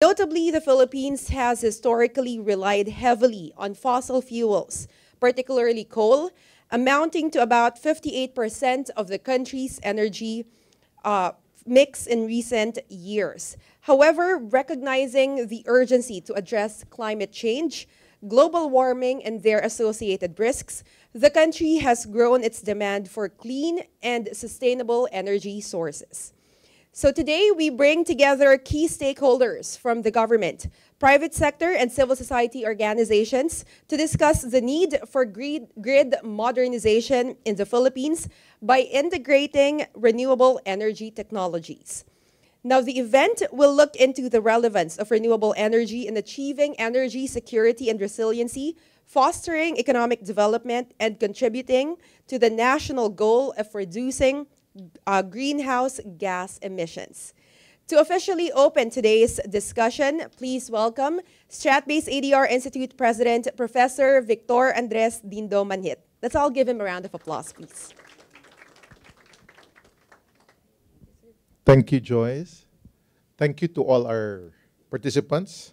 Notably, the Philippines has historically relied heavily on fossil fuels, particularly coal, amounting to about 58% of the country's energy uh, mix in recent years. However, recognizing the urgency to address climate change, global warming, and their associated risks, the country has grown its demand for clean and sustainable energy sources. So today we bring together key stakeholders from the government, private sector, and civil society organizations to discuss the need for grid modernization in the Philippines by integrating renewable energy technologies. Now, the event will look into the relevance of renewable energy in achieving energy security and resiliency, fostering economic development, and contributing to the national goal of reducing greenhouse gas emissions. To officially open today's discussion, please welcome Strat-Based ADR Institute President, Professor Victor Andres Dindo Manhit. Let's all give him a round of applause, please. Thank you, Joyce. Thank you to all our participants.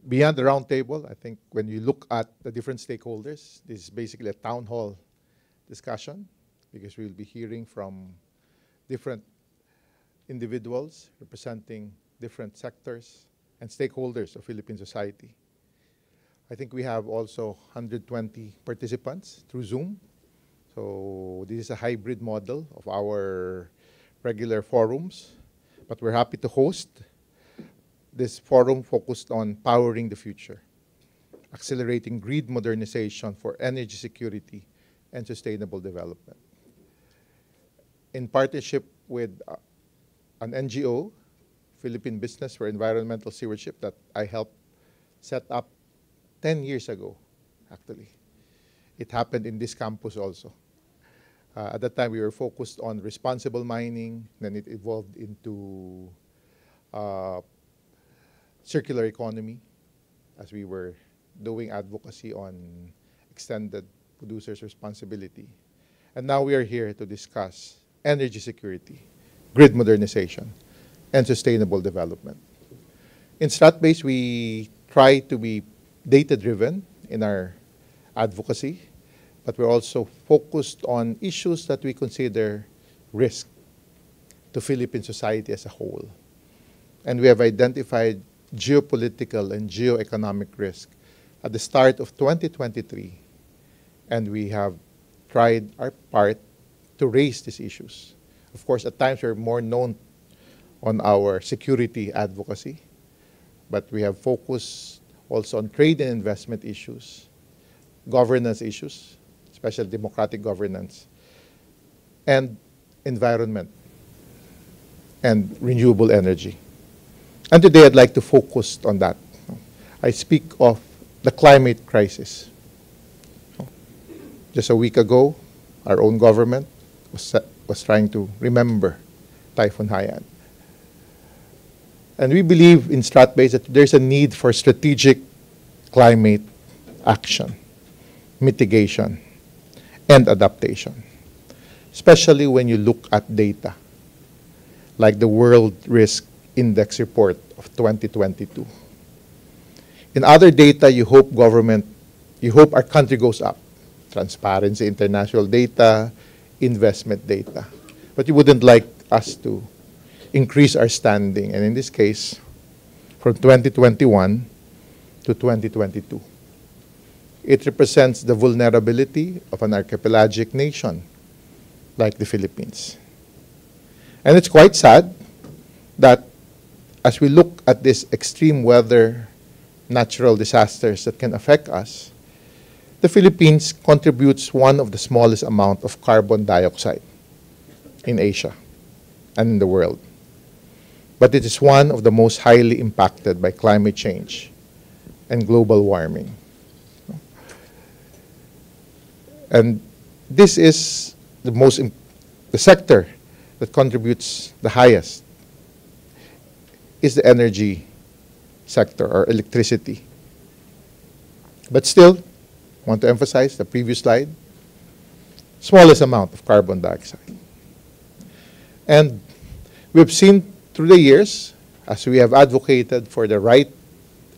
Beyond the roundtable, I think when you look at the different stakeholders, this is basically a town hall discussion because we'll be hearing from different individuals representing different sectors and stakeholders of Philippine society. I think we have also 120 participants through Zoom. So this is a hybrid model of our regular forums, but we're happy to host this forum focused on powering the future, accelerating grid modernization for energy security and sustainable development. In partnership with an NGO, Philippine Business for Environmental Stewardship, that I helped set up 10 years ago, actually. It happened in this campus also. At that time, we were focused on responsible mining, then it evolved into circular economy as we were doing advocacy on extended producers' responsibility. And now we are here to discuss energy security, grid modernization, and sustainable development. In Strat-Based, we try to be data-driven in our advocacy, but we're also focused on issues that we consider risk to Philippine society as a whole. And we have identified geopolitical and geoeconomic risk at the start of 2023, and we have tried our part to raise these issues. Of course, at times we're more known on our security advocacy, but we have focused also on trade and investment issues, governance issues, especially democratic governance, and environment and renewable energy. And today I'd like to focus on that. I speak of the climate crisis. Just a week ago, our own government was trying to remember Typhoon Haiyan. And we believe in Strat-Based that there's a need for strategic climate action, mitigation, and adaptation, especially when you look at data like the World Risk Index report of 2022. In other data, you hope our country goes up. Transparency, international data, investment data. But you wouldn't like us to increase our standing. And in this case, from 2021 to 2022. It represents the vulnerability of an archipelagic nation like the Philippines. And it's quite sad that as we look at these extreme weather, natural disasters that can affect us, the Philippines contributes one of the smallest amount of carbon dioxide in Asia and in the world. But it is one of the most highly impacted by climate change and global warming. And this is the sector that contributes the highest is the energy sector or electricity. But still, I want to emphasize the previous slide, smallest amount of carbon dioxide. And we've seen through the years as we have advocated for the right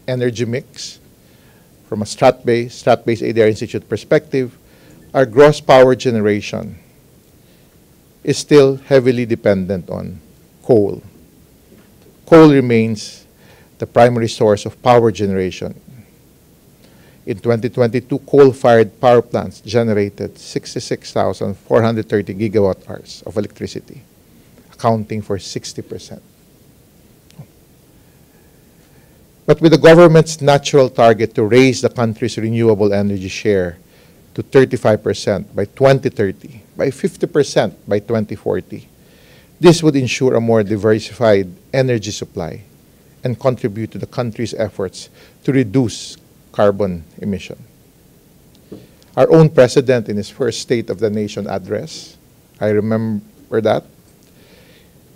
energy mix from a strat-based ADRi Institute perspective, our gross power generation is still heavily dependent on coal. Coal remains the primary source of power generation. In 2022, coal-fired power plants generated 66,430 gigawatt hours of electricity, accounting for 60%. But with the government's natural target to raise the country's renewable energy share to 35% by 2030, by 50% by 2040, this would ensure a more diversified energy supply and contribute to the country's efforts to reduce carbon emission. Our own president, in his first State of the Nation address, I remember that,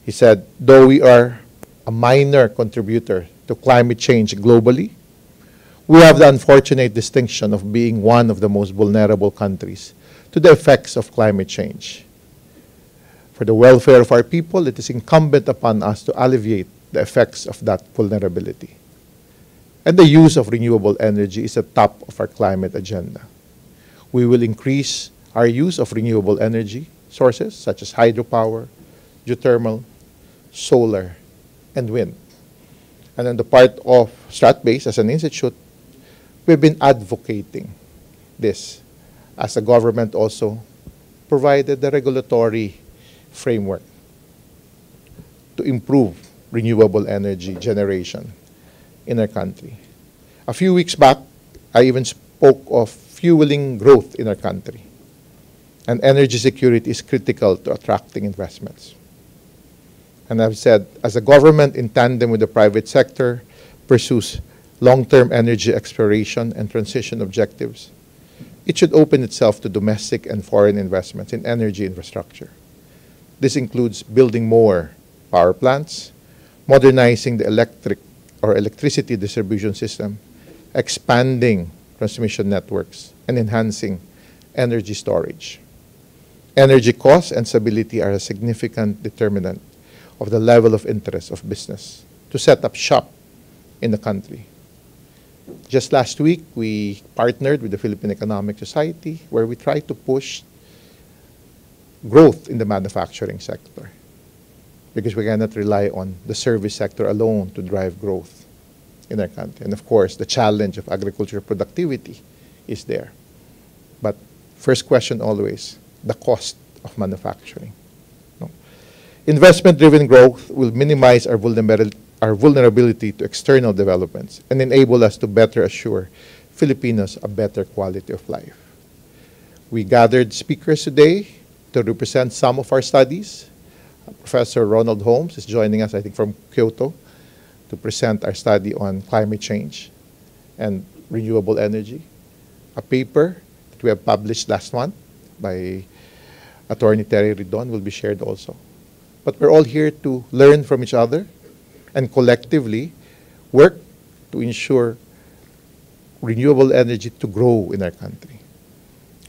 he said, though we are a minor contributor to climate change globally, we have the unfortunate distinction of being one of the most vulnerable countries to the effects of climate change. For the welfare of our people, it is incumbent upon us to alleviate the effects of that vulnerability. And the use of renewable energy is at the top of our climate agenda. We will increase our use of renewable energy sources such as hydropower, geothermal, solar, and wind. And on the part of Stratbase as an institute, we've been advocating this as the government also provided the regulatory framework to improve renewable energy generation in our country. A few weeks back, I even spoke of fueling growth in our country. And energy security is critical to attracting investments. And I've said, as a government in tandem with the private sector pursues long-term energy exploration and transition objectives, it should open itself to domestic and foreign investments in energy infrastructure. This includes building more power plants, modernizing the electricity distribution system, expanding transmission networks, and enhancing energy storage. Energy costs and stability are a significant determinant of the level of interest of business to set up shop in the country. Just last week, we partnered with the Philippine Economic Society where we tried to push growth in the manufacturing sector because we cannot rely on the service sector alone to drive growth in our country. And of course, the challenge of agricultural productivity is there. But first question always, the cost of manufacturing. No? Investment-driven growth will minimize our vulnerability to external developments and enable us to better assure Filipinos a better quality of life. We gathered speakers today to represent some of our studies. Professor Ronald Holmes is joining us, I think, from Kyoto to present our study on climate change and renewable energy. A paper that we have published last month by Attorney Terry Ridon will be shared also. But we're all here to learn from each other and collectively work to ensure renewable energy to grow in our country.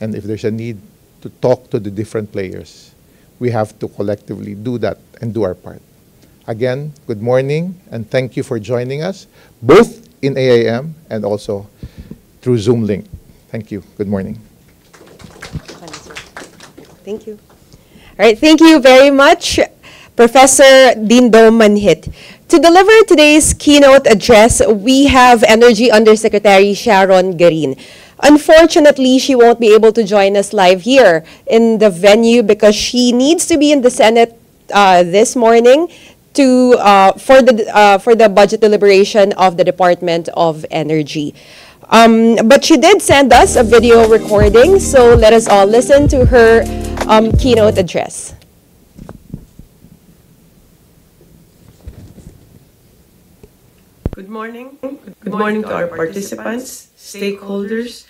And if there's a need to talk to the different players, we have to collectively do that and do our part. Again, good morning, and thank you for joining us, both in AIM and also through Zoom link. Thank you. Good morning. Thank you. All right, thank you very much, Professor Dindo Manhit. To deliver today's keynote address, we have Energy Undersecretary Sharon Garin. Unfortunately, she won't be able to join us live here in the venue because she needs to be in the Senate this morning for the budget deliberation of the Department of Energy. But she did send us a video recording, so let us all listen to her keynote address. Good morning. Good morning to our participants, stakeholders,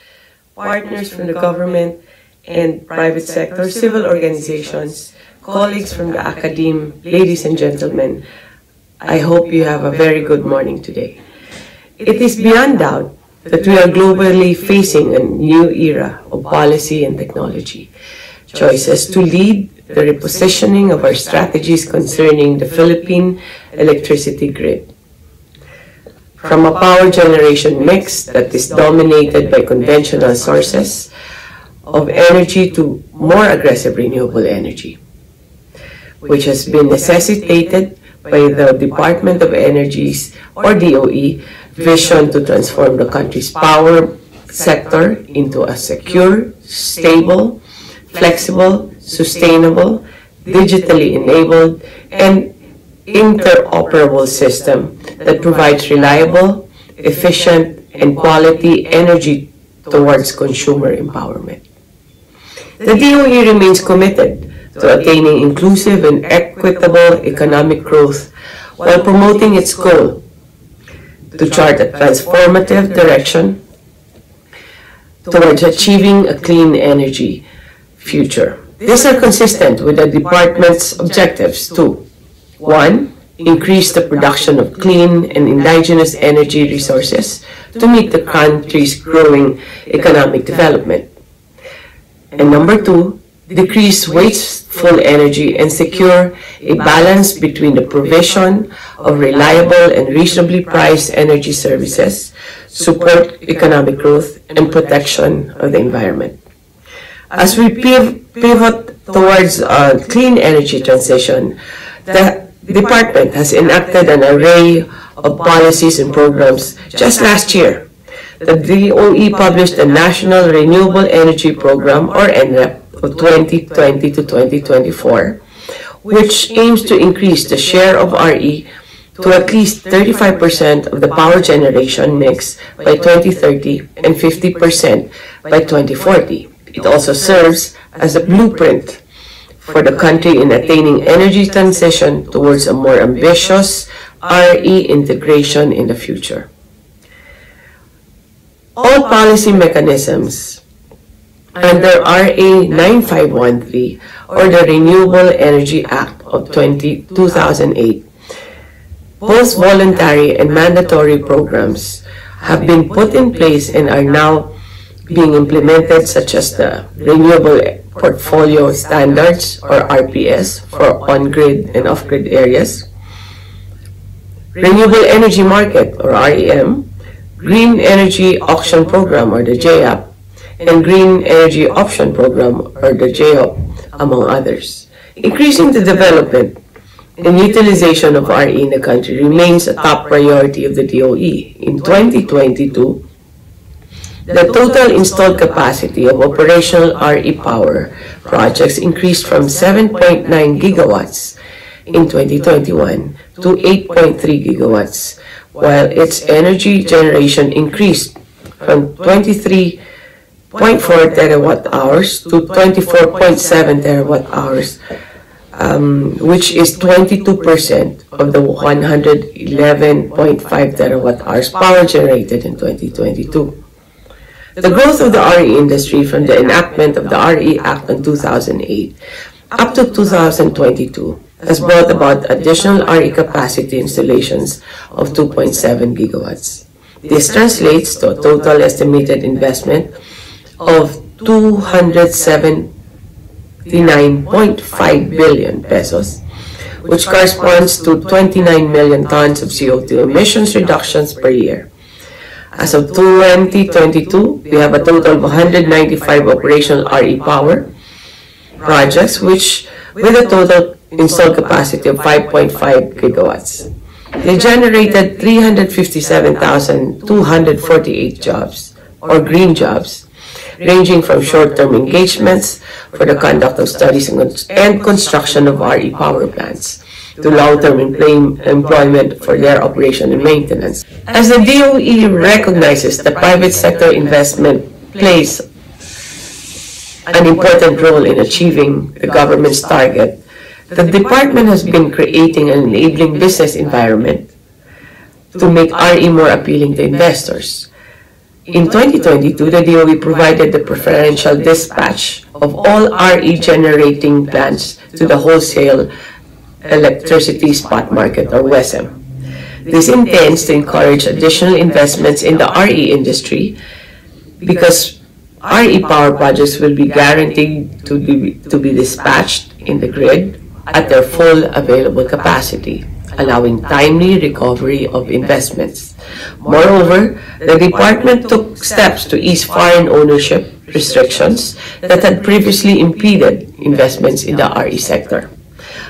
partners from the government and private sector, civil organizations, colleagues from the academe, ladies and gentlemen. I hope you have a very good morning today. It is beyond doubt that we are globally facing a new era of policy and technology. Choices to lead the repositioning of our strategies concerning the Philippine electricity grid. from a power generation mix that is dominated by conventional sources of energy to more aggressive renewable energy, which has been necessitated by the Department of Energy's, or DOE, vision to transform the country's power sector into a secure, stable, flexible, sustainable, digitally enabled, and interoperable system that provides reliable, efficient, and quality energy towards consumer empowerment. The DOE remains committed to attaining inclusive and equitable economic growth while promoting its goal to chart a transformative direction towards achieving a clean energy future. These are consistent with the department's objectives to 1. Increase the production of clean and indigenous energy resources to meet the country's growing economic development. And number 2, decrease wasteful energy and secure a balance between the provision of reliable and reasonably priced energy services, support economic growth, and protection of the environment. As we pivot towards a clean energy transition, the department has enacted an array of policies and programs. Just last year, the DOE published the National Renewable Energy Program, or NREP, of 2020 to 2024, which aims to increase the share of RE to at least 35% of the power generation mix by 2030 and 50% by 2040. It also serves as a blueprint for the country in attaining energy transition towards a more ambitious RE integration in the future. All policy mechanisms under RA 9513, or the Renewable Energy Act of 2008, both voluntary and mandatory programs have been put in place and are now being implemented, such as the Renewable Portfolio Standards, or RPS, for on-grid and off-grid areas, Renewable Energy Market, or REM, Green Energy Auction Program, or the JAP, and Green Energy Option Program, or the JOP, among others. Increasing the development and utilization of RE in the country remains a top priority of the DOE. In 2022, the total installed capacity of operational RE power projects increased from 7.9 gigawatts in 2021 to 8.3 gigawatts, while its energy generation increased from 23.4 terawatt hours to 24.7 terawatt hours, which is 22% of the 111.5 terawatt hours power generated in 2022. The growth of the RE industry from the enactment of the RE Act in 2008 up to 2022 has brought about additional RE capacity installations of 2.7 gigawatts. This translates to a total estimated investment of 279.5 billion pesos, which corresponds to 29 million tons of CO2 emissions reductions per year. As of 2022, we have a total of 195 operational RE power projects, which with a total installed capacity of 5.5 gigawatts. They generated 357,248 jobs, or green jobs, ranging from short-term engagements for the conduct of studies and construction of RE power plants to long-term employment for their operation and maintenance. As the DOE recognizes that private sector investment plays an important role in achieving the government's target, the department has been creating an enabling business environment to make RE more appealing to investors. In 2022, the DOE provided the preferential dispatch of all RE generating plants to the wholesale electricity spot market, or WESM. This intends to encourage additional investments in the RE industry because RE power projects will be guaranteed to be dispatched in the grid at their full available capacity. allowing timely recovery of investments. Moreover, the department took steps to ease foreign ownership restrictions that had previously impeded investments in the RE sector.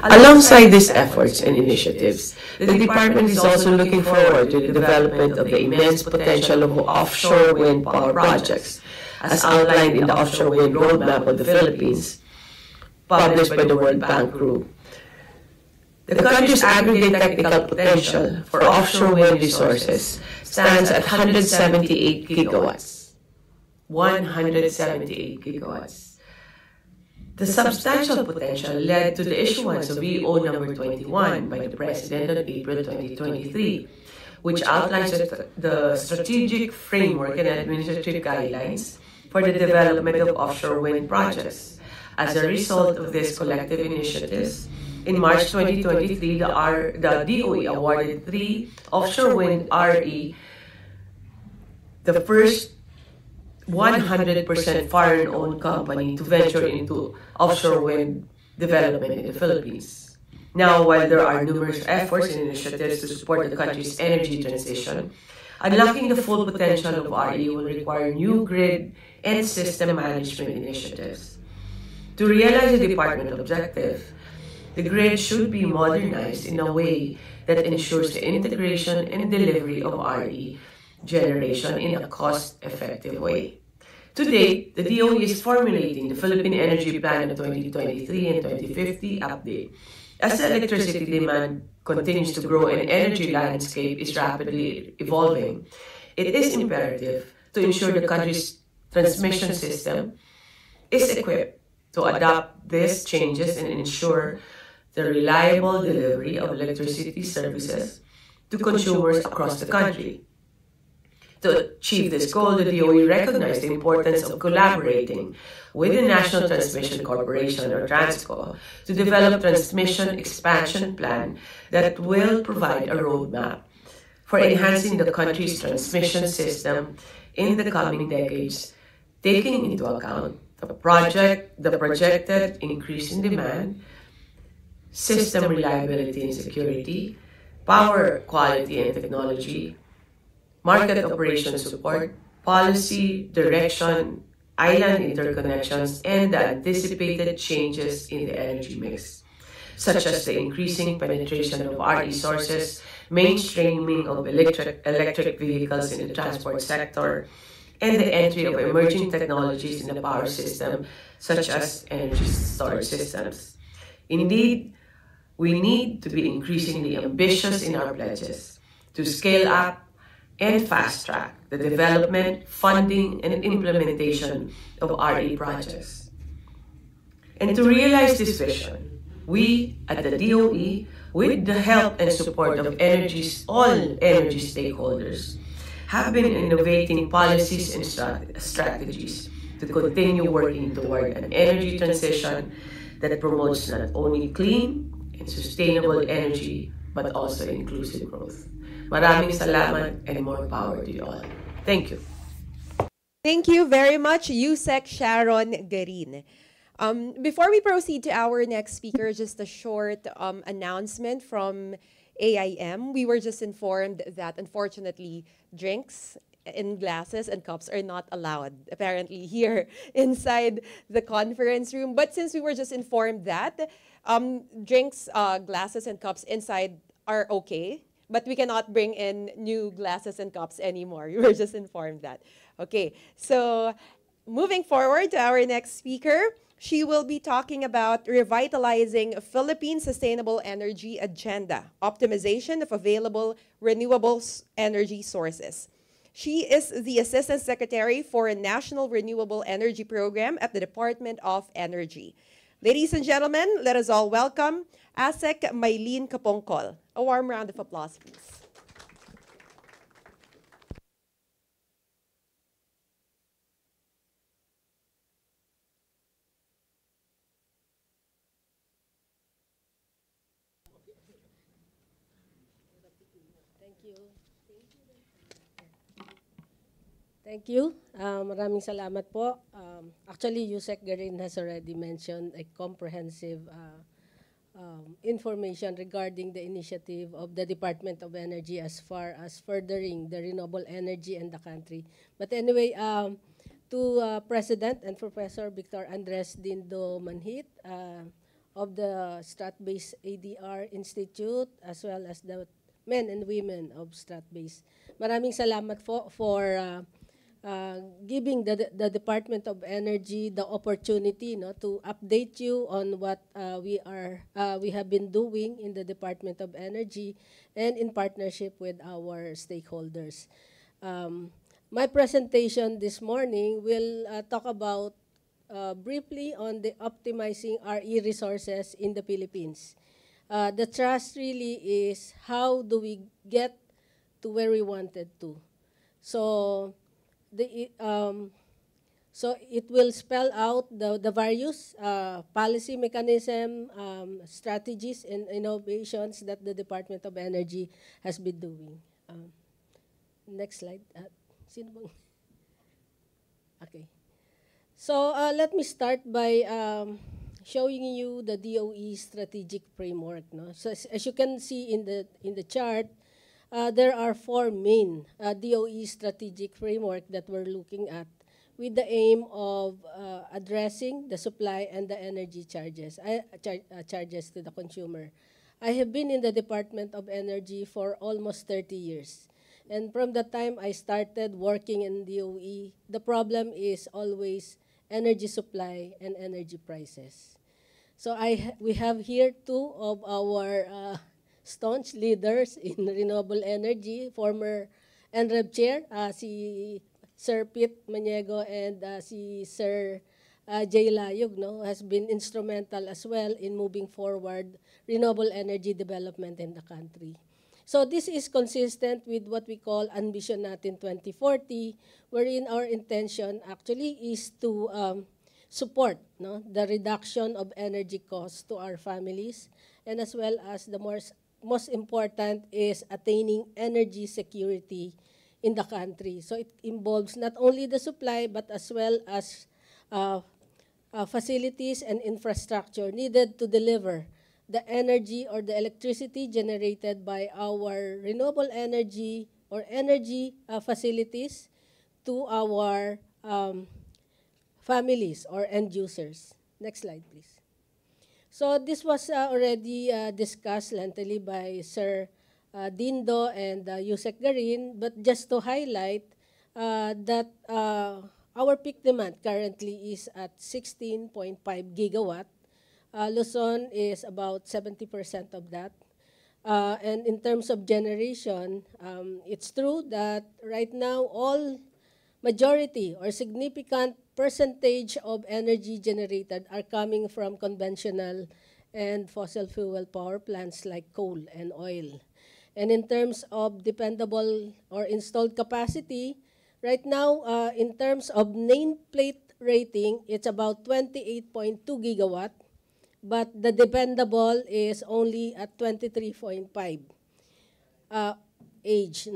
Alongside these efforts and initiatives, the department is also looking forward to the development of the immense potential of offshore wind power projects, as outlined in the Offshore Wind Roadmap of the Philippines, published by the World Bank Group. The country's aggregate technical potential for offshore wind resources stands at 178 gigawatts. 178 gigawatts. The substantial potential led to the issuance of EO number 21 by the President on April 2023, which outlines the strategic framework and administrative guidelines for the development of offshore wind projects. As a result of these collective initiatives, in March 2023, the DOE awarded 3 offshore wind RE, the first 100% foreign-owned company to venture into offshore wind development in the Philippines. Now, while there are numerous efforts and initiatives to support the country's energy transition, unlocking the full potential of RE will require new grid and system management initiatives. To realize the department objective, the grid should be modernized in a way that ensures the integration and delivery of RE generation in a cost-effective way. Today, the DOE is formulating the Philippine Energy Plan of 2023 and 2050 update. As the electricity demand continues to grow and energy landscape is rapidly evolving, it is imperative to ensure the country's transmission system is equipped to adapt these changes and ensure the reliable delivery of electricity services to consumers across the country. To achieve this goal, the DOE recognized the importance of collaborating with the National Transmission Corporation, or TRANSCO, to develop transmission expansion plan that will provide a roadmap for enhancing the country's transmission system in the coming decades, taking into account the projected increase in demand, system reliability and security, power quality and technology, market operation support, policy, direction, island interconnections, and the anticipated changes in the energy mix, such as the increasing penetration of RE sources, mainstreaming of electric vehicles in the transport sector, and the entry of emerging technologies in the power system, such as energy storage systems. Indeed, we need to be increasingly ambitious in our pledges to scale up and fast-track the development, funding, and implementation of RE projects. And to realize this vision, we at the DOE, with the help and support of all energy stakeholders, have been innovating policies and strategies to continue working toward an energy transition that promotes not only clean and sustainable energy, but also inclusive growth. Maraming salamat and more power to you all. Thank you. Thank you very much, Yusek Sharon Garin. Before we proceed to our next speaker, just a short announcement from AIM. We were just informed that, unfortunately, drinks in glasses and cups are not allowed, apparently, here inside the conference room. But since we were just informed that drinks, glasses, and cups inside are okay, but we cannot bring in new glasses and cups anymore. We were just informed that. Okay, so moving forward to our next speaker, she will be talking about revitalizing Philippine sustainable energy agenda, optimization of available renewable energy sources. She is the Assistant Secretary for a National Renewable Energy Program at the Department of Energy. Ladies and gentlemen, let us all welcome ASEC Maylene Kapongkol. A warm round of applause, please. Thank you. Maraming salamat po. Actually, Yusek Garin has already mentioned a comprehensive information regarding the initiative of the Department of Energy as far as furthering the renewable energy in the country. But anyway, to President and Professor Victor Andres Dindo Manhit of the Strat-Based ADR Institute, as well as the men and women of Strat-Based. Maraming salamat for giving the Department of Energy the opportunity, no, to update you on what we have been doing in the Department of Energy and in partnership with our stakeholders. My presentation this morning will talk about briefly on the optimizing RE resources in the Philippines. The thrust really is how do we get to where we wanted to. So it will spell out the various policy mechanism, strategies, and innovations that the Department of Energy has been doing. Next slide. Sino bang? Okay. So let me start by showing you the DOE strategic framework. No? So as you can see in the chart, there are four main DOE strategic framework that we're looking at, with the aim of addressing the supply and the energy charges to the consumer. I have been in the Department of Energy for almost 30 years. And from the time I started working in DOE, the problem is always energy supply and energy prices. So we have here two of our staunch leaders in renewable energy, former NREB chair, si Sir Pete Maniego and si Sir Jay Layog, no, has been instrumental as well in moving forward renewable energy development in the country. So this is consistent with what we call Ambition Natin 2040, wherein our intention actually is to support, no, the reduction of energy costs to our families, and as well as the most important is attaining energy security in the country. So it involves not only the supply but as well as facilities and infrastructure needed to deliver the energy or the electricity generated by our renewable energy or energy facilities to our families or end users. Next slide, please. So this was already discussed lengthily by Sir Dindo and Yusek Garin, but just to highlight that our peak demand currently is at 16.5 gigawatt. Luzon is about 70% of that. And in terms of generation, it's true that right now all majority or significant percentage of energy generated are coming from conventional and fossil fuel power plants like coal and oil. And in terms of dependable or installed capacity, right now, in terms of nameplate rating, it's about 28.2 gigawatt, but the dependable is only at 23.5 age,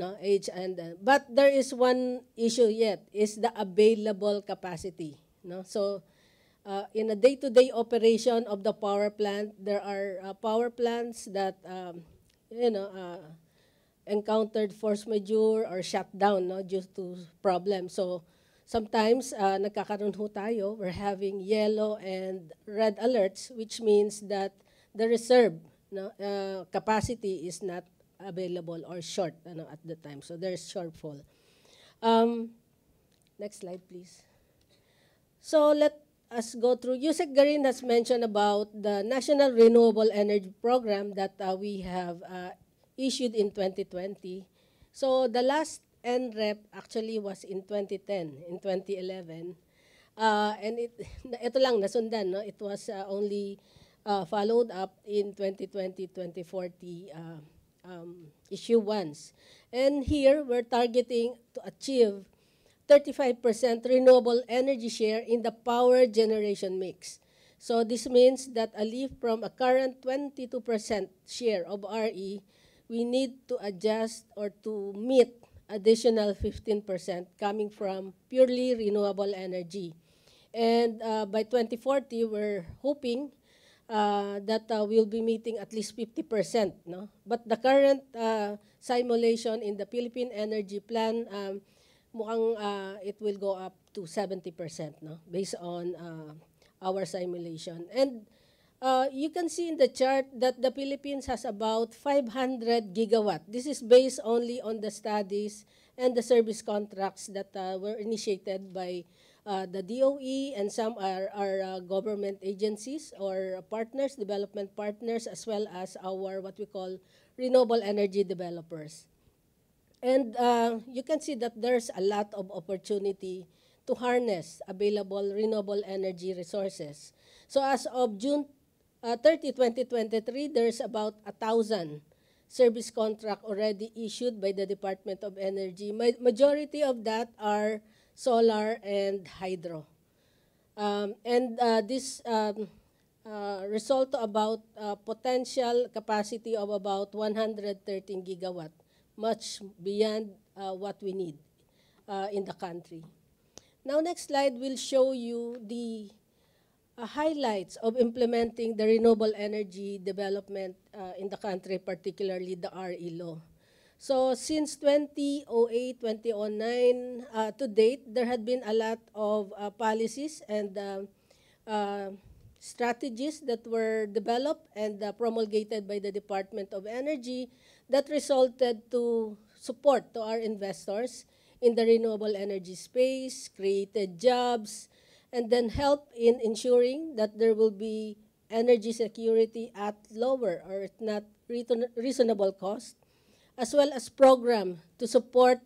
but there is one issue yet, is the available capacity, no? So in a day-to-day operation of the power plant, there are power plants that encountered force majeure or shut down, no, due to problems. So sometimes nagkakaroon ho tayo, we're having yellow and red alerts, which means that the reserve, no, capacity is not available or short, at the time. So there's shortfall. Next slide, please. So let us go through. Yusek Garin has mentioned about the National Renewable Energy Program that we have issued in 2020. So the last NREP actually was in 2010, in 2011. And ito lang nasundan, no? It was only followed up in 2020-2040 issue once. And here we're targeting to achieve 35% renewable energy share in the power generation mix. So this means that a leap from a current 22% share of RE, we need to adjust or to meet additional 15% coming from purely renewable energy. And by 2040, we're hoping that we'll be meeting at least 50%. No? But the current simulation in the Philippine Energy Plan, mukhang it will go up to 70%, no? Based on our simulation. And you can see in the chart that the Philippines has about 500 gigawatt. This is based only on the studies and the service contracts that were initiated by the DOE, and some are government agencies or partners, development partners, as well as our what we call renewable energy developers. And you can see that there's a lot of opportunity to harness available renewable energy resources. So as of June 30, 2023, there's about 1,000 service contract already issued by the Department of Energy. Majority of that are solar and hydro. This result to about potential capacity of about 113 gigawatt, much beyond what we need in the country. Now, next slide will show you the highlights of implementing the renewable energy development in the country, particularly the RE law. So since 2008, 2009 to date, there had been a lot of policies and strategies that were developed and promulgated by the Department of Energy that resulted to support to our investors in the renewable energy space, created jobs, and then help in ensuring that there will be energy security at lower or at not reasonable cost, as well as program to support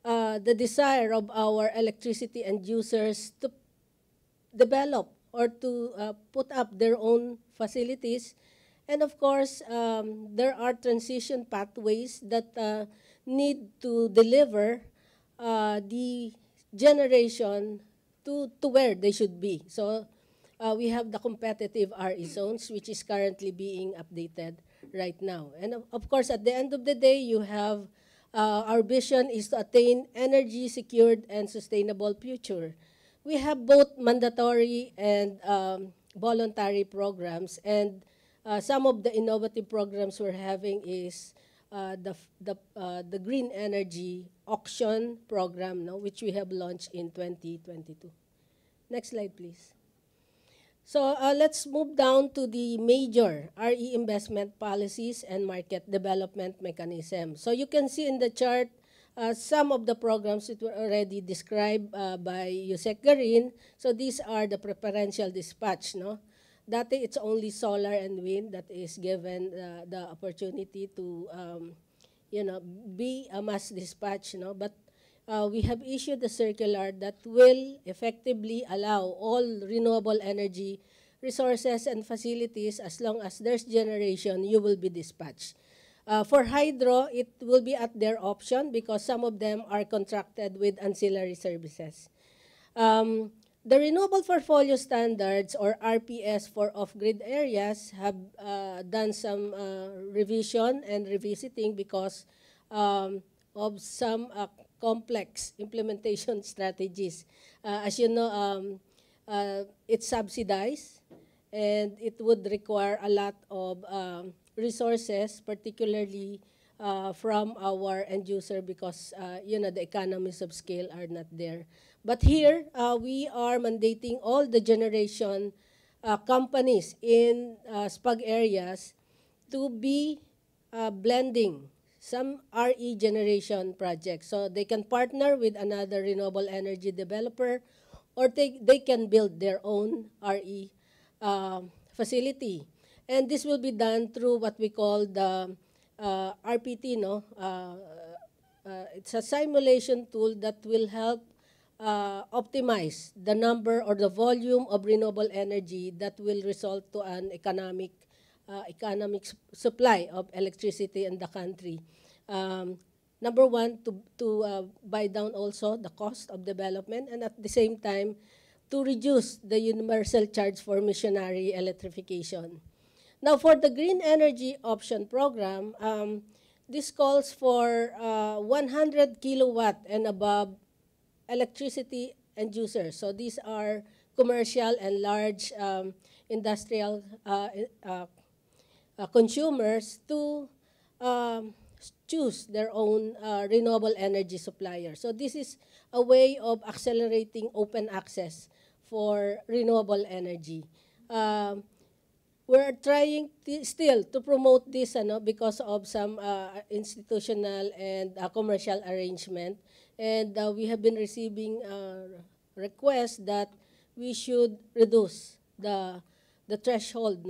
the desire of our electricity end users to develop or to put up their own facilities. And of course, there are transition pathways that need to deliver the generation to where they should be. So we have the competitive RE zones, which is currently being updated right now. And of course, at the end of the day, you have our vision is to attain energy secured and sustainable future. We have both mandatory and voluntary programs, and some of the innovative programs we're having is the green energy auction program, no, which we have launched in 2022. Next slide, please. So let's move down to the major RE investment policies and market development mechanism. So you can see in the chart some of the programs that were already described by Yusek Garin. So these are the preferential dispatch, no? Dati it's only solar and wind that is given the opportunity to, be a mass dispatch, no? But we have issued a circular that will effectively allow all renewable energy resources and facilities, as long as there's generation, you will be dispatched. For hydro, it will be at their option because some of them are contracted with ancillary services. The Renewable Portfolio Standards, or RPS, for off-grid areas have done some revision and revisiting because of some complex implementation strategies. As you know, it's subsidized, and it would require a lot of resources, particularly from our end user, because the economies of scale are not there. But here, we are mandating all the generation companies in SPAG areas to be blending some RE generation projects. So they can partner with another renewable energy developer, or they can build their own RE facility. And this will be done through what we call the RPT, no? It's a simulation tool that will help optimize the number or the volume of renewable energy that will result to an economic supply of electricity in the country. Number one, to buy down also the cost of development, and at the same time, to reduce the universal charge for missionary electrification. Now, for the Green Energy Option Program, this calls for 100 kilowatt and above electricity end users. So these are commercial and large industrial consumers to choose their own renewable energy supplier. So this is a way of accelerating open access for renewable energy. We're trying still to promote this because of some institutional and commercial arrangement. And we have been receiving requests that we should reduce the threshold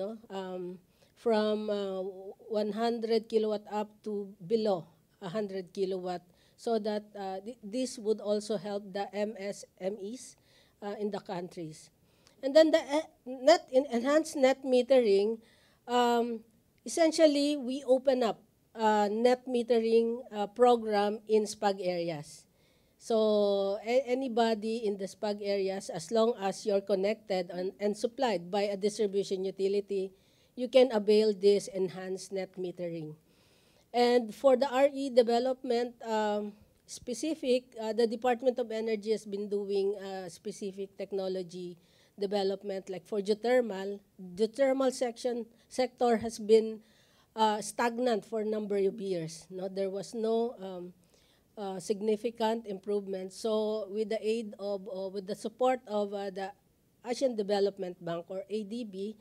from 100 kilowatt up to below 100 kilowatt, so that this would also help the MSMEs in the countries. And then the enhanced net metering, essentially we open up net metering program in SPAG areas. So anybody in the SPAG areas, as long as you're connected and supplied by a distribution utility, you can avail this enhanced net metering. And for the RE development specific, the Department of Energy has been doing specific technology development, like for geothermal. Geothermal sector has been stagnant for a number of years. There was no significant improvement. So with the aid of, with the support of the Asian Development Bank, or ADB,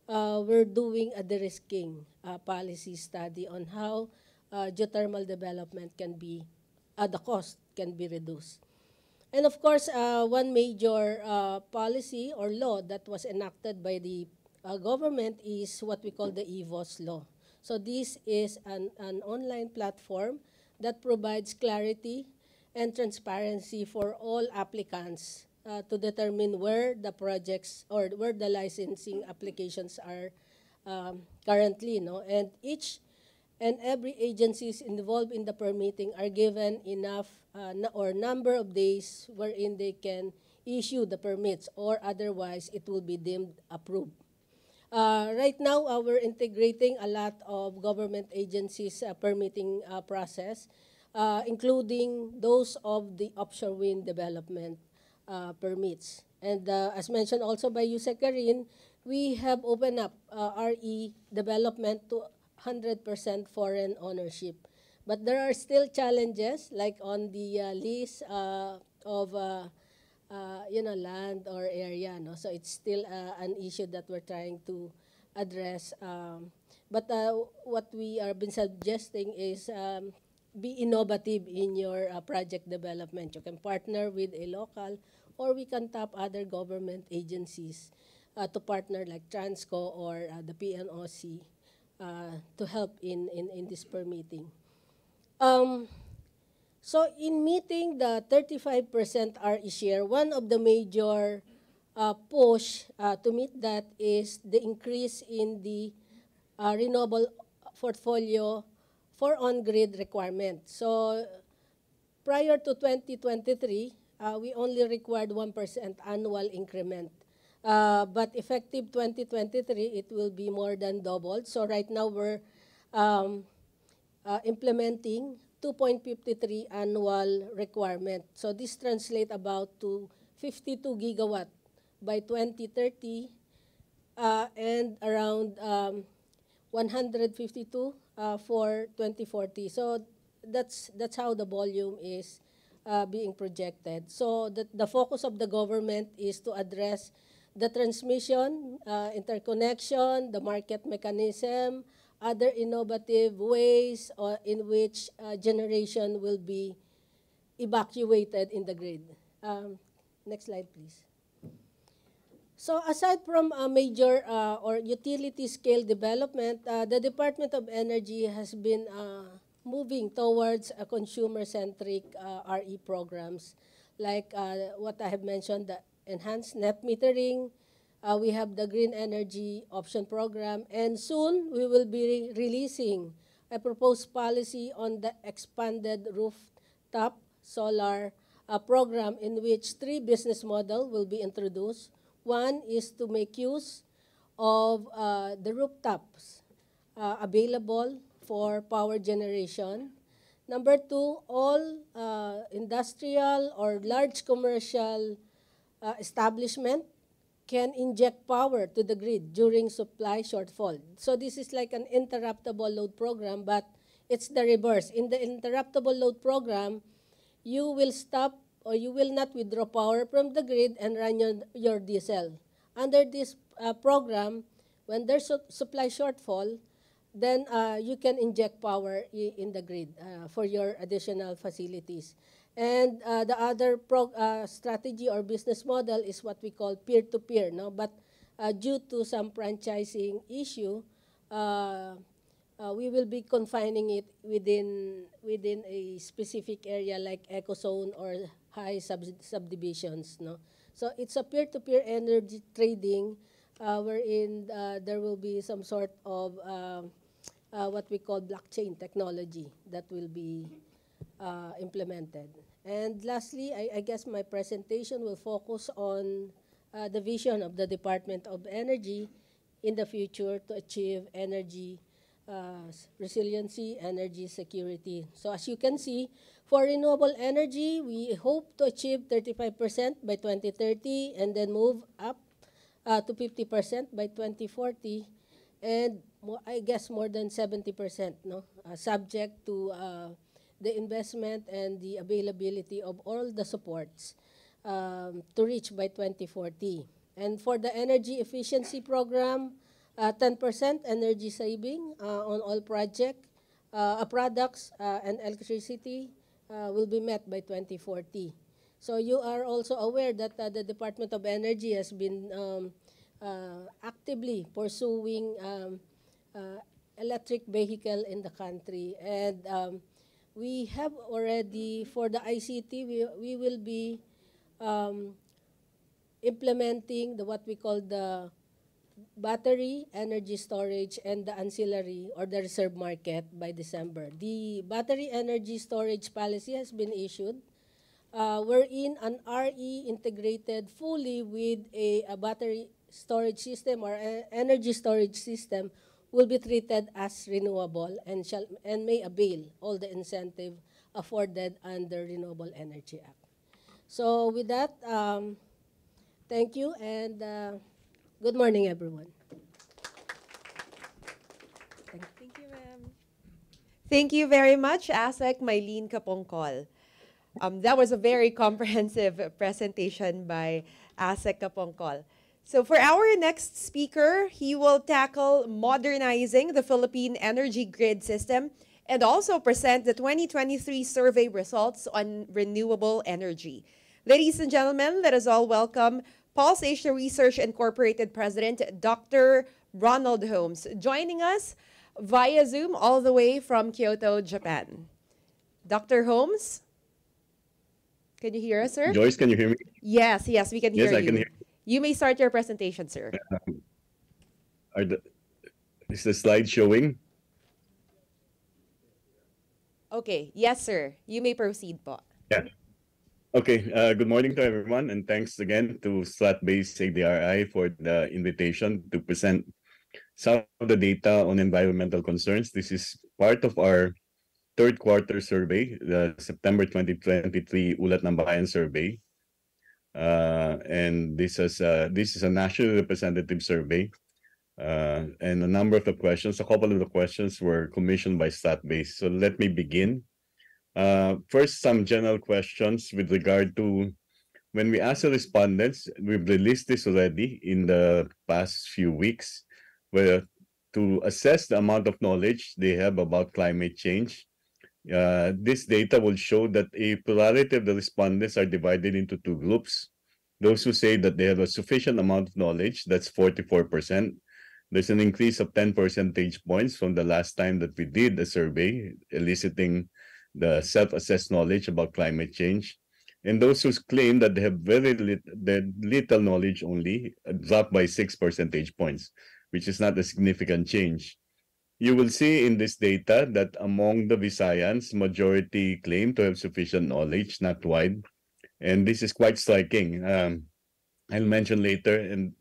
we're doing a de-risking policy study on how geothermal development can be, the cost can be reduced. And of course, one major policy or law that was enacted by the government is what we call the EVOS law. So this is an online platform that provides clarity and transparency for all applicants to determine where the projects or where the licensing applications are currently, and each and every agencies involved in the permitting are given enough or number of days wherein they can issue the permits, or otherwise it will be deemed approved. Right now, we're integrating a lot of government agencies' permitting process, including those of the offshore wind development permits. And as mentioned also by Yusek Karin, we have opened up RE development to 100% foreign ownership. But there are still challenges, like on the lease of land or area. So it's still an issue that we're trying to address. But what we have been suggesting is be innovative in your project development. You can partner with a local, or we can tap other government agencies to partner, like Transco or the PNOC, to help in this permitting. So in meeting the 35% RE share, one of the major push to meet that is the increase in the renewable portfolio for on-grid requirement. So prior to 2023, we only required 1% annual increment. But effective 2023, it will be more than doubled. So right now we're implementing 2.53 annual requirement. So this translates about to 52 gigawatt by 2030 and around 152 for 2040. So that's how the volume is being projected. So the focus of the government is to address the transmission, interconnection, the market mechanism, other innovative ways in which generation will be evacuated in the grid. Next slide, please. So aside from a major or utility scale development, the Department of Energy has been moving towards a consumer-centric RE programs, like what I have mentioned, the enhanced net metering. We have the green energy option program, and soon we will be releasing a proposed policy on the expanded rooftop solar program, in which 3 business models will be introduced. One is to make use of the rooftops available for power generation. Number 2, all industrial or large commercial establishment can inject power to the grid during supply shortfall. So this is like an interruptible load program, but it's the reverse. In the interruptible load program, you will stop or you will not withdraw power from the grid and run your diesel. Under this program, when there's supply shortfall, then you can inject power in the grid for your additional facilities. And the other strategy or business model is what we call peer-to-peer. No? But due to some franchising issue, we will be confining it within a specific area like ecozone or high subdivisions. No? So it's a peer-to-peer energy trading wherein there will be some sort of what we call blockchain technology that will be implemented. And lastly, I guess my presentation will focus on the vision of the Department of Energy in the future to achieve energy resiliency, energy security. So as you can see, for renewable energy, we hope to achieve 35% by 2030 and then move up to 50% by 2040, and I guess more than 70%, no? Subject to the investment and the availability of all the supports to reach by 2040. And for the energy efficiency program, 10% energy saving on all products and electricity will be met by 2040. So you are also aware that the Department of Energy has been actively pursuing electric vehicle in the country. And we have already, for the ICT, we will be implementing what we call the battery, energy storage, and the ancillary or the reserve market by December. The battery energy storage policy has been issued, wherein an RE integrated fully with a battery storage system or energy storage system will be treated as renewable and may avail all the incentive afforded under Renewable Energy Act. So with that, thank you and good morning, everyone. Thank you, ma'am. Thank you very much, ASEC Mylene Kapongkol. That was a very comprehensive presentation by ASEC Kapongkol. So for our next speaker, he will tackle modernizing the Philippine energy grid system and also present the 2023 survey results on renewable energy. Ladies and gentlemen, let us all welcome Pulse Asia Research Incorporated President, Dr. Ronald Holmes, joining us via Zoom all the way from Kyoto, Japan. Dr. Holmes, can you hear us, sir? Joyce, can you hear me? Yes, we can hear you. Yes, I can hear you. You may start your presentation, sir. Is the slide showing? Okay, yes, sir. You may proceed po. Yeah. Okay, good morning to everyone, and thanks again to Slot-Based ADRi for the invitation to present some of the data on environmental concerns. This is part of our third quarter survey, the September 2023 Ulat ng Bayan survey. And this is a nationally representative survey. And a number of the questions, a couple of the questions were commissioned by Slot-Based. So let me begin. First, some general questions with regard to when we ask the respondents, we've released this already in the past few weeks, where to assess the amount of knowledge they have about climate change. This data will show that a plurality of the respondents are divided into two groups. Those who say that they have a sufficient amount of knowledge, that's 44%. There's an increase of 10 percentage points from the last time that we did a survey eliciting the self-assessed knowledge about climate change. And those who claim that they have very little knowledge only dropped by 6 percentage points, which is not a significant change. You will see in this data that among the Visayans, majority claim to have sufficient knowledge, not wide. And this is quite striking. I'll mention later, and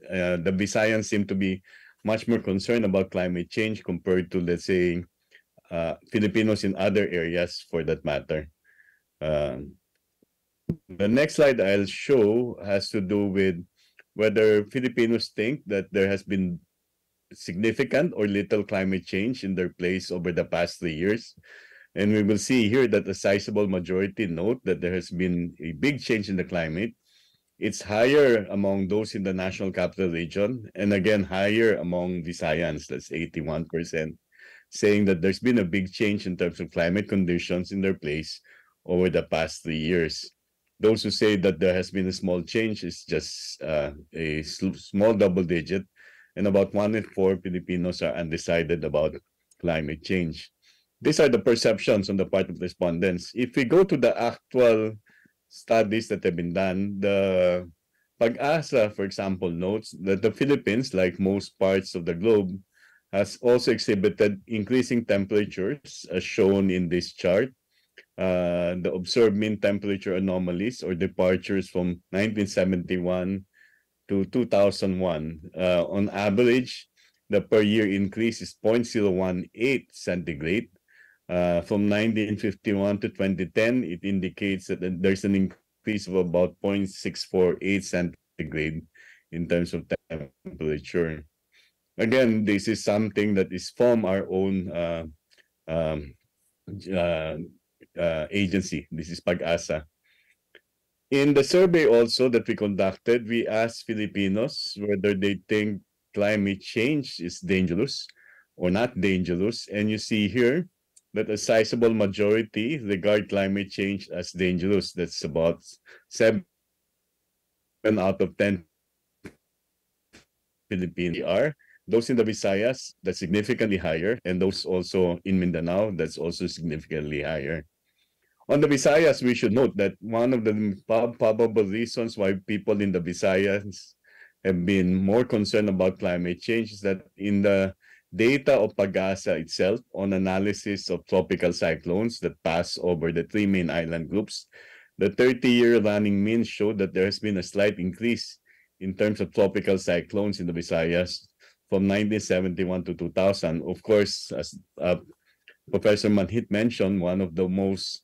the Visayans seem to be much more concerned about climate change compared to, let's say, Filipinos in other areas for that matter. The next slide I'll show has to do with whether Filipinos think that there has been significant or little climate change in their place over the past 3 years. And we will see here that a sizable majority note that there has been a big change in the climate. It's higher among those in the National Capital Region, and again, higher among Visayans, that's 81%, saying that there's been a big change in terms of climate conditions in their place over the past 3 years. Those who say that there has been a small change is just a small double digit, and about 1 in 4 Filipinos are undecided about climate change. These are the perceptions on the part of respondents. If we go to the actual studies that have been done, the Pag-asa, for example, notes that the Philippines, like most parts of the globe, has also exhibited increasing temperatures, as shown in this chart. The observed mean temperature anomalies or departures from 1971 to 2001. On average, the per year increase is 0.018 centigrade. From 1951 to 2010, it indicates that there's an increase of about 0.648 centigrade in terms of temperature. Again, this is something that is from our own um, agency. This is Pag-asa. In the survey also that we conducted, we asked Filipinos whether they think climate change is dangerous or not dangerous. And you see here that a sizable majority regard climate change as dangerous. That's about 7 out of 10 Filipinos are. Those in the Visayas, that's significantly higher. And those also in Mindanao, that's also significantly higher. On the Visayas, we should note that one of the probable reasons why people in the Visayas have been more concerned about climate change is that in the data of Pag-asa itself on analysis of tropical cyclones that pass over the 3 main island groups, the 30-year running mean showed that there has been a slight increase in terms of tropical cyclones in the Visayas from 1971 to 2000. Of course, as Professor Manhit mentioned, one of the most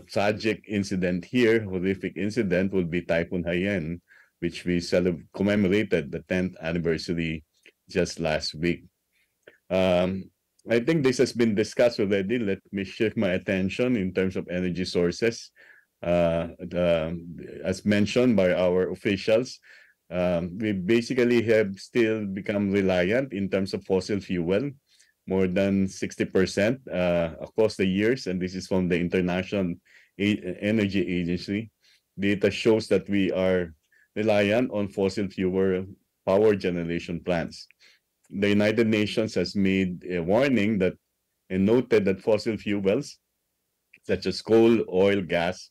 tragic incident here, horrific incident, will be Typhoon Haiyan, which we commemorated the 10th anniversary just last week. I think this has been discussed already. Let me shift my attention in terms of energy sources. As mentioned by our officials, we basically have still become reliant in terms of fossil fuel, more than 60% across the years, and this is from the International Energy Agency. Data shows that we are reliant on fossil fuel power generation plants. The United Nations has made a warning that and noted that fossil fuels such as coal, oil, gas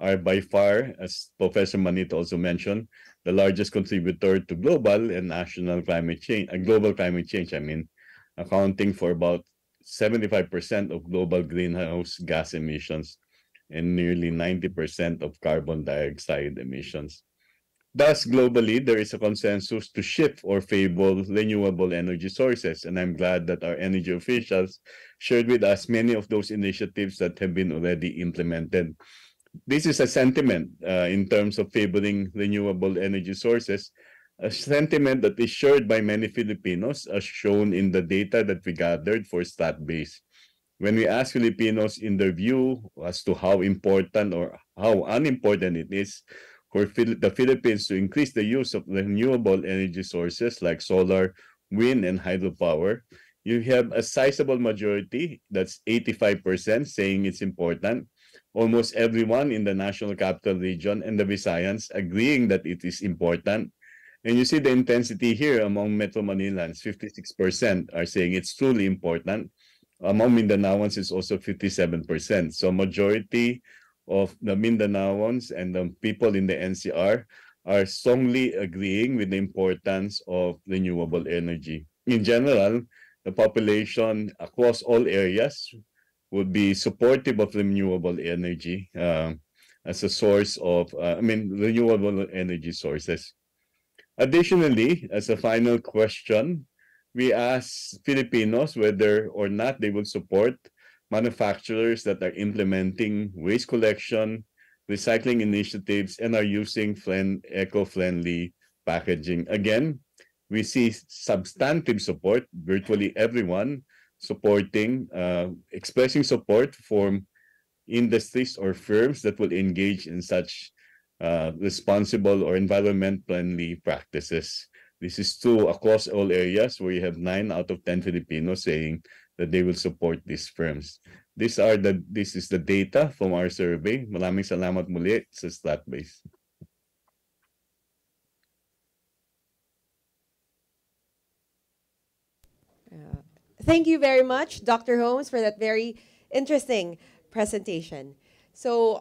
are by far, as Professor Manit also mentioned, the largest contributor to global and national climate change, global climate change, accounting for about 75% of global greenhouse gas emissions and nearly 90% of carbon dioxide emissions. Thus, globally, there is a consensus to shift or favor renewable energy sources, and I'm glad that our energy officials shared with us many of those initiatives that have been already implemented. This is a sentiment in terms of favoring renewable energy sources, a sentiment that is shared by many Filipinos, as shown in the data that we gathered for StatBase. When we ask Filipinos in their view as to how important or how unimportant it is for the Philippines to increase the use of renewable energy sources like solar, wind, and hydropower, you have a sizable majority, that's 85%, saying it's important. Almost everyone in the National Capital Region and the Visayans agreeing that it is important. And you see the intensity here among Metro Manilans, 56% are saying it's truly important. Among Mindanaoans, it's also 57%. So majority of the Mindanaoans and the people in the NCR are strongly agreeing with the importance of renewable energy. In general, the population across all areas would be supportive of renewable energy as a source of, renewable energy sources. Additionally, as a final question, we asked Filipinos whether or not they would support manufacturers that are implementing waste collection, recycling initiatives, and are using eco-friendly packaging. Again, we see substantive support, virtually everyone supporting, expressing support for industries or firms that will engage in such responsible or environment-friendly practices. This is true across all areas where you have 9 out of 10 Filipinos saying that they will support these firms. This is the data from our survey. Maraming salamat muli sa StatBase. Thank you very much, Dr. Holmes, for that very interesting presentation. So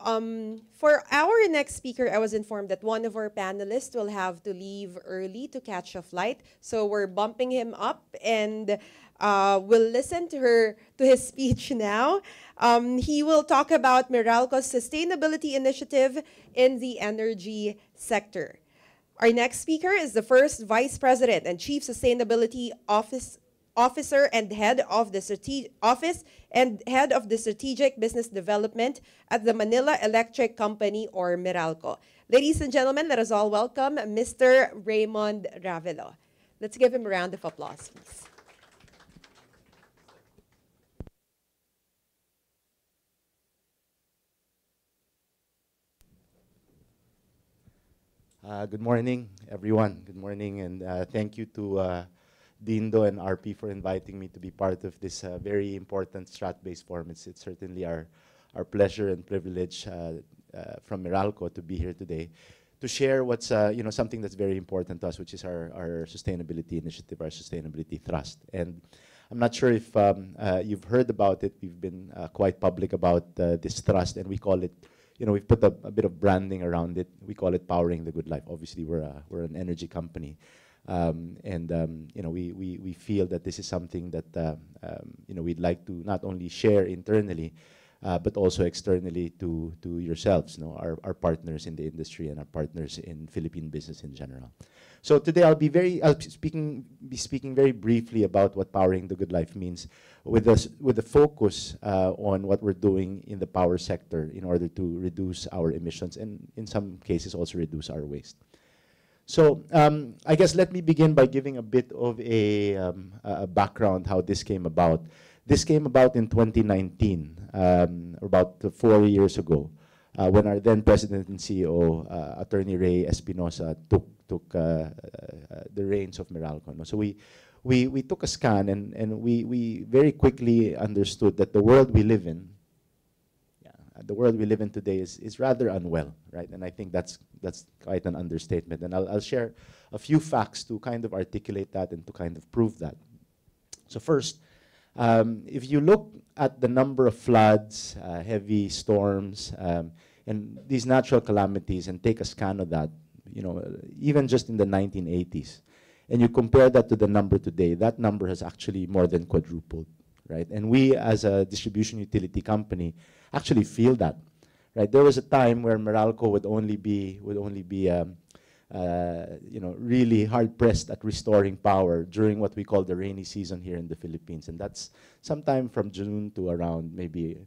for our next speaker, I was informed that one of our panelists will have to leave early to catch a flight. So we're bumping him up, and we'll listen to his speech now. He will talk about Meralco's sustainability initiative in the energy sector. Our next speaker is the first Vice President and Chief Sustainability Officer and Head of the Strategic Business Development at the Manila Electric Company, or Meralco. Ladies and gentlemen, let us all welcome Mr. Raymond Ravelo. Let's give him a round of applause, please. Good morning, everyone. Good morning, and thank you to Dindo and RP for inviting me to be part of this very important strat-based forum. It's certainly our pleasure and privilege from Meralco to be here today to share what's something that's very important to us, which is our sustainability initiative, our sustainability thrust. And I'm not sure if you've heard about it. We've been quite public about this thrust, and we call it, we've put a bit of branding around it. We call it Powering the Good Life. Obviously, we're an energy company. We feel that this is something that we'd like to not only share internally, but also externally to yourselves, our partners in the industry and our partners in Philippine business in general. So today I'll be speaking very briefly about what Powering the Good Life means, with the focus on what we're doing in the power sector in order to reduce our emissions and in some cases also reduce our waste. So I guess let me begin by giving a bit of a background how this came about. This came about in 2019, about 4 years ago, when our then President and CEO, Attorney Ray Espinosa, took the reins of Meralco. So we took a scan, and we very quickly understood that the world we live in, today is rather unwell, right? And I think that's quite an understatement. And I'll share a few facts to kind of articulate that and to kind of prove that. So first, if you look at the number of floods, heavy storms, and these natural calamities, and take a scan of that, even just in the 1980s, and you compare that to the number today, that number has actually more than quadrupled, right? And we, as a distribution utility company, actually feel that, right? There was a time where Meralco would only be really hard pressed at restoring power during what we call the rainy season here in the Philippines, and that's sometime from June to around maybe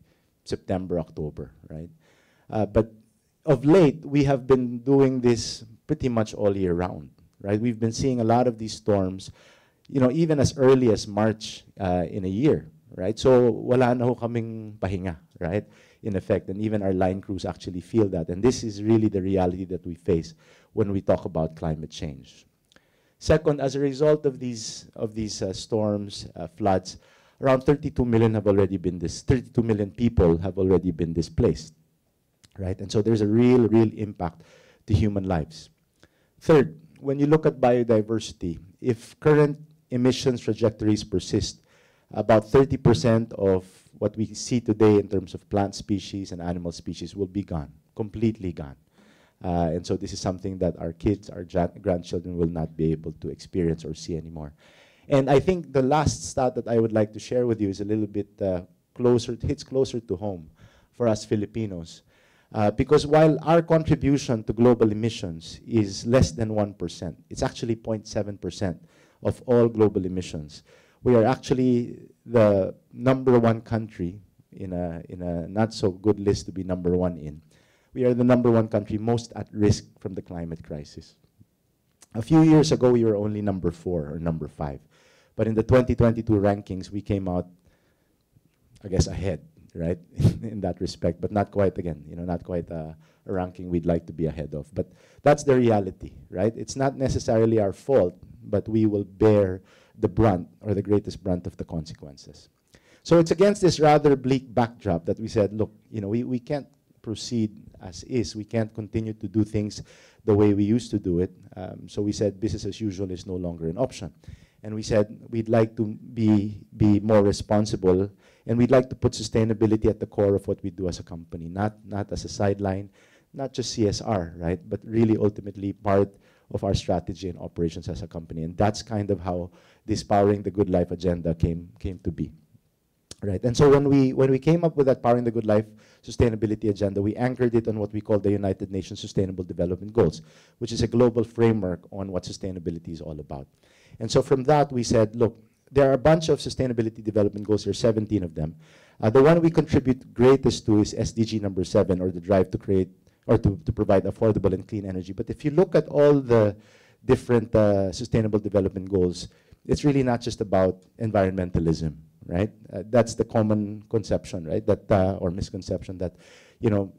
September, October, right? But of late, we have been doing this pretty much all year round, right? We've been seeing a lot of these storms, even as early as March in a year, right? So wala na ho kaming pahinga, right? In effect, and even our line crews actually feel that. And this is really the reality that we face when we talk about climate change. Second, as a result of these storms, floods, around 32 million people have already been displaced, right? And so there's a real impact to human lives. Third, when you look at biodiversity, if current emissions trajectories persist, about 30% of what we see today in terms of plant species and animal species will be gone, completely gone. And so this is something that our kids, our grandchildren will not be able to experience or see anymore. And I think the last stat that I would like to share with you is a little bit hits closer to home for us Filipinos. Because while our contribution to global emissions is less than 1%, it's actually 0.7% of all global emissions. We are actually the #1 country in a not so good list to be #1 in. We are the #1 country most at risk from the climate crisis. A few years ago, we were only number 4 or number 5. But in the 2022 rankings, we came out, I guess, ahead, right, in that respect, but not quite, again, not quite a ranking we'd like to be ahead of. But that's the reality, right? It's not necessarily our fault, but we will bear the brunt, or the greatest brunt of the consequences. So it's against this rather bleak backdrop that we said, look, we can't proceed as is. We can't continue to do things the way we used to do it. So we said business as usual is no longer an option. And we said we'd like to be more responsible, and we'd like to put sustainability at the core of what we do as a company, not as a sideline, not just CSR, right, but really ultimately part of our strategy and operations as a company. And that's kind of how this Powering the Good Life agenda came to be. Right, and so when we came up with that Powering the Good Life sustainability agenda, we anchored it on what we call the United Nations Sustainable Development Goals, which is a global framework on what sustainability is all about. And so from that, we said, look, there are a bunch of sustainability development goals. There are 17 of them. The one we contribute greatest to is SDG number 7, or the drive to create or to provide affordable and clean energy. But if you look at all the different sustainable development goals, it's really not just about environmentalism, right? That's the common conception, right? That or misconception that,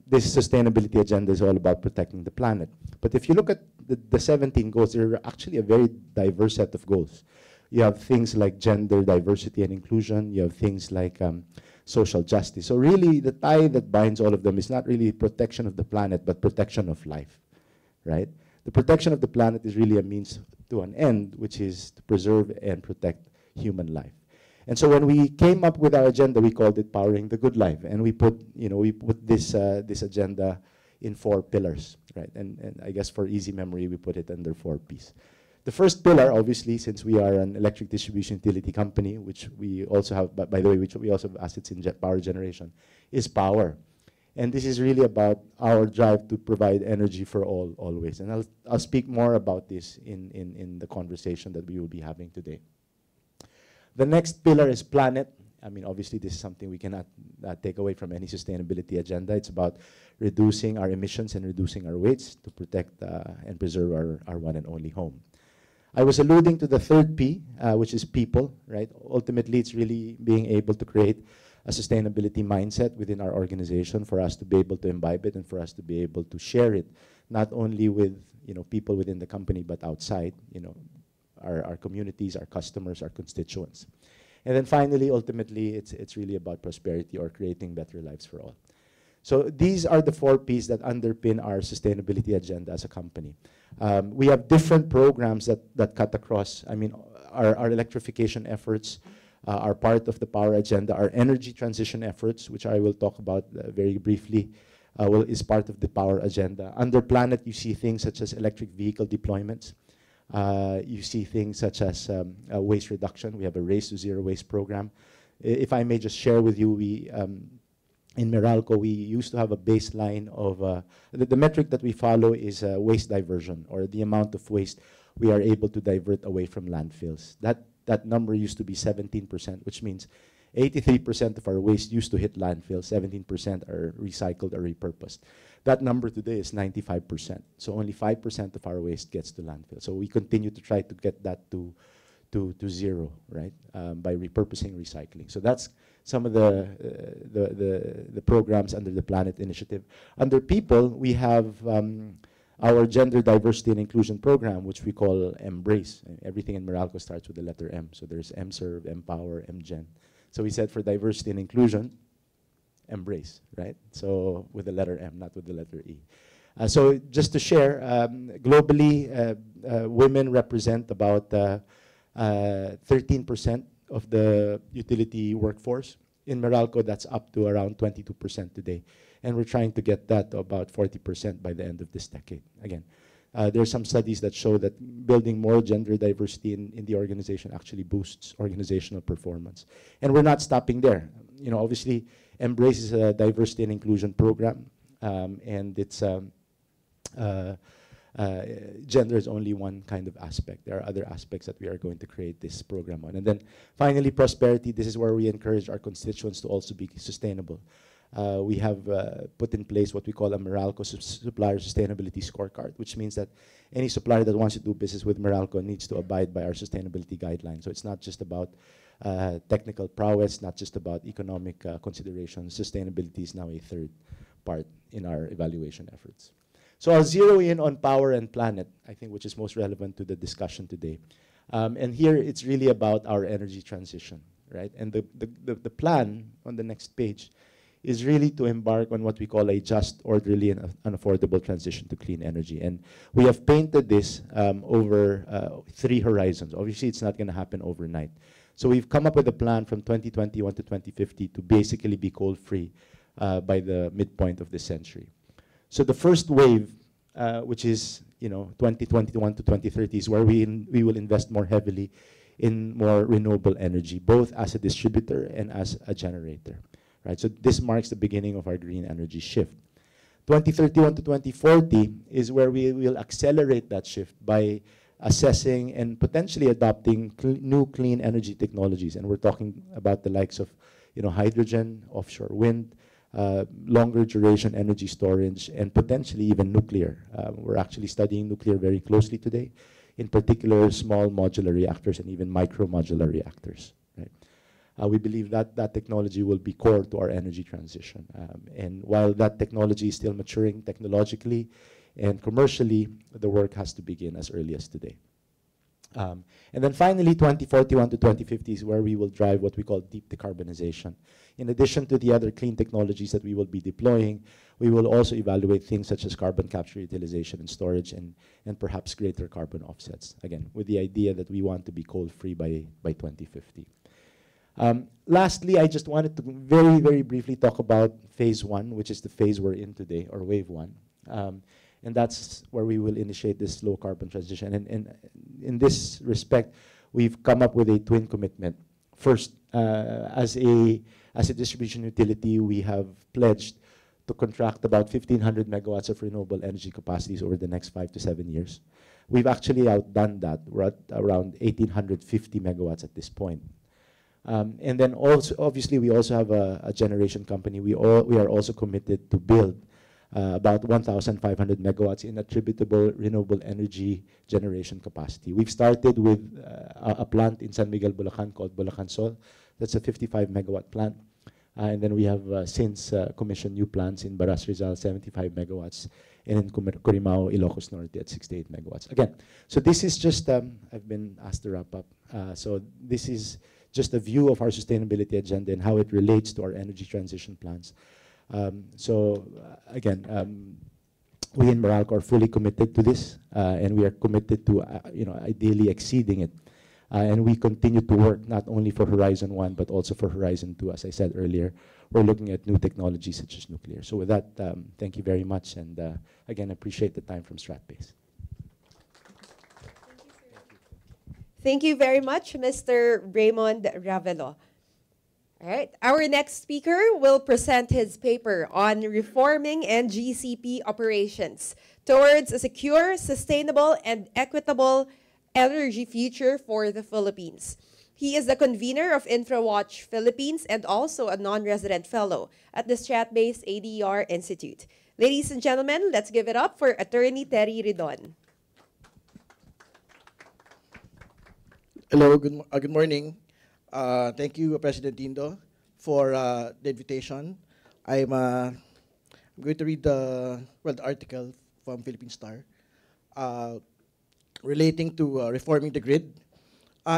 this sustainability agenda is all about protecting the planet. But if you look at the 17 goals, they're actually a very diverse set of goals. You have things like gender diversity and inclusion. You have things like social justice. So really, the tie that binds all of them is not really protection of the planet, but protection of life, right? The protection of the planet is really a means to an end, which is to preserve and protect human life. And so when we came up with our agenda, we called it Powering the Good Life, and we put this agenda in 4 pillars, right? And I guess for easy memory, we put it under 4 Ps. The first pillar, obviously, since we are an electric distribution utility company, which we also have, by the way, which we also have assets in power generation, is power. And this is really about our drive to provide energy for all, always. And I'll speak more about this in the conversation that we will be having today. The next pillar is planet. I mean, obviously, this is something we cannot take away from any sustainability agenda. It's about reducing our emissions and reducing our waste to protect and preserve our one and only home. I was alluding to the third P, which is people, right? Ultimately, it's really being able to create a sustainability mindset within our organization for us to be able to imbibe it and for us to be able to share it, not only with people within the company, but outside, our communities, our customers, our constituents. And then finally, ultimately, it's really about prosperity or creating better lives for all. So these are the 4 Ps that underpin our sustainability agenda as a company. We have different programs that cut across. I mean, our electrification efforts are part of the power agenda. Our energy transition efforts, which I will talk about very briefly, is part of the power agenda. Under planet, you see things such as electric vehicle deployments. You see things such as waste reduction. We have a Race to Zero Waste program. If I may just share with you, in Meralco, we used to have a baseline of, the metric that we follow is waste diversion, or the amount of waste we are able to divert away from landfills. That number used to be 17%, which means 83% of our waste used to hit landfill, 17% are recycled or repurposed. That number today is 95%. So only 5% of our waste gets to landfill. So we continue to try to get that to zero, right? By repurposing, recycling. So that's some of the programs under the Planet Initiative. Under people, we have our Gender Diversity and Inclusion Program, which we call Embrace. Everything in Meralco starts with the letter M. So there's MServe, Empower, MGen. So we said for diversity and inclusion, Embrace, right? So with the letter M, not with the letter E. So just to share, globally, women represent about 13% of the utility workforce. In Meralco, that's up to around 22% today. And we're trying to get that to about 40% by the end of this decade. Again, there are some studies that show that building more gender diversity in the organization actually boosts organizational performance. And we're not stopping there. Obviously, Embrace is a diversity and inclusion program, and it's gender is only one kind of aspect. There are other aspects that we are going to create this program on. And then finally, prosperity. This is where we encourage our constituents to also be sustainable. We have put in place what we call a Meralco supplier sustainability scorecard, which means that any supplier that wants to do business with Meralco needs to abide by our sustainability guidelines. So it's not just about technical prowess, not just about economic considerations. Sustainability is now a third part in our evaluation efforts. So I'll zero in on power and planet, I think, which is most relevant to the discussion today. And here it's really about our energy transition, right? And the plan on the next page is really to embark on what we call a just, orderly, and affordable transition to clean energy. And we have painted this over 3 horizons. Obviously, it's not going to happen overnight. So we've come up with a plan from 2021 to 2050 to basically be coal-free by the midpoint of this century. So the first wave, which is 2021 to 2030, is where we will invest more heavily in more renewable energy, both as a distributor and as a generator. Right? So this marks the beginning of our green energy shift. 2031 to 2040 is where we will accelerate that shift by assessing and potentially adopting new clean energy technologies. And we're talking about the likes of hydrogen, offshore wind, longer duration energy storage, and potentially even nuclear. We're actually studying nuclear very closely today, in particular small modular reactors and even micro modular reactors. Right? We believe that that technology will be core to our energy transition. And while that technology is still maturing technologically and commercially, the work has to begin as early as today. And then finally, 2041 to 2050 is where we will drive what we call deep decarbonization. In addition to the other clean technologies that we will be deploying, we will also evaluate things such as carbon capture, utilization, and storage, and perhaps greater carbon offsets, again, with the idea that we want to be coal-free by 2050. Lastly, I just wanted to very, very briefly talk about phase 1, which is the phase we're in today, or wave 1. And that's where we will initiate this low carbon transition. And in this respect, we've come up with a twin commitment. First, as a distribution utility, we have pledged to contract about 1,500 megawatts of renewable energy capacities over the next 5 to 7 years. We've actually outdone that. We're at around 1,850 megawatts at this point. And then also, obviously, we also have a generation company. We are also committed to build about 1,500 megawatts in attributable renewable energy generation capacity. We've started with a plant in San Miguel, Bulacan called Bulacan Sol. That's a 55 megawatt plant. And then we have since commissioned new plants in Baras Rizal, 75 megawatts, and in Curimao, Ilocos Norte at 68 megawatts. Again, so this is just, I've been asked to wrap up. So this is just a view of our sustainability agenda and how it relates to our energy transition plans. Again, we in Meralco are fully committed to this, and we are committed to, ideally exceeding it. And we continue to work not only for Horizon 1, but also for Horizon 2. As I said earlier, we're looking at new technologies such as nuclear. So with that, thank you very much, and again, appreciate the time from StratBase. Thank you very much, Mr. Raymond Ravelo. All right, our next speaker will present his paper on reforming NGCP operations towards a secure, sustainable, and equitable energy future for the Philippines. He is the convener of InfraWatch Philippines and also a non-resident fellow at the StratBase ADR Institute. Ladies and gentlemen, let's give it up for Attorney Terry Ridon. Hello, good morning. Thank you, President Dindo, for the invitation. I'm going to read the article from Philippine Star relating to reforming the grid.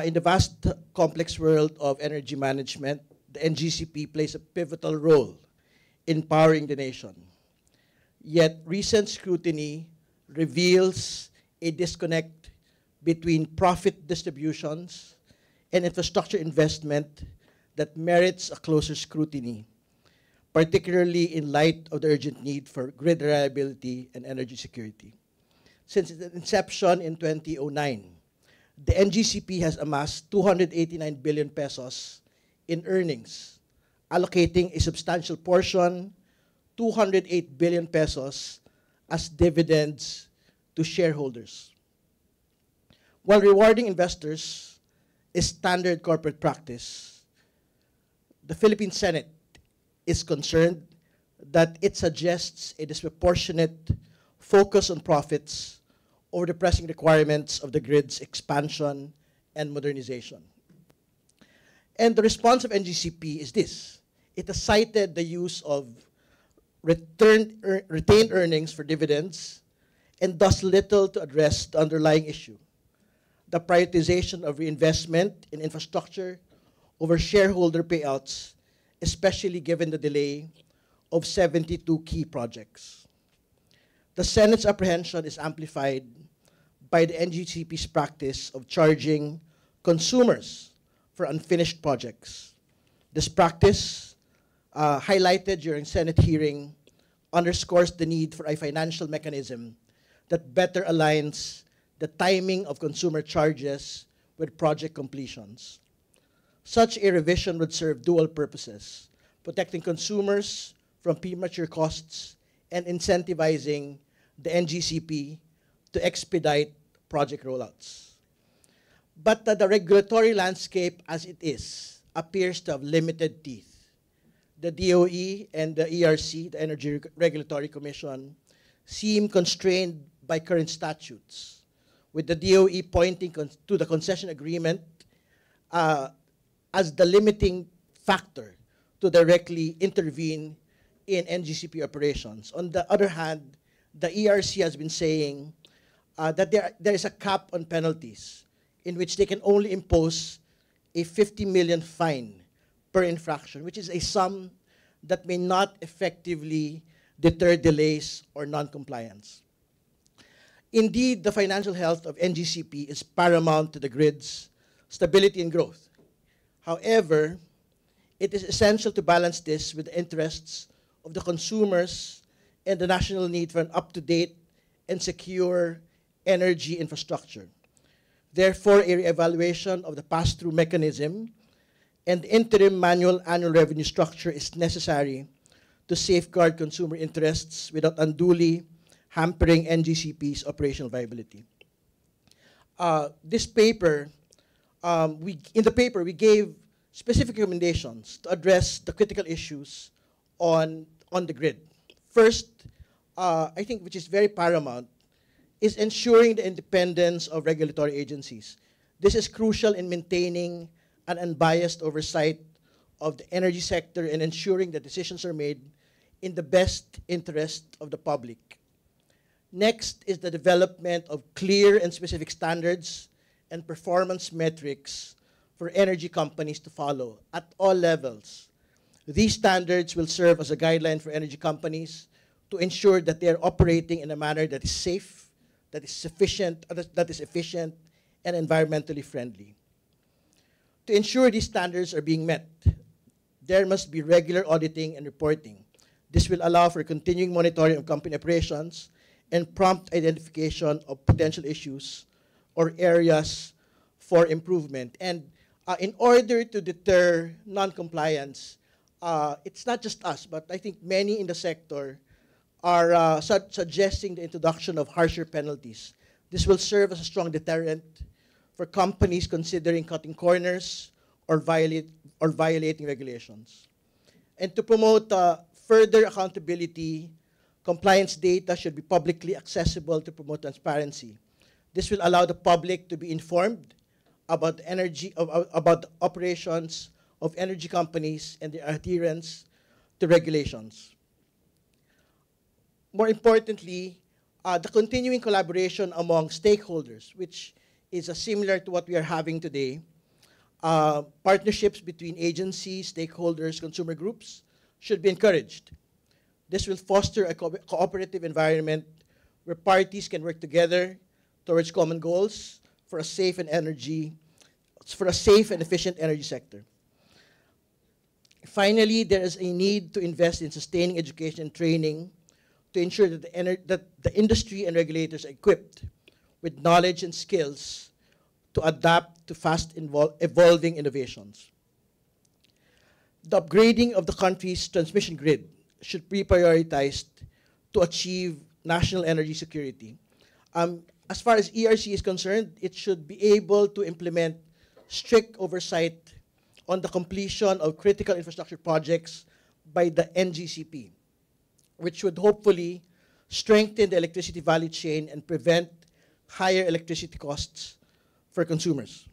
In the vast, complex world of energy management, the NGCP plays a pivotal role in powering the nation. Yet recent scrutiny reveals a disconnect between profit distributions and infrastructure investment that merits a closer scrutiny, particularly in light of the urgent need for grid reliability and energy security. Since its inception in 2009, the NGCP has amassed 289 billion pesos in earnings, allocating a substantial portion, 208 billion pesos, as dividends to shareholders. While rewarding investors is standard corporate practice, the Philippine Senate is concerned that it suggests a disproportionate focus on profits over the pressing requirements of the grid's expansion and modernization. And the response of NGCP is this. It has cited the use of retained earnings for dividends and does little to address the underlying issue, the prioritization of reinvestment in infrastructure over shareholder payouts, especially given the delay of 72 key projects. The Senate's apprehension is amplified by the NGCP's practice of charging consumers for unfinished projects. This practice, highlighted during Senate hearing, underscores the need for a financial mechanism that better aligns the timing of consumer charges with project completions. Such a revision would serve dual purposes, protecting consumers from premature costs and incentivizing the NGCP to expedite project rollouts. But the regulatory landscape as it is appears to have limited teeth. The DOE and the ERC, the Energy Regulatory Commission, seem constrained by current statutes, with the DOE pointing to the concession agreement as the limiting factor to directly intervene in NGCP operations. On the other hand, the ERC has been saying that there is a cap on penalties in which they can only impose a 50 million fine per infraction, which is a sum that may not effectively deter delays or non-compliance. Indeed, the financial health of NGCP is paramount to the grid's stability and growth. However, it is essential to balance this with the interests of the consumers and the national need for an up-to-date and secure energy infrastructure. Therefore, a re-evaluation of the pass-through mechanism and the interim manual annual revenue structure is necessary to safeguard consumer interests without unduly hampering NGCP's operational viability. This paper, in the paper, we gave specific recommendations to address the critical issues on the grid. First, I think which is very paramount, is ensuring the independence of regulatory agencies. This is crucial in maintaining an unbiased oversight of the energy sector and ensuring that decisions are made in the best interest of the public. Next is the development of clear and specific standards and performance metrics for energy companies to follow at all levels. These standards will serve as a guideline for energy companies to ensure that they are operating in a manner that is safe, that is sufficient, that is efficient, and environmentally friendly. To ensure these standards are being met, there must be regular auditing and reporting. This will allow for continuing monitoring of company operations and prompt identification of potential issues or areas for improvement. And in order to deter non-compliance, it's not just us, but I think many in the sector are suggesting the introduction of harsher penalties. This will serve as a strong deterrent for companies considering cutting corners or violating regulations. And to promote further accountability, compliance data should be publicly accessible to promote transparency. This will allow the public to be informed about about the operations of energy companies and their adherence to regulations. More importantly, the continuing collaboration among stakeholders, which is similar to what we are having today. Partnerships between agencies, stakeholders, consumer groups should be encouraged. This will foster a cooperative environment where parties can work together towards common goals for a safe and efficient energy sector. Finally, there is a need to invest in sustaining education and training to ensure that the industry and regulators are equipped with knowledge and skills to adapt to fast evolving innovations. The upgrading of the country's transmission grid should be prioritized to achieve national energy security. As far as ERC is concerned, it should be able to implement strict oversight on the completion of critical infrastructure projects by the NGCP. which would hopefully strengthen the electricity value chain and prevent higher electricity costs for consumers.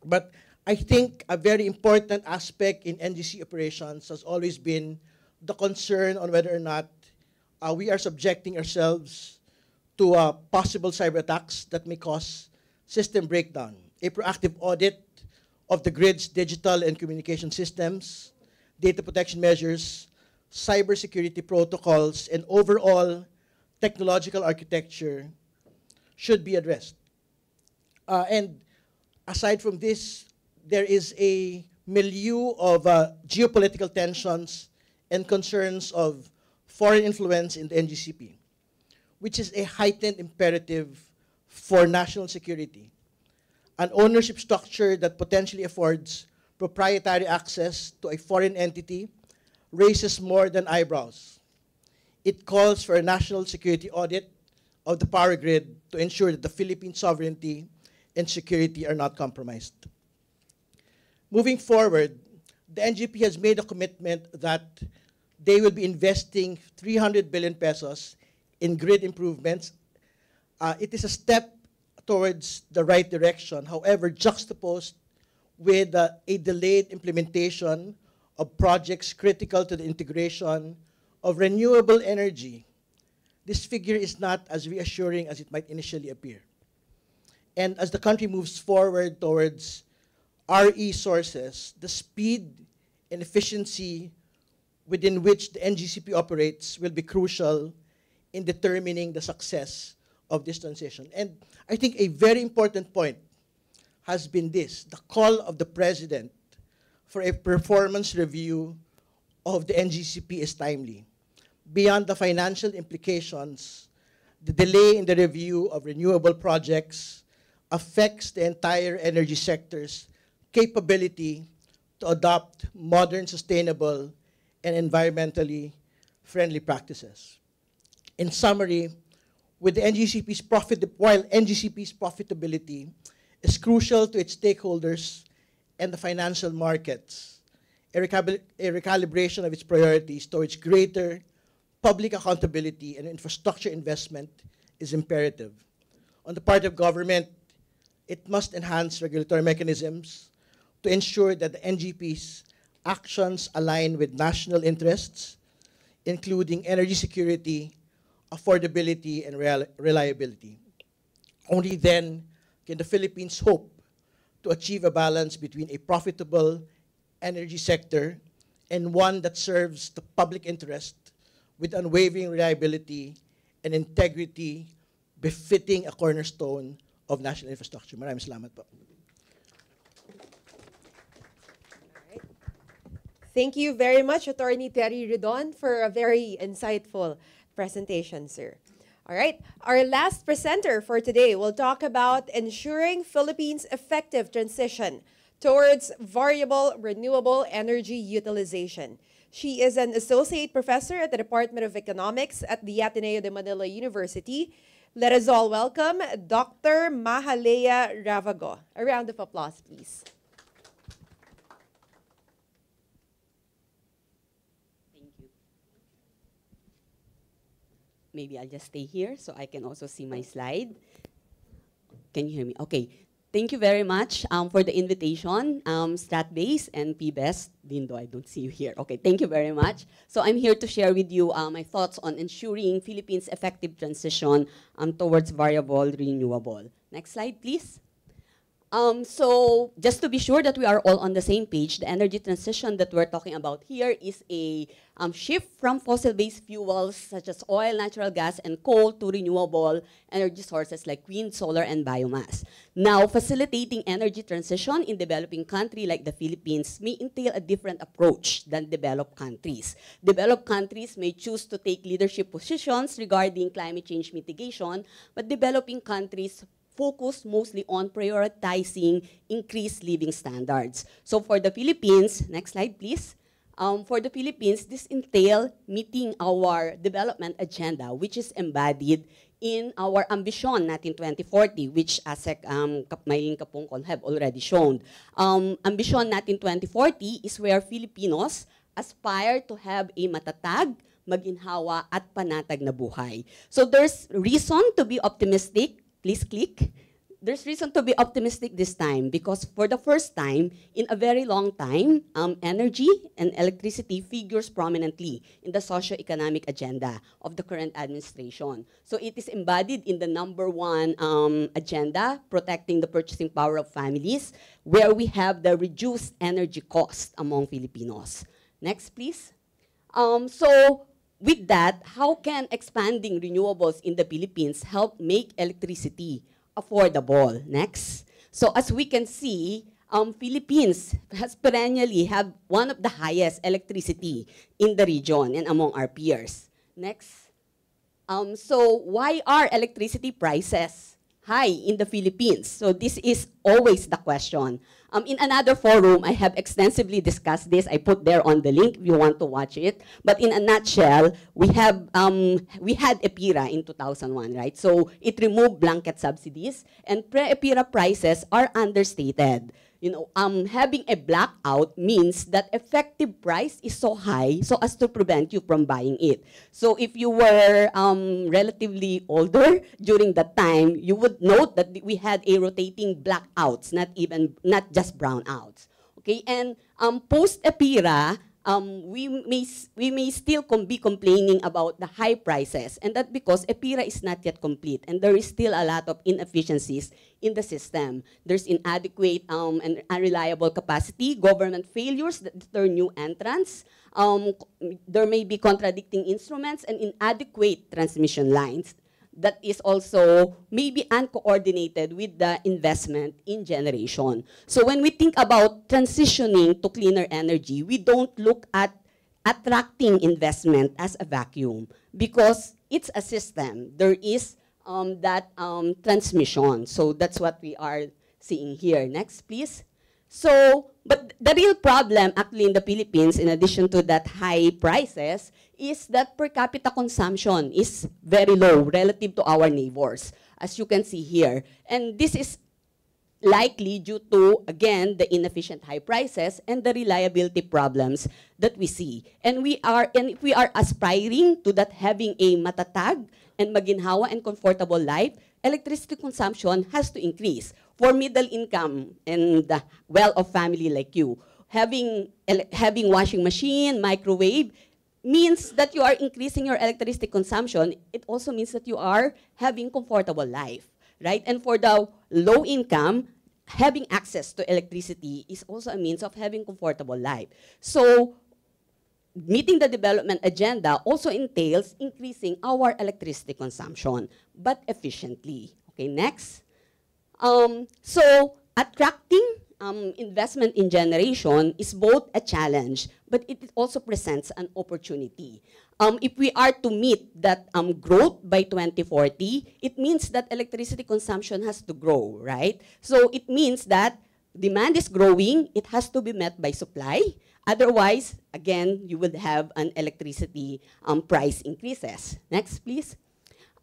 But I think a very important aspect in NGC operations has always been the concern on whether or not we are subjecting ourselves to possible cyber attacks that may cause system breakdown. A proactive audit of the grid's digital and communication systems, data protection measures, cybersecurity protocols, and overall technological architecture should be addressed. And aside from this, there is a milieu of geopolitical tensions and concerns of foreign influence in the NGCP, which is a heightened imperative for national security. An ownership structure that potentially affords proprietary access to a foreign entity raises more than eyebrows. It calls for a national security audit of the power grid to ensure that the Philippine sovereignty and security are not compromised. Moving forward, the NGP has made a commitment that they will be investing 300 billion pesos in grid improvements. It is a step towards the right direction, however, juxtaposed with a delayed implementation of projects critical to the integration of renewable energy. This figure is not as reassuring as it might initially appear. And as the country moves forward towards RE sources, the speed and efficiency within which the NGCP operates will be crucial in determining the success of this transition. And I think a very important point has been this: the call of the President for a performance review of the NGCP is timely. Beyond the financial implications, the delay in the review of renewable projects affects the entire energy sector's capability to adopt modern, sustainable, and environmentally friendly practices. In summary, with the while NGCP's profitability is crucial to its stakeholders and the financial markets, a recalibration of its priorities towards greater public accountability and infrastructure investment is imperative. On the part of government, it must enhance regulatory mechanisms to ensure that the NGP's actions align with national interests, including energy security, affordability, and reliability. Only then can the Philippines hope to achieve a balance between a profitable energy sector and one that serves the public interest with unwavering reliability and integrity befitting a cornerstone of national infrastructure. Maraming salamat po. Thank you very much, Attorney Terry Ridon, for a very insightful presentation, sir. All right, our last presenter for today will talk about ensuring Philippines' effective transition towards variable renewable energy utilization. She is an associate professor at the Department of Economics at the Ateneo de Manila University. Let us all welcome Dr. Mahalea Ravago. A round of applause, please. Maybe I'll just stay here so I can also see my slide. Can you hear me? Okay. Thank you very much for the invitation, StatBase and PBEST, even though I don't see you here. Okay, thank you very much. So I'm here to share with you my thoughts on ensuring Philippines' effective transition towards variable renewable. Next slide, please. So just to be sure that we are all on the same page, the energy transition that we're talking about here is a shift from fossil-based fuels such as oil, natural gas, and coal to renewable energy sources like wind, solar, and biomass. Now, facilitating energy transition in developing countries like the Philippines may entail a different approach than developed countries. Developed countries may choose to take leadership positions regarding climate change mitigation, but developing countries focus mostly on prioritizing increased living standards. So for the Philippines, next slide please. For the Philippines, this entails meeting our development agenda, which is embodied in our ambition natin 2040, which ASEC Maying Kapungkol have already shown. Ambition natin 2040 is where Filipinos aspire to have a matatag, maginhawa at panatag na buhay. So there's reason to be optimistic. Please click. There's reason to be optimistic this time because for the first time in a very long time, energy and electricity figures prominently in the socio-economic agenda of the current administration. So it is embodied in the #1 agenda, protecting the purchasing power of families, where we have the reduced energy cost among Filipinos. Next, please. So with that, how can expanding renewables in the Philippines help make electricity affordable? Next. So as we can see, Philippines has perennially have one of the highest electricity in the region and among our peers. Next. So why are electricity prices high in the Philippines? So this is always the question. In another forum, I have extensively discussed this. I put there on the link if you want to watch it. But in a nutshell, we had EPIRA in 2001, right? So it removed blanket subsidies, and pre-EPIRA prices are understated. You know, having a blackout means that effective price is so high so as to prevent you from buying it. So if you were relatively older during that time, you would note that we had a rotating blackouts, not just brownouts. Okay, and post-EPIRA, we may still be complaining about the high prices, and that because EPIRA is not yet complete, and there is still a lot of inefficiencies in the system. There's inadequate and unreliable capacity, government failures that deter new entrants. There may be contradicting instruments and inadequate transmission lines. That is also maybe uncoordinated with the investment in generation. So when we think about transitioning to cleaner energy, we don't look at attracting investment as a vacuum because it's a system. There is that transmission. So that's what we are seeing here. Next, please. So, but the real problem actually in the Philippines, in addition to that high prices, is that per capita consumption is very low relative to our neighbors, as you can see here. And this is likely due to, again, the inefficient high prices and the reliability problems that we see. And if we are aspiring to that having a matatag and maginhawa and comfortable life, electricity consumption has to increase. For middle income and the well-off family like you, having washing machine, microwave, means that you are increasing your electricity consumption. It also means that you are having comfortable life, right? And for the low income, having access to electricity is also a means of having comfortable life. So meeting the development agenda also entails increasing our electricity consumption, but efficiently. Okay, next. So attracting investment in generation is both a challenge, but it also presents an opportunity. If we are to meet that growth by 2040, it means that electricity consumption has to grow, right? So it means that demand is growing, it has to be met by supply. Otherwise, again, you would have an electricity price increases. Next, please.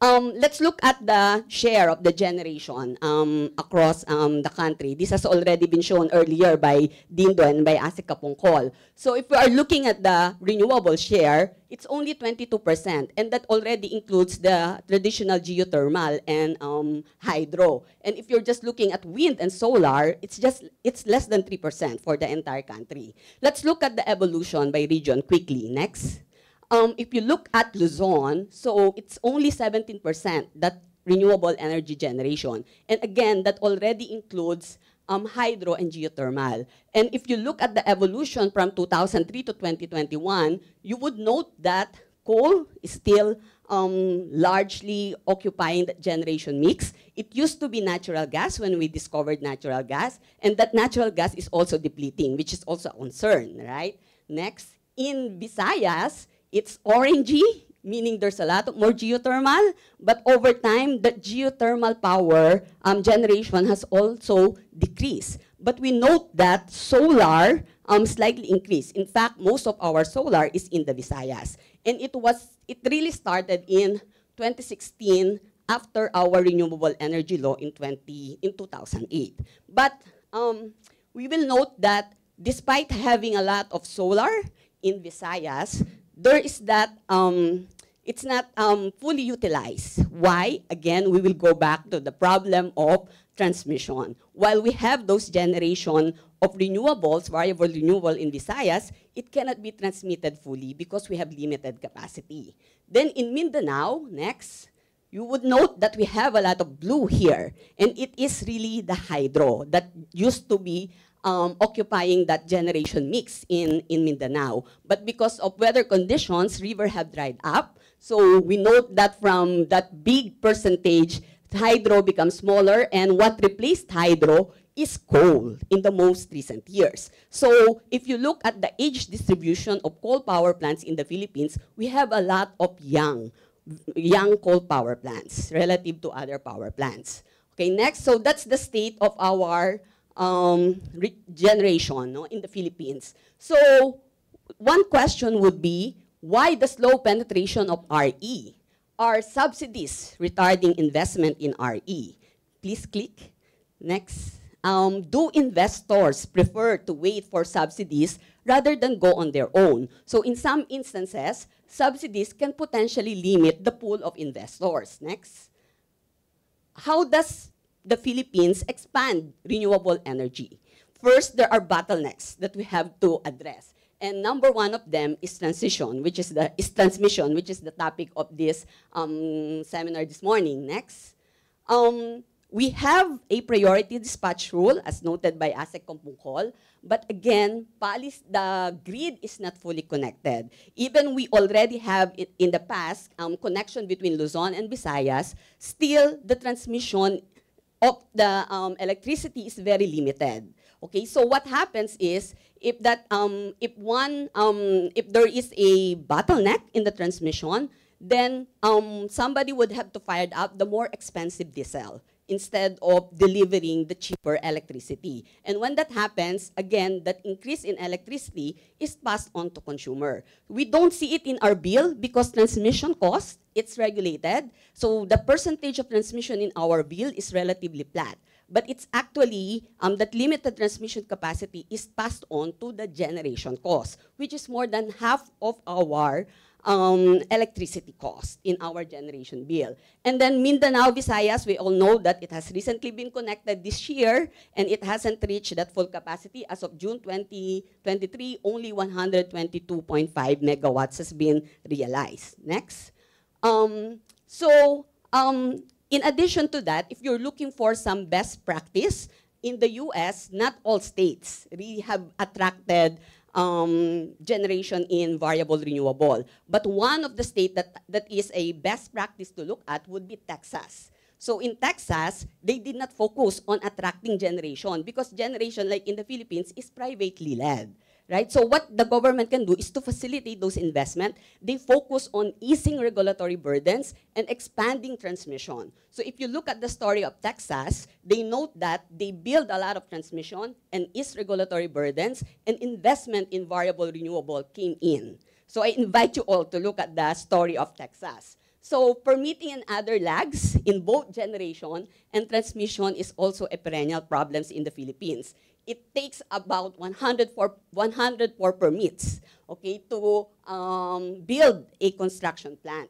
Let's look at the share of the generation across the country. This has already been shown earlier by Dindo and by Asik Kapungkol. So if we are looking at the renewable share, it's only 22%, and that already includes the traditional geothermal and hydro. And if you're just looking at wind and solar, it's less than 3% for the entire country. Let's look at the evolution by region quickly. Next. If you look at Luzon, so it's only 17% that renewable energy generation. And again, that already includes hydro and geothermal. And if you look at the evolution from 2003 to 2021, you would note that coal is still largely occupying the generation mix. It used to be natural gas when we discovered natural gas, and that natural gas is also depleting, which is also a concern, right? Next, in Visayas, it's orangey, meaning there's a lot more geothermal, but over time, the geothermal power generation has also decreased. But we note that solar slightly increased. In fact, most of our solar is in the Visayas. And it really started in 2016 after our renewable energy law in 2008. But we will note that despite having a lot of solar in Visayas, there is that it's not fully utilized. Why? Again, we will go back to the problem of transmission. While we have those generation of renewables, variable renewable in Visayas, it cannot be transmitted fully because we have limited capacity. Then in Mindanao, next, you would note that we have a lot of blue here, and it is really the hydro that used to be occupying that generation mix in Mindanao. But because of weather conditions, river have dried up. So we note that from that big percentage, hydro becomes smaller, and what replaced hydro is coal in the most recent years. So if you look at the age distribution of coal power plants in the Philippines, we have a lot of young coal power plants relative to other power plants. Okay, next, so that's the state of our generation, no, in the Philippines. So one question would be, why the slow penetration of RE? Are subsidies retarding investment in RE? Please click. Next. Do investors prefer to wait for subsidies rather than go on their own? So in some instances, subsidies can potentially limit the pool of investors. Next. How does the Philippines expand renewable energy? First, there are bottlenecks that we have to address. And number one of them is transmission, which is transmission, which is the topic of this seminar this morning. Next. We have a priority dispatch rule, as noted by ASEC Compungkol, but again, the grid is not fully connected. Even we already have it in the past, connection between Luzon and Visayas, still the transmission of the electricity is very limited. Okay, so what happens is, if there is a bottleneck in the transmission, then somebody would have to fire up the more expensive diesel instead of delivering the cheaper electricity. And when that happens, again, that increase in electricity is passed on to consumer. We don't see it in our bill because transmission cost, it's regulated. So the percentage of transmission in our bill is relatively flat. But it's actually that limited transmission capacity is passed on to the generation cost, which is more than half of our electricity cost in our generation bill. And then Mindanao, Visayas, we all know that it has recently been connected this year, and it hasn't reached that full capacity. As of June 2023, only 122.5 megawatts has been realized. Next. In addition to that, if you're looking for some best practice, in the US, not all states really have attracted generation in variable renewable. But one of the states that is a best practice to look at would be Texas. So in Texas, they did not focus on attracting generation because generation, like in the Philippines, is privately led. Right? So what the government can do is to facilitate those investments. They focus on easing regulatory burdens and expanding transmission. So if you look at the story of Texas, they note that they build a lot of transmission and ease regulatory burdens, and investment in variable renewable came in. So I invite you all to look at the story of Texas. So permitting and other lags in both generation and transmission is also a perennial problem in the Philippines. It takes about 104 permits, okay, to build a construction plant.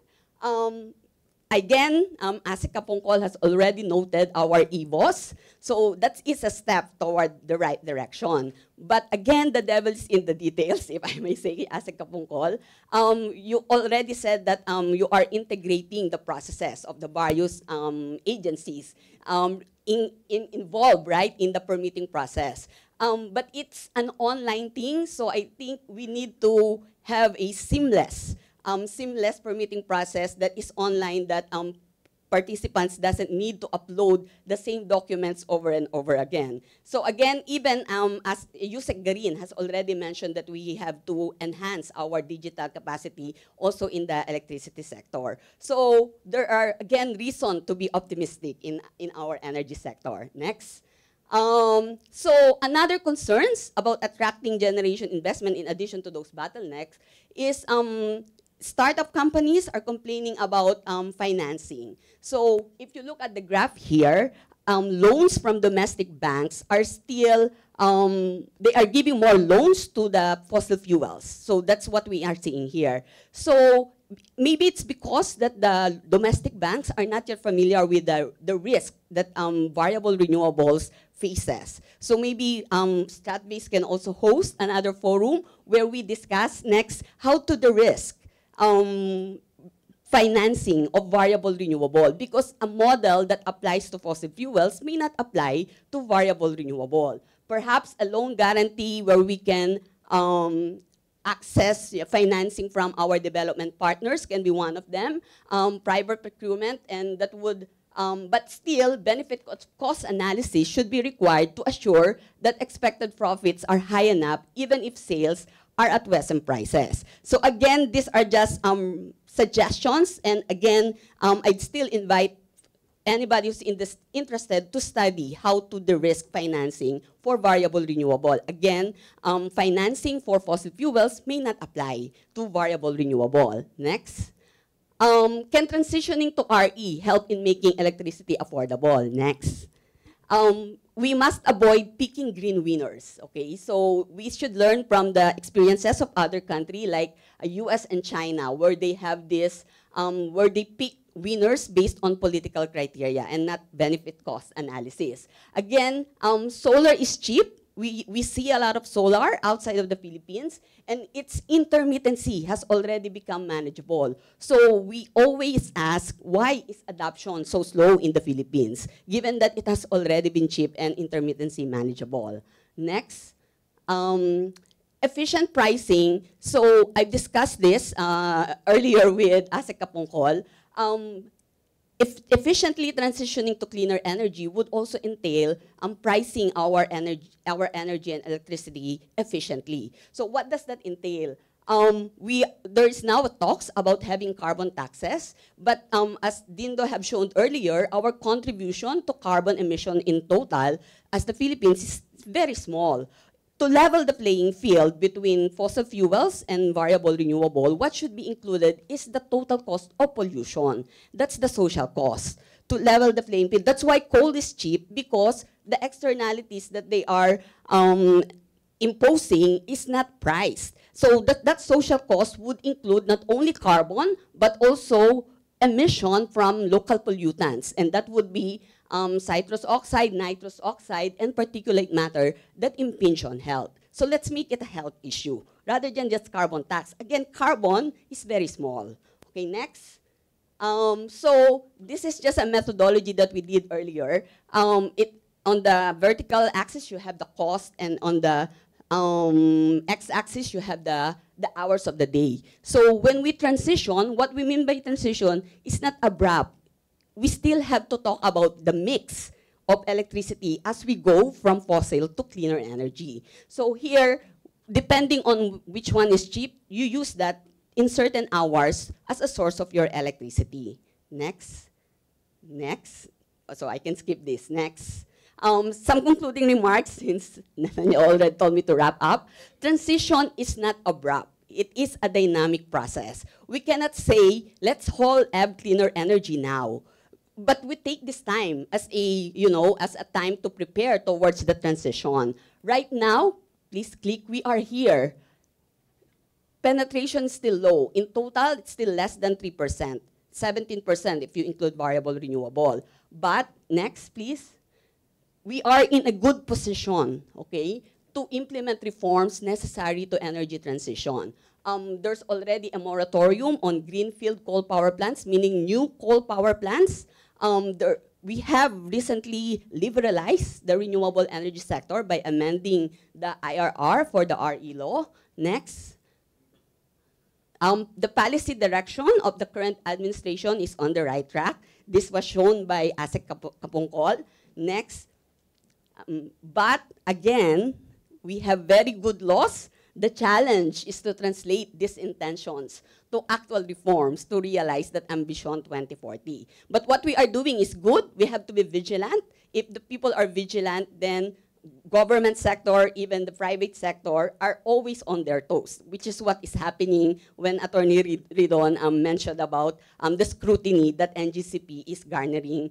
Again, ASEC Kapungkol has already noted our EBOS, so that is a step toward the right direction. But again, the devil is in the details, if I may say, ASEC Kapungkol. You already said that you are integrating the processes of the various agencies involved, right, in the permitting process. But it's an online thing, so I think we need to have a seamless permitting process that is online, that participants doesn't need to upload the same documents over and over again. So again, even as Yusek Garin has already mentioned that we have to enhance our digital capacity also in the electricity sector. So there are, again, reason to be optimistic in our energy sector. Next. So another concerns about attracting generation investment in addition to those bottlenecks is startup companies are complaining about financing. So if you look at the graph here, loans from domestic banks are still, they are giving more loans to the fossil fuels. So that's what we are seeing here. So maybe it's because that the domestic banks are not yet familiar with the risk that variable renewables faces. So maybe StatBase can also host another forum where we discuss next how to de-risk financing of variable renewable, because a model that applies to fossil fuels may not apply to variable renewable. Perhaps a loan guarantee where we can access financing from our development partners can be one of them. Private procurement, and that would, but still, benefit cost analysis should be required to assure that expected profits are high enough, even if sales are at Western prices. So again, these are just suggestions, and again, I'd still invite anybody who's interested to study how to de-risk financing for variable renewable. Again, financing for fossil fuels may not apply to variable renewable. Next. Can transitioning to RE help in making electricity affordable? Next. We must avoid picking green winners, okay? So we should learn from the experiences of other countries like US and China, where they have this, where they pick winners based on political criteria and not benefit cost analysis. Again, solar is cheap. We see a lot of solar outside of the Philippines, and its intermittency has already become manageable. So we always ask, why is adoption so slow in the Philippines, given that it has already been cheap and intermittency manageable? Next. Efficient pricing. So I've discussed this earlier with Asek Kapungkol. Efficiently transitioning to cleaner energy would also entail pricing our energy and electricity efficiently. So what does that entail? There is now talks about having carbon taxes, but as Dindo have shown earlier, our contribution to carbon emission in total as the Philippines is very small. To level the playing field between fossil fuels and variable renewable, what should be included is the total cost of pollution. That's the social cost. To level the playing field. That's why coal is cheap, because the externalities that they are imposing is not priced. So that social cost would include not only carbon, but also emission from local pollutants. And that would be citrus oxide, nitrous oxide, and particulate matter that impinge on health. So let's make it a health issue rather than just carbon tax. Again, carbon is very small. Okay, next. So this is just a methodology that we did earlier. On the vertical axis, you have the cost, and on the x-axis, you have the hours of the day. So when we transition, what we mean by transition is not abrupt. We still have to talk about the mix of electricity as we go from fossil to cleaner energy. So here, depending on which one is cheap, you use that in certain hours as a source of your electricity. Next. Next. So I can skip this. Next. Some concluding remarks, since Nathaniel already told me to wrap up. Transition is not abrupt. It is a dynamic process. We cannot say, let's all have cleaner energy now. But we take this time as a time to prepare towards the transition. Right now, please click, we are here. Penetration is still low. In total, it's still less than 3%, 17% if you include variable renewable. But next, please. We are in a good position, okay, to implement reforms necessary to energy transition. There's already a moratorium on greenfield coal power plants, meaning new coal power plants. We have recently liberalized the renewable energy sector by amending the IRR for the RE law. Next. The policy direction of the current administration is on the right track. This was shown by Asek Kapungkol. Next. But again, we have very good laws. The challenge is to translate these intentions to actual reforms to realize that ambition 2040. But what we are doing is good. We have to be vigilant. If the people are vigilant, then government sector, even the private sector, are always on their toes, which is what is happening when Attorney Ridon mentioned about the scrutiny that NGCP is garnering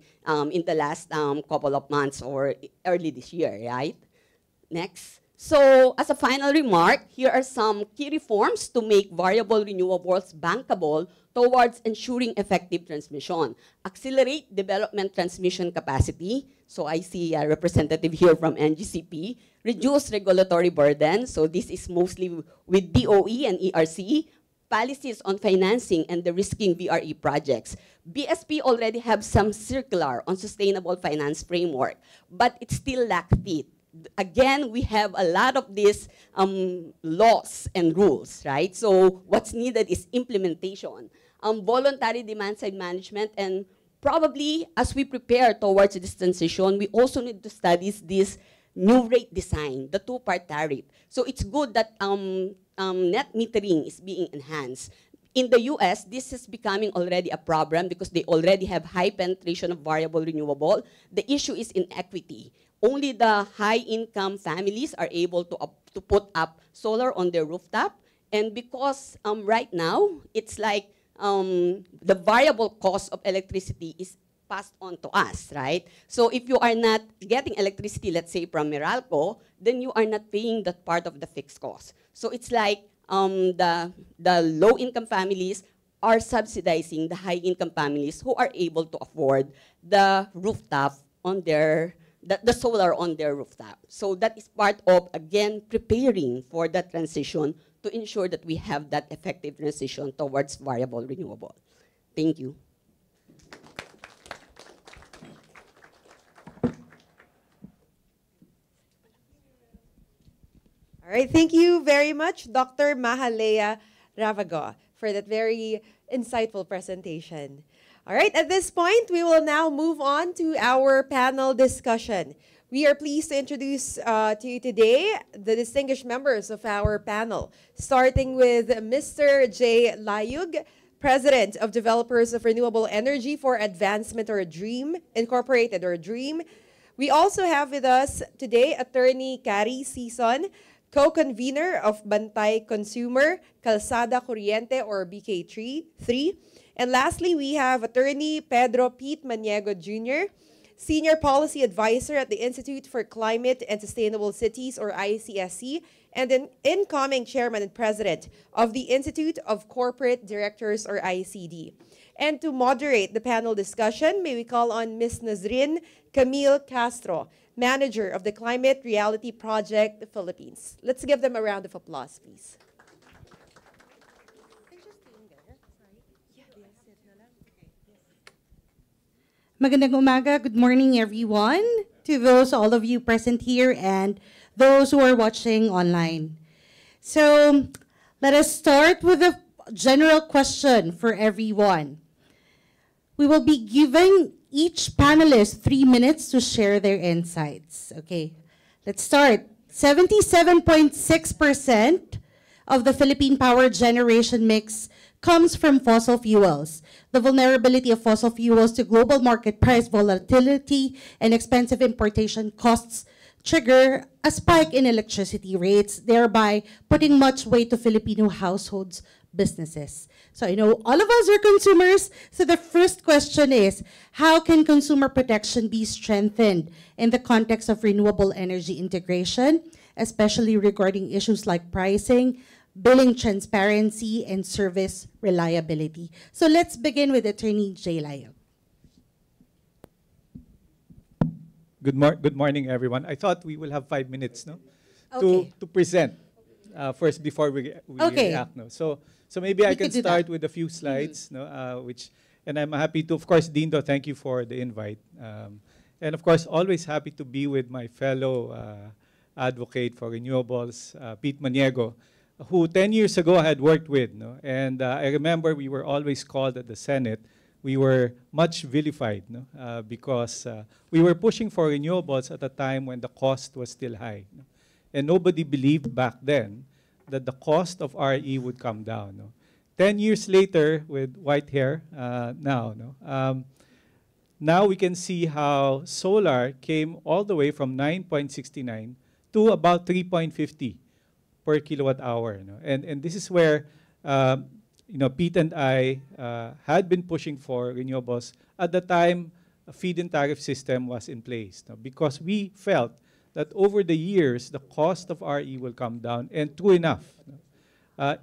in the last couple of months or early this year, right? Next. So, as a final remark, here are some key reforms to make variable renewables bankable towards ensuring effective transmission. Accelerate development transmission capacity. So I see a representative here from NGCP. Reduce regulatory burden. So this is mostly with DOE and ERC. Policies on financing and the risking VRE projects. BSP already have some circular on sustainable finance framework, but it still lacks teeth. Again, we have a lot of these laws and rules, right? So what's needed is implementation, voluntary demand-side management, and probably as we prepare towards this transition, we also need to study this new rate design, the two-part tariff. So it's good that net metering is being enhanced. In the US, this is becoming already a problem because they already have high penetration of variable renewable. The issue is inequity. Only the high-income families are able to put up solar on their rooftop. And because right now, it's like the variable cost of electricity is passed on to us, right? So if you are not getting electricity, let's say from Meralco, then you are not paying that part of the fixed cost. So it's like the low-income families are subsidizing the high-income families who are able to afford the rooftop on their the solar on their rooftop. So that is part of, again, preparing for that transition to ensure that we have that effective transition towards variable renewable. Thank you. All right, thank you very much, Dr. Mahalea Ravago, for that very insightful presentation. All right, at this point, we will now move on to our panel discussion. We are pleased to introduce to you today the distinguished members of our panel, starting with Mr. Jay Layug, President of Developers of Renewable Energy for Advancement or DREAM, Incorporated or DREAM. We also have with us today Attorney Carrie Season, co-convener of Bantay Consumer, Calzada Corriente or BK3. And lastly, we have Attorney Pedro Pete Maniego Jr., Senior Policy Advisor at the Institute for Climate and Sustainable Cities, or ICSC, and an incoming Chairman and President of the Institute of Corporate Directors, or ICD. And to moderate the panel discussion, may we call on Ms. Nazrin Camille Castro, Manager of the Climate Reality Project, the Philippines. Let's give them a round of applause, please. Magandang umaga. Good morning, everyone, to all of you present here and those who are watching online. So let us start with a general question for everyone. We will be giving each panelist 3 minutes to share their insights. Okay, let's start. 77.6% of the Philippine power generation mix comes from fossil fuels. The vulnerability of fossil fuels to global market price volatility and expensive importation costs trigger a spike in electricity rates, thereby putting much weight to Filipino households, businesses. So I know all of us are consumers, so the first question is, how can consumer protection be strengthened in the context of renewable energy integration, especially regarding issues like pricing, billing transparency, and service reliability? So let's begin with Attorney Jay Layo. Good morning, everyone. I thought we will have 5 minutes, no, Okay. to present first before we Okay. react, no. So maybe I can could do start that. with a few slides, no, and I'm happy to, of course, Dindo, thank you for the invite, and of course, always happy to be with my fellow advocate for renewables, Pete Maniego, who 10 years ago I had worked with, no, and I remember we were always called at the Senate. We were much vilified, no, because we were pushing for renewables at a time when the cost was still high, no? And nobody believed back then that the cost of RE would come down. No? 10 years later, with white hair now, no, Now we can see how solar came all the way from 9.69 to about 3.50 per kilowatt hour. And this is where Pete and I had been pushing for renewables. At the time, a feed-in tariff system was in place, because we felt that over the years, the cost of RE will come down, and true enough,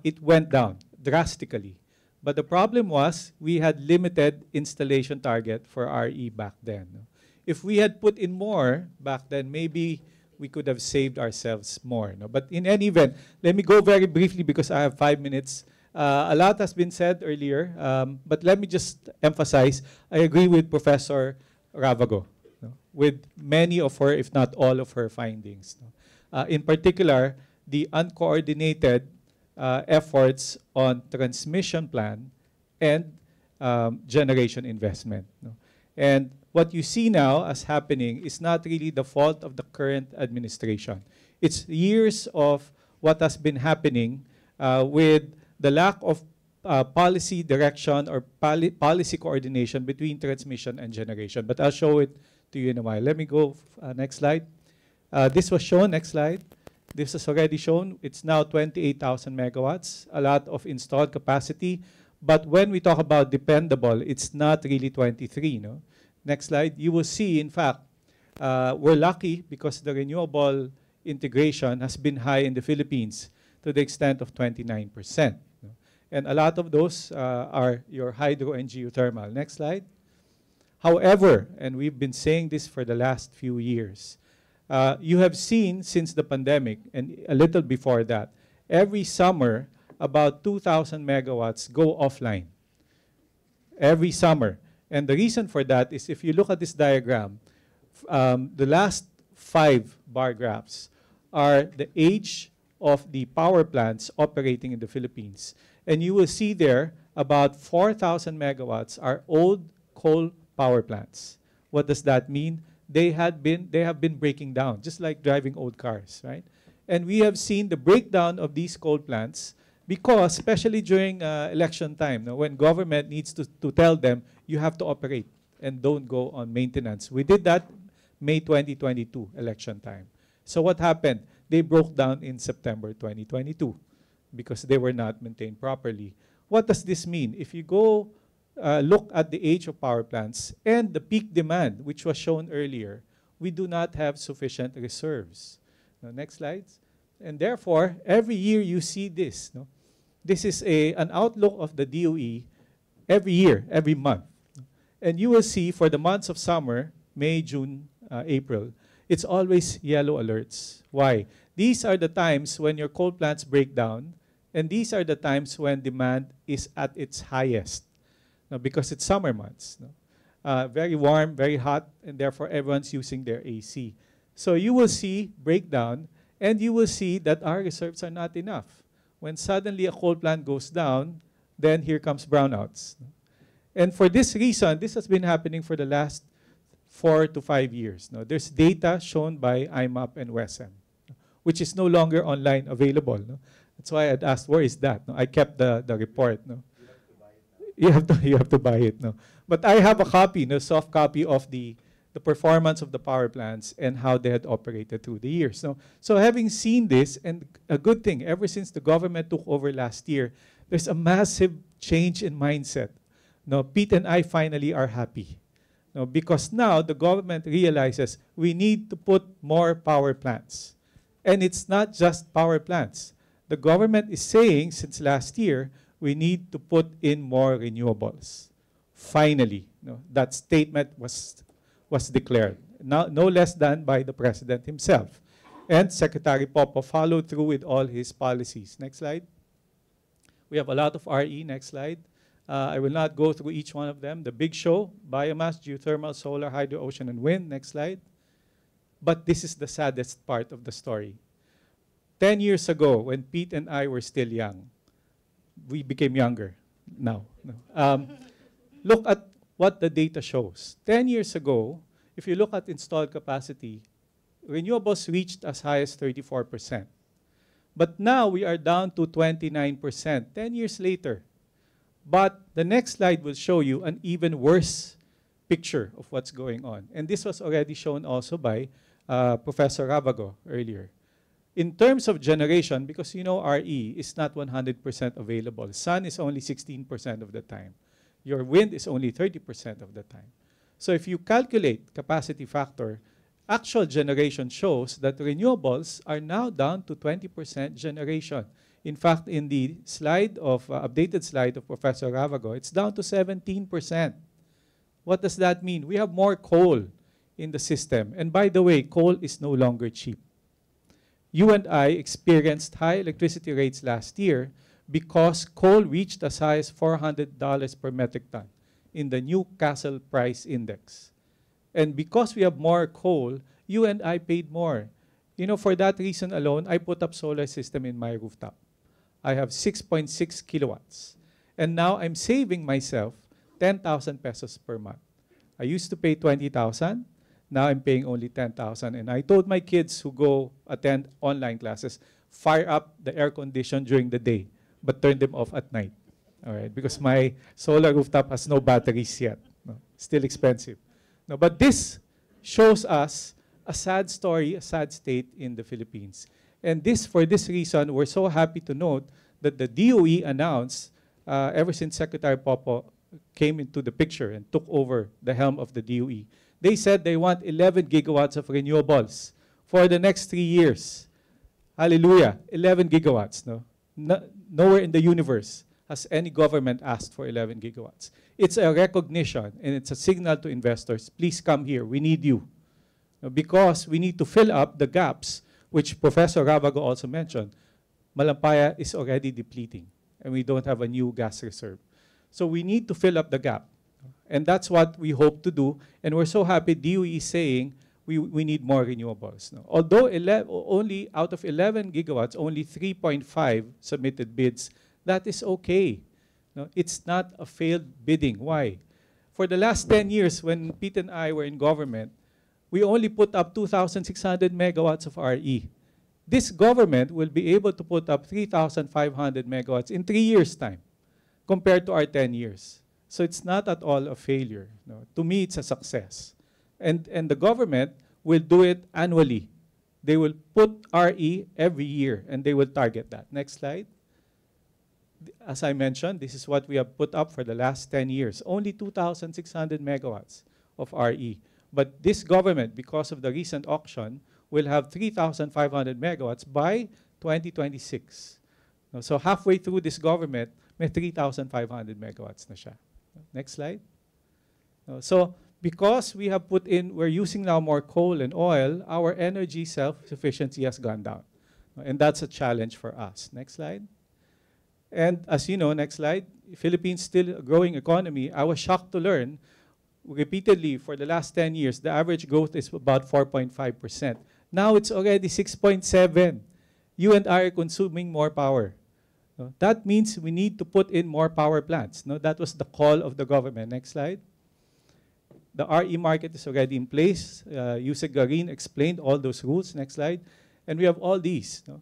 it went down drastically. But the problem was we had limited installation target for RE back then. If we had put in more back then, maybe we could have saved ourselves more. But in any event, let me go very briefly because I have 5 minutes. A lot has been said earlier, but let me just emphasize, I agree with Professor Ravago, with many of her, if not all of her findings. In particular, the uncoordinated efforts on transmission plan and generation investment. And what you see now as happening is not really the fault of the current administration. It's years of what has been happening with the lack of policy direction or policy coordination between transmission and generation. But I'll show it to you in a while. Let me go next slide. This was shown, next slide. This is already shown. It's now 28,000 megawatts, a lot of installed capacity. But when we talk about dependable, it's not really 23. No? Next slide. You will see, in fact, we're lucky because the renewable integration has been high in the Philippines to the extent of 29%. No? And a lot of those are your hydro and geothermal. Next slide. However, and we've been saying this for the last few years, you have seen since the pandemic and a little before that, every summer, about 2,000 megawatts go offline. Every summer. And the reason for that is if you look at this diagram, the last 5 bar graphs are the age of the power plants operating in the Philippines. And you will see there about 4,000 megawatts are old coal power plants. What does that mean? They have been breaking down, just like driving old cars, right? And we have seen the breakdown of these coal plants because, especially during election time, when government needs to tell them, you have to operate and don't go on maintenance. We did that May 2022 election time. So what happened? They broke down in September 2022 because they were not maintained properly. What does this mean? If you go look at the age of power plants and the peak demand, which was shown earlier, we do not have sufficient reserves. Now, next slides. And therefore, every year you see this. No? This is an outlook of the DOE every year, every month. And you will see for the months of summer, May, June, April, it's always yellow alerts. Why? These are the times when your coal plants break down, and these are the times when demand is at its highest. Now, because it's summer months. No? Very warm, very hot, and therefore everyone's using their AC. So you will see breakdown, and you will see that our reserves are not enough. When suddenly a coal plant goes down, then here comes brownouts. And for this reason, this has been happening for the last 4 to 5 years. No? There's data shown by IMAP and WESM, which is no longer online available. No? That's why I'd asked, where is that? No? I kept the report. No? You have to buy it. No? But I have a copy, no, soft copy of the performance of the power plants and how they had operated through the years. So having seen this, and a good thing, ever since the government took over last year, there's a massive change in mindset. No, Pete and I finally are happy. No, because now the government realizes we need to put more power plants. And it's not just power plants. The government is saying since last year, we need to put in more renewables. Finally, no, that statement was declared, no less than by the President himself. And Secretary Popo followed through with all his policies. Next slide. We have a lot of RE. Next slide. I will not go through each one of them. The big show, biomass, geothermal, solar, hydro, ocean, and wind. Next slide. But this is the saddest part of the story. 10 years ago, when Pete and I were still young, we became younger now. No. Look at what the data shows. 10 years ago, if you look at installed capacity, renewables reached as high as 34%. But now we are down to 29%, 10 years later. But the next slide will show you an even worse picture of what's going on. And this was already shown also by Professor Ravago earlier. In terms of generation, because you know RE is not 100% available. Sun is only 16% of the time. Your wind is only 30% of the time. So if you calculate capacity factor, actual generation shows that renewables are now down to 20% generation. In fact, in the slide of, updated slide of Professor Ravago, it's down to 17%. What does that mean? We have more coal in the system. And by the way, coal is no longer cheap. You and I experienced high electricity rates last year because coal reached as high as $400 per metric ton in the Newcastle Price Index. And because we have more coal, you and I paid more. You know, for that reason alone, I put up solar system in my rooftop. I have 6.6 kilowatts. And now I'm saving myself 10,000 pesos per month. I used to pay 20,000. Now I'm paying only 10,000. And I told my kids who go attend online classes, fire up the air condition during the day, but turn them off at night. All right, because my solar rooftop has no batteries yet. No, still expensive. No, but this shows us a sad story, a sad state in the Philippines. And this, for this reason, we're so happy to note that the DOE announced, ever since Secretary Popo came into the picture and took over the helm of the DOE, they said they want 11 gigawatts of renewables for the next 3 years. Hallelujah, 11 gigawatts. Nowhere in the universe has any government asked for 11 gigawatts. It's a recognition and it's a signal to investors, please come here, we need you. Because we need to fill up the gaps, which Professor Ravago also mentioned. Malampaya is already depleting and we don't have a new gas reserve. So we need to fill up the gap. And that's what we hope to do. And we're so happy DOE is saying we need more renewables. No? Although only out of 11 gigawatts, only 3.5 submitted bids, that is okay. No? It's not a failed bidding. Why? For the last 10 years, when Pete and I were in government, we only put up 2,600 megawatts of RE. This government will be able to put up 3,500 megawatts in 3 years' time, compared to our 10 years. So it's not at all a failure. No. To me, it's a success. And the government will do it annually. They will put RE every year, and they will target that. Next slide. As I mentioned, this is what we have put up for the last 10 years. Only 2,600 megawatts of RE. But this government, because of the recent auction, will have 3,500 megawatts by 2026. No, so halfway through this government, may 3,500 megawatts na siya. Next slide. So because we have put in, we're using now more coal and oil, our energy self-sufficiency has gone down. And that's a challenge for us. Next slide. And as you know, next slide, Philippines still a growing economy. I was shocked to learn repeatedly for the last 10 years, the average growth is about 4.5%. Now it's already 6.7. You and I are consuming more power. That means we need to put in more power plants. No, that was the call of the government. Next slide. The RE market is already in place. Yusek Garin explained all those rules. Next slide. And we have all these. No?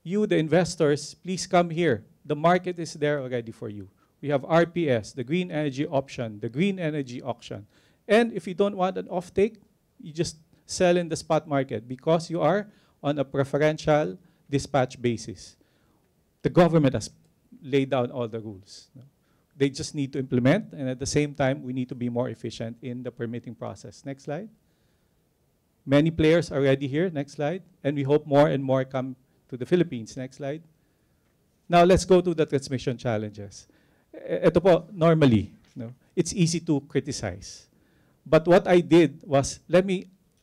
You, the investors, please come here. The market is there already for you. We have RPS, the green energy option, the green energy auction. And if you don't want an offtake, you just sell in the spot market because you are on a preferential dispatch basis. The government has laid down all the rules. No? They just need to implement, and at the same time, we need to be more efficient in the permitting process. Next slide. Many players are already here. Next slide. And we hope more and more come to the Philippines. Next slide. Now, let's go to the transmission challenges. Ito po, normally, no, it's easy to criticize. But what I did was,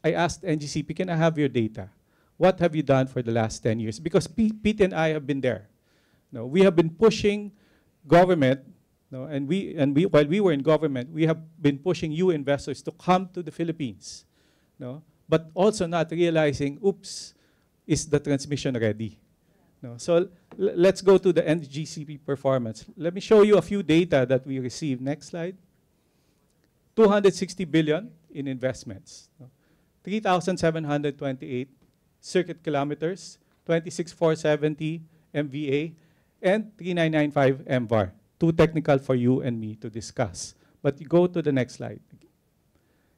I asked NGCP, can I have your data? What have you done for the last 10 years? Because Pete and I have been there. No, we have been pushing government, no, and while we were in government, we have been pushing you investors to come to the Philippines, no, but also not realizing, oops, is the transmission ready? No, so let's go to the NGCP performance. Let me show you a few data that we received. Next slide. 260 billion in investments, no, 3,728 circuit kilometers, 26,470 MVA, and 3995 MVAR. Too technical for you and me to discuss. But you go to the next slide.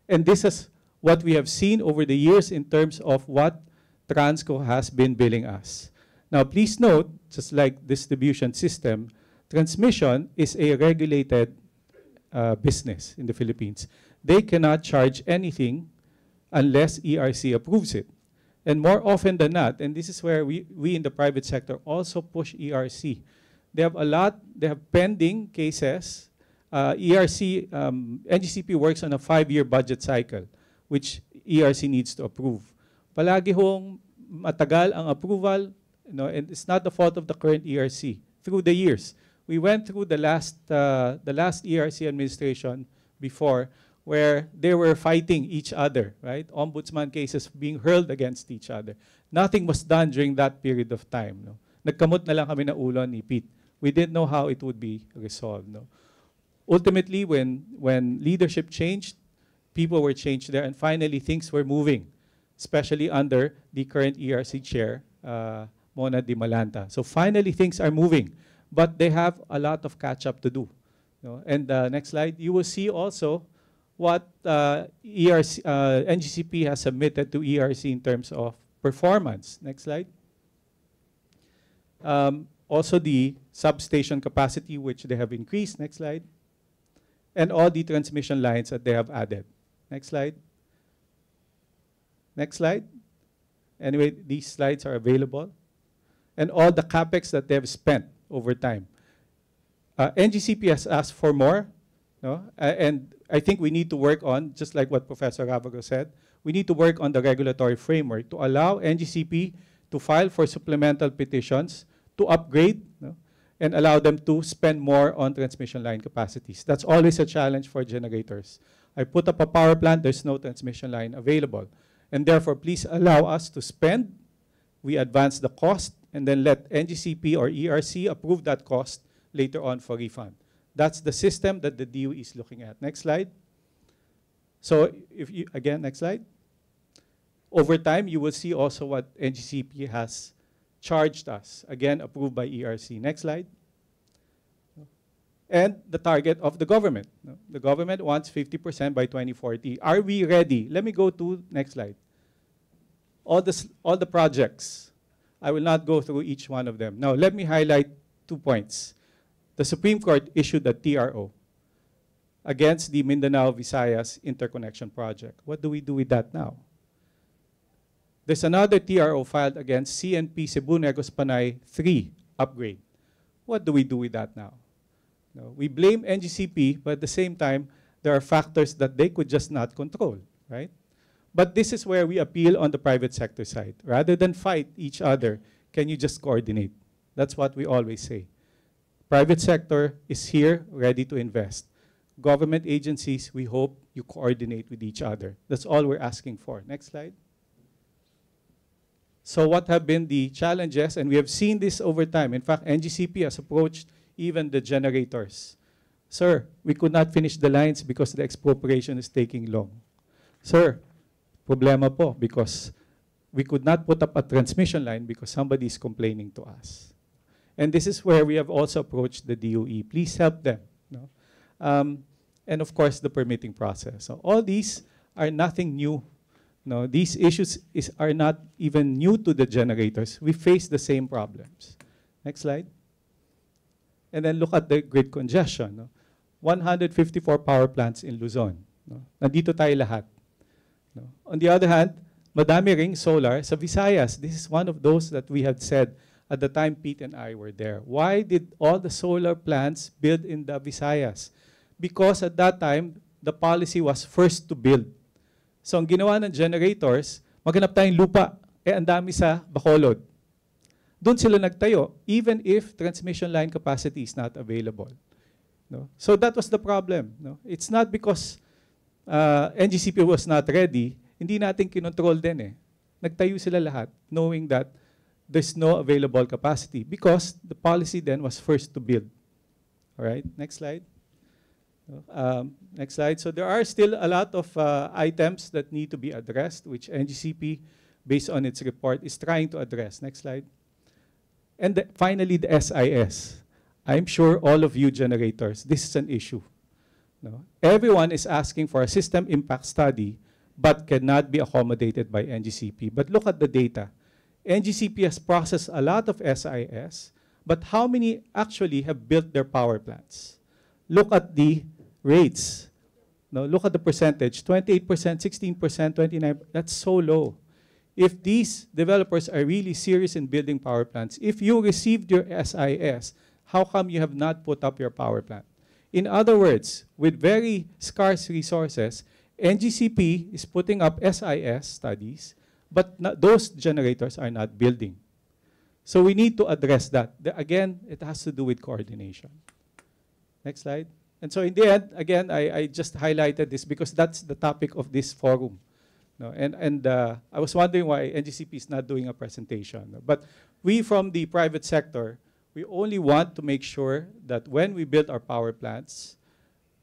And this is what we have seen over the years in terms of what Transco has been billing us. Now, please note, just like distribution system, transmission is a regulated business in the Philippines. They cannot charge anything unless ERC approves it. And more often than not, and this is where we in the private sector also push ERC. They have pending cases. NGCP works on a 5-year budget cycle, which ERC needs to approve. Palagi hong matagal ang approval, and it's not the fault of the current ERC. Through the years, we went through the last ERC administration before, where they were fighting each other, right? Ombudsman cases being hurled against each other. Nothing was done during that period of time. No? Nagkamot na lang kami na ulo ni Pete. We didn't know how it would be resolved. No? Ultimately, when leadership changed, people were changed there, and finally things were moving, especially under the current ERC chair, Mona Di Malanta. So finally things are moving, but they have a lot of catch-up to do. No? And next slide, you will see also what NGCP has submitted to ERC in terms of performance. Next slide. Also the substation capacity, which they have increased. Next slide. And all the transmission lines that they have added. Next slide. Next slide. Anyway, these slides are available. And all the capex that they have spent over time. NGCP has asked for more. No? And I think we need to work on, just like what Professor Ravago said, we need to work on the regulatory framework to allow NGCP to file for supplemental petitions to upgrade, no, and allow them to spend more on transmission line capacities. That's always a challenge for generators. I put up a power plant, there's no transmission line available. And therefore, please allow us to spend, we advance the cost, and then let NGCP or ERC approve that cost later on for refund. That's the system that the DOE is looking at. Next slide. So, again, next slide. Over time, you will see also what NGCP has charged us, again, approved by ERC. Next slide. And the target of the government. The government wants 50% by 2040. Are we ready? Let me go to next slide. All the projects. I will not go through each one of them. Now, let me highlight 2 points. The Supreme Court issued a TRO against the Mindanao-Visayas interconnection project. What do we do with that now? There's another TRO filed against CNP Cebu-Negros Panay 3 upgrade. What do we do with that now? No, we blame NGCP, but at the same time, there are factors that they could just not control, right? But this is where we appeal on the private sector side. Rather than fight each other, can you just coordinate? That's what we always say. Private sector is here, ready to invest. Government agencies, we hope you coordinate with each other. That's all we're asking for. Next slide. So what have been the challenges? And we have seen this over time. In fact, NGCP has approached even the generators. Sir, we could not finish the lines because the expropriation is taking long. Sir, problema po because we could not put up a transmission line because somebody is complaining to us. And this is where we have also approached the DOE. Please help them. No? And of course, the permitting process. So all these are nothing new. No, these issues are not even new to the generators. We face the same problems. Next slide. And then look at the grid congestion. No? 154 power plants in Luzon. No? Nandito tayo lahat. No? On the other hand, madami ring solar sa Visayas. This is one of those that we had said at the time Pete and I were there. Why did all the solar plants build in the Visayas? Because at that time, the policy was first to build. So ang ginawa ng generators, maghanap tayong lupa. Ang dami sa Bacolod. Doon sila nagtayo, even if transmission line capacity is not available. No? So that was the problem. No? It's not because NGCP was not ready, hindi natin kinontrol din eh. Nagtayo sila lahat, knowing that there's no available capacity because the policy then was first to build. All right, next slide. Next slide. So there are still a lot of items that need to be addressed, which NGCP, based on its report, is trying to address. Next slide. And finally, the SIS. I'm sure all of you generators, this is an issue. No? Everyone is asking for a system impact study, but cannot be accommodated by NGCP. But look at the data. NGCP has processed a lot of SIS, but how many actually have built their power plants? Look at the rates. No, look at the percentage, 28%, 16%, 29%, that's so low. If these developers are really serious in building power plants, if you received your SIS, how come you have not put up your power plant? In other words, with very scarce resources, NGCP is putting up SIS studies, but those generators are not building. So we need to address that. Again, it has to do with coordination. Next slide. And so in the end, again, I just highlighted this because that's the topic of this forum. No, I was wondering why NGCP is not doing a presentation. But we from the private sector, we only want to make sure that when we build our power plants,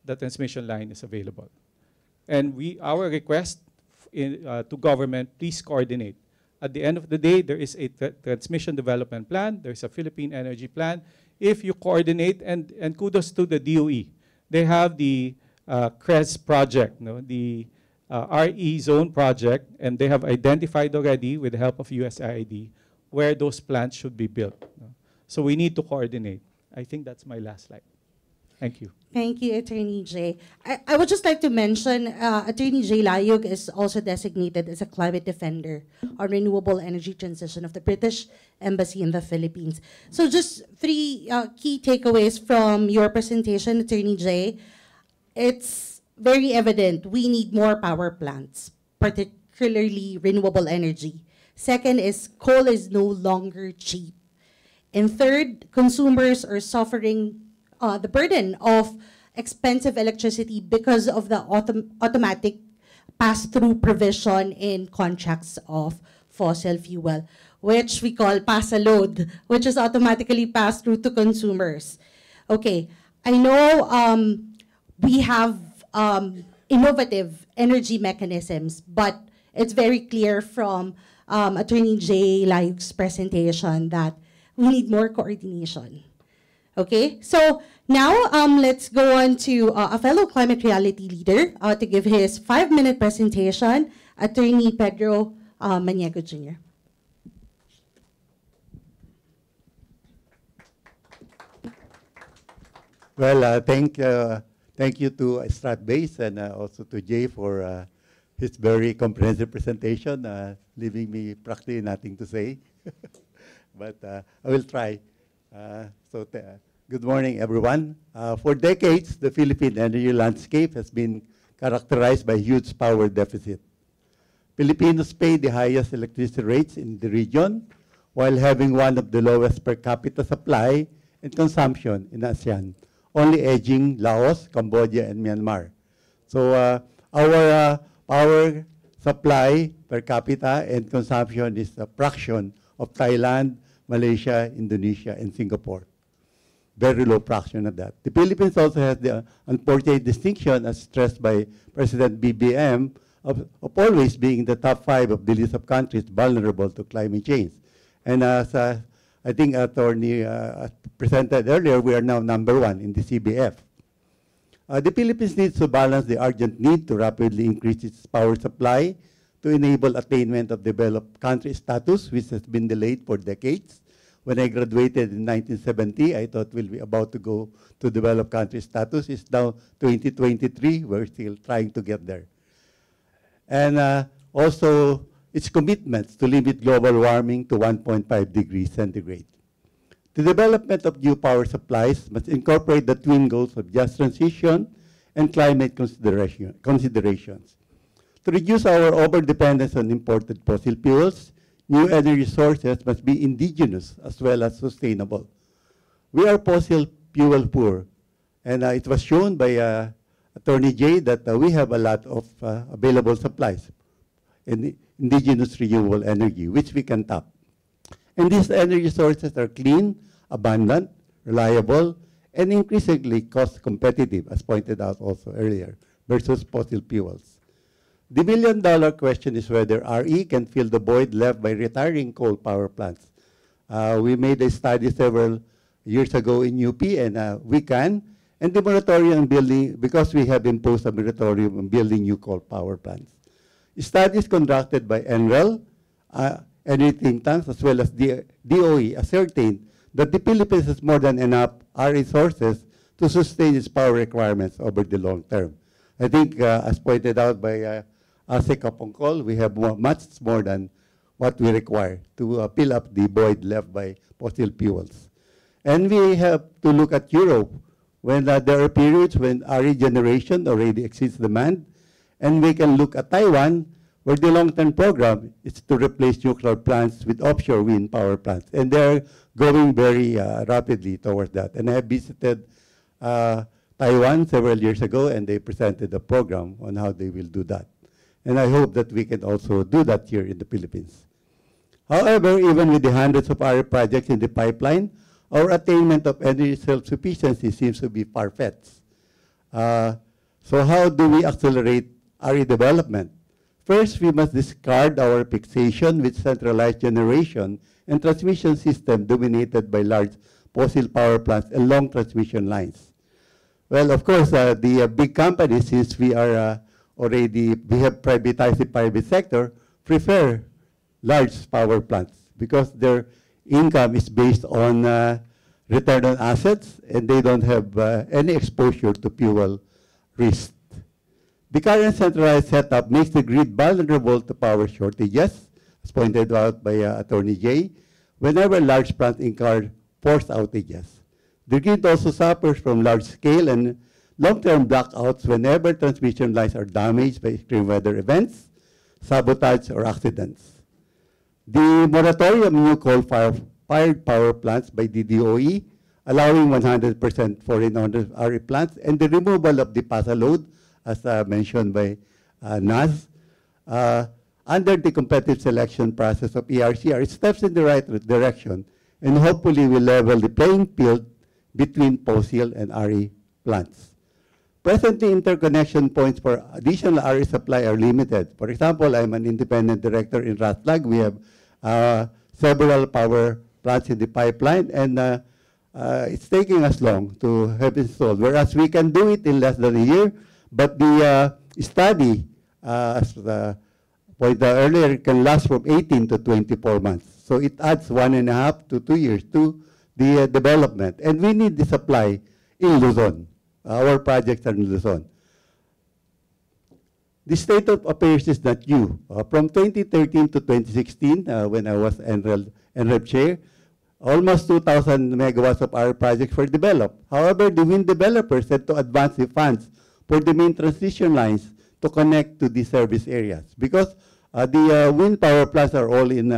the transmission line is available. And our request to government, please coordinate. At the end of the day, there is a transmission development plan, there's a Philippine energy plan. If you coordinate, and kudos to the DOE, they have the CREZ project, no? The RE zone project, and they have identified already with the help of USAID where those plants should be built. No? So we need to coordinate. I think that's my last slide. Thank you. Thank you, Attorney Jay. I would just like to mention Attorney Jay Layug is also designated as a climate defender on renewable energy transition of the British Embassy in the Philippines. So just three key takeaways from your presentation, Attorney Jay. It's very evident we need more power plants, particularly renewable energy. Second is coal is no longer cheap. And third, consumers are suffering the burden of expensive electricity because of the automatic pass-through provision in contracts of fossil fuel, which we call pass-a-load, which is automatically passed through to consumers. Okay, I know we have innovative energy mechanisms, but it's very clear from Attorney Jay Layug's presentation that we need more coordination. Okay, so now let's go on to a fellow climate reality leader to give his 5-minute presentation, Attorney Pedro Maniego Jr. Well, thank you to Stratbase and also to Jay for his very comprehensive presentation, leaving me practically nothing to say. But I will try. Good morning, everyone. For decades, the Philippine energy landscape has been characterized by huge power deficit. Filipinos pay the highest electricity rates in the region while having one of the lowest per capita supply and consumption in ASEAN, only edging Laos, Cambodia, and Myanmar. So our power supply per capita and consumption is a fraction of Thailand, Malaysia, Indonesia, and Singapore. Very low fraction of that. The Philippines also has the unfortunate distinction, as stressed by President BBM, of always being the top 5 of the list of countries vulnerable to climate change. And as I think Attorney presented earlier, we are now #1 in the CBF. The Philippines needs to balance the urgent need to rapidly increase its power supply to enable attainment of developed country status, which has been delayed for decades. When I graduated in 1970, I thought we'll be about to go to developed country status. It's now 2023. We're still trying to get there. And also, its commitments to limit global warming to 1.5 degrees centigrade. The development of new power supplies must incorporate the twin goals of just transition and climate considerations. To reduce our overdependence on imported fossil fuels, new energy sources must be indigenous as well as sustainable. We are fossil fuel poor, and it was shown by Attorney Jay that we have a lot of available supplies in indigenous renewable energy, which we can tap. And these energy sources are clean, abundant, reliable, and increasingly cost competitive, as pointed out also earlier, versus fossil fuels. The $1 million question is whether RE can fill the void left by retiring coal power plants. We made a study several years ago in UP, and we can. and the moratorium on building, because we have imposed a moratorium on building new coal power plants. Studies conducted by NREL, any think tanks, as well as the DOE, ascertained that the Philippines has more than enough resources to sustain its power requirements over the long term. I think, as pointed out by Ase Kapongkol, we have much more than what we require to fill up the void left by fossil fuels. And we have to look at Europe when there are periods when RE generation already exceeds demand, and we can look at Taiwan, where the long-term program is to replace nuclear plants with offshore wind power plants. And they're going very rapidly towards that. And I have visited Taiwan several years ago, and they presented a program on how they will do that. And I hope that we can also do that here in the Philippines. However, even with the hundreds of RE projects in the pipeline, our attainment of energy self-sufficiency seems to be far-fetched. So how do we accelerate RE development? First, we must discard our fixation with centralized generation and transmission system dominated by large fossil power plants and long transmission lines. Well, of course, the big companies, since we are we have privatized the private sector, prefer large power plants because their income is based on return on assets, and they don't have any exposure to fuel risk. The current centralized setup makes the grid vulnerable to power shortages, as pointed out by Attorney Jay, whenever large plants incur forced outages. The grid also suffers from large-scale and long-term blackouts whenever transmission lines are damaged by extreme weather events, sabotage, or accidents. The moratorium on new coal-fired power plants by the DOE, allowing 100% foreign-owned RE plants, and the removal of the PASA load, as mentioned by Naz, under the competitive selection process of ERC are steps in the right direction, and hopefully will level the playing field between fossil and RE plants. Presently, interconnection points for additional RE supply are limited. For example, I'm an independent director in Ratlag. We have several power plants in the pipeline, and it's taking us long to have installed, whereas we can do it in less than a year. But the study, as pointed out earlier, can last from 18 to 24 months. So it adds 1.5 to 2 years to the development. And we need the supply in Luzon. Our projects are in Luzon. The state of affairs is not new. From 2013 to 2016, when I was NREP chair, almost 2,000 megawatts of our projects were developed. However, the wind developers had to advance the funds for the main transition lines to connect to the service areas. Because the wind power plants are all in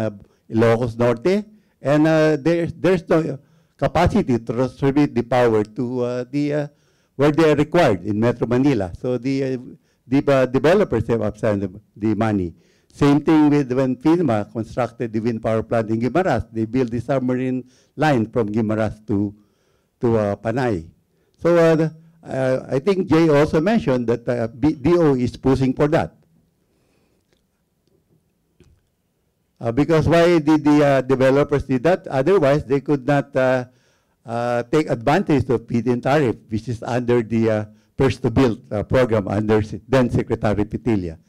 Ilocos Norte, and there's no capacity to distribute the power to where they are required in Metro Manila. So the developers have absorbed the money. Same thing with when FINMA constructed the wind power plant in Guimaras. They built the submarine line from Guimaras to Panay. So I think Jay also mentioned that DO is pushing for that. Because why did the developers do that? Otherwise, they could not take advantage of feed-in tariff, which is under the First to Build program under then Secretary Petilia.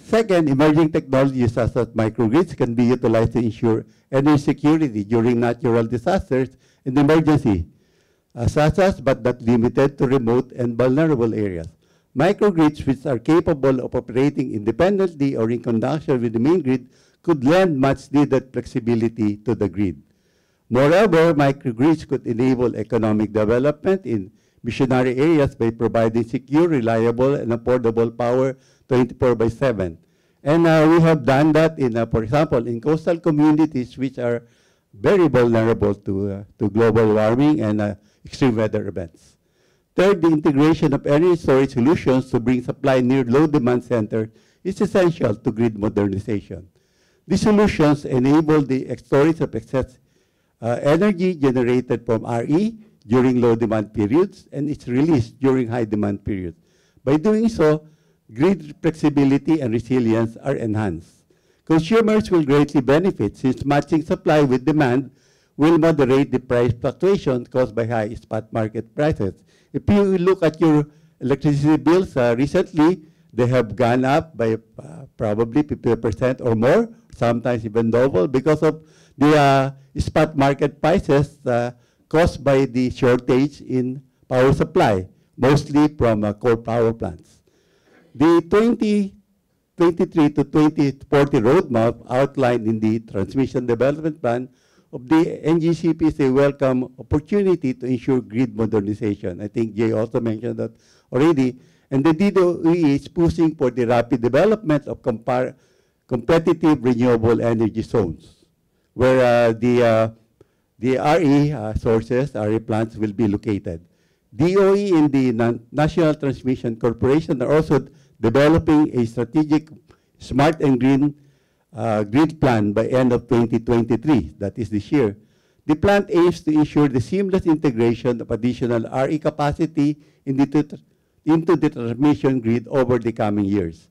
Second, emerging technologies such as microgrids can be utilized to ensure energy security during natural disasters and emergency, such as but not limited to remote and vulnerable areas. Microgrids, which are capable of operating independently or in conjunction with the main grid, could lend much needed flexibility to the grid. Moreover, microgrids could enable economic development in missionary areas by providing secure, reliable, and affordable power 24/7. And we have done that in, for example, in coastal communities which are very vulnerable to global warming and extreme weather events. Third, the integration of energy storage solutions to bring supply near low demand centers is essential to grid modernization. These solutions enable the storage of excess energy generated from RE during low demand periods, and it's released during high demand periods. By doing so, grid flexibility and resilience are enhanced. Consumers will greatly benefit since matching supply with demand will moderate the price fluctuation caused by high spot market prices. If you look at your electricity bills recently, they have gone up by probably 50% or more, sometimes even double, because of the spot market prices caused by the shortage in power supply, mostly from coal power plants. The 2023 to 2040 roadmap outlined in the Transmission Development Plan of the NGCP is a welcome opportunity to ensure grid modernization. I think Jay also mentioned that already. And the DOE is pushing for the rapid development of competitive renewable energy zones, where the RE sources, RE plants will be located. DOE and the National Transmission Corporation are also developing a strategic smart and green grid plan by end of 2023, that is this year. The plan aims to ensure the seamless integration of additional RE capacity into the transmission grid over the coming years.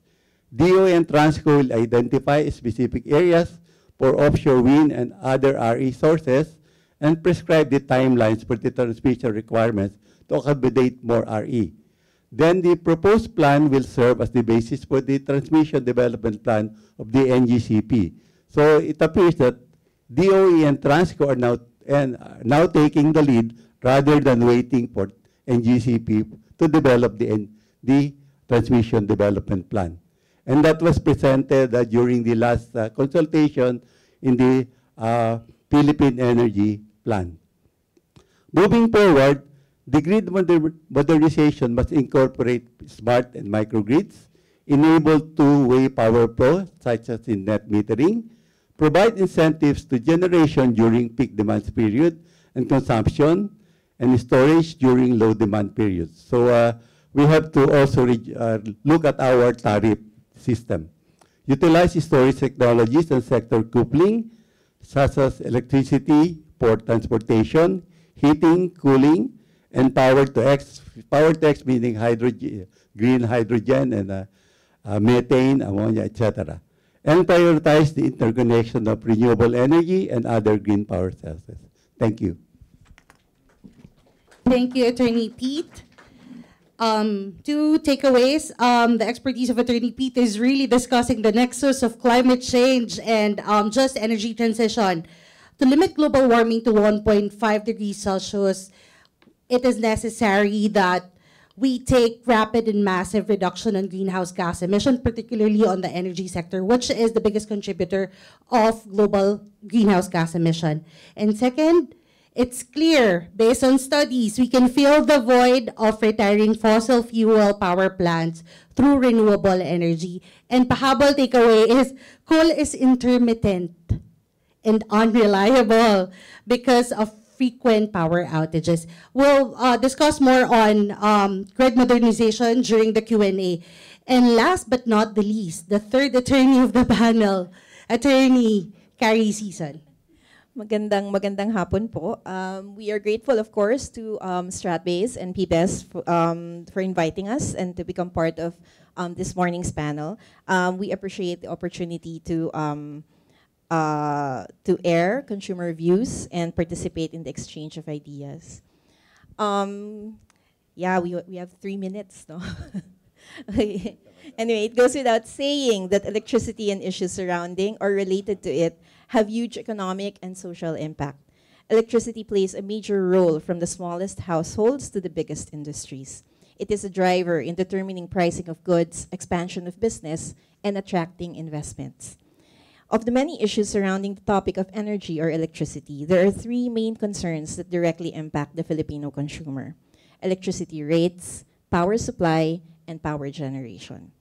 DOE and Transco will identify specific areas for offshore wind and other RE sources and prescribe the timelines for the transmission requirements to accommodate more RE. Then the proposed plan will serve as the basis for the transmission development plan of the NGCP. So it appears that DOE and Transco are now taking the lead rather than waiting for NGCP to develop the transmission development plan. And that was presented during the last consultation in the Philippine Energy Plan. Moving forward, the grid modernization must incorporate smart and microgrids, enable two-way power flow, such as in net metering, provide incentives to generation during peak demand period and consumption, and storage during low demand periods. So we have to also look at our tariff system. Utilize storage technologies and sector coupling, such as electricity for transportation, heating, cooling, and power to X meaning hydrogen, green hydrogen and methane, ammonia, etc. And prioritize the interconnection of renewable energy and other green power sources. Thank you. Thank you, Attorney Pete. Two takeaways. The expertise of Attorney Pete is really discussing the nexus of climate change and just energy transition. To limit global warming to 1.5 degrees Celsius, it is necessary that we take rapid and massive reduction in greenhouse gas emission, particularly on the energy sector, which is the biggest contributor of global greenhouse gas emission. And second, it's clear, based on studies, we can fill the void of retiring fossil fuel power plants through renewable energy. And pahabol takeaway is coal is intermittent and unreliable because of frequent power outages. We'll discuss more on grid modernization during the Q&A. And last but not the least, the third attorney of the panel, Attorney Carrie Season. Magandang hapon po. We are grateful, of course, to StratBase and PBES for inviting us and to become part of this morning's panel. We appreciate the opportunity to air consumer views and participate in the exchange of ideas. Yeah, we have 3 minutes, no? Anyway, it goes without saying that electricity and issues surrounding or related to it have huge economic and social impact. Electricity plays a major role from the smallest households to the biggest industries. It is a driver in determining pricing of goods, expansion of business, and attracting investments. Of the many issues surrounding the topic of energy or electricity, there are 3 main concerns that directly impact the Filipino consumer: electricity rates, power supply, and power generation.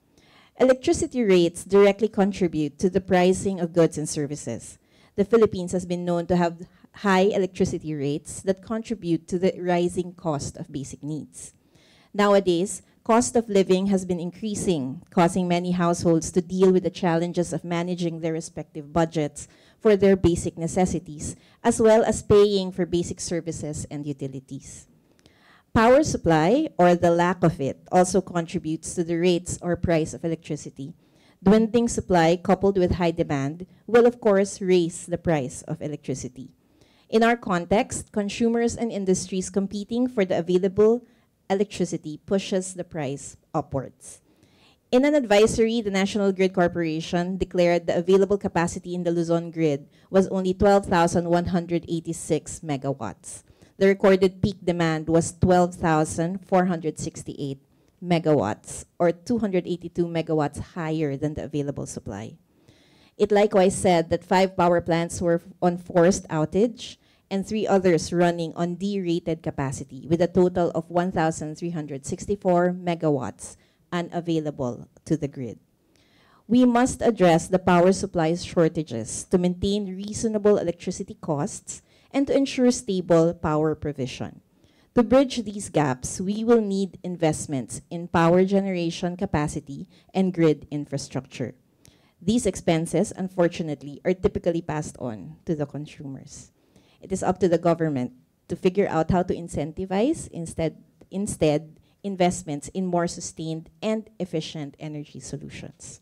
Electricity rates directly contribute to the pricing of goods and services. The Philippines has been known to have high electricity rates that contribute to the rising cost of basic needs. Nowadays, cost of living has been increasing, causing many households to deal with the challenges of managing their respective budgets for their basic necessities, as well as paying for basic services and utilities. Power supply, or the lack of it, also contributes to the rates or price of electricity. Dwindling supply coupled with high demand will, of course, raise the price of electricity. In our context, consumers and industries competing for the available electricity pushes the price upwards. In an advisory, the National Grid Corporation declared the available capacity in the Luzon grid was only 12,186 megawatts. The recorded peak demand was 12,468 megawatts, or 282 megawatts higher than the available supply. It likewise said that 5 power plants were on forced outage and 3 others running on derated capacity, with a total of 1,364 megawatts unavailable to the grid. We must address the power supply shortages to maintain reasonable electricity costs and to ensure stable power provision. To bridge these gaps, we will need investments in power generation capacity and grid infrastructure. These expenses, unfortunately, are typically passed on to the consumers. It is up to the government to figure out how to incentivize instead investments in more sustained and efficient energy solutions.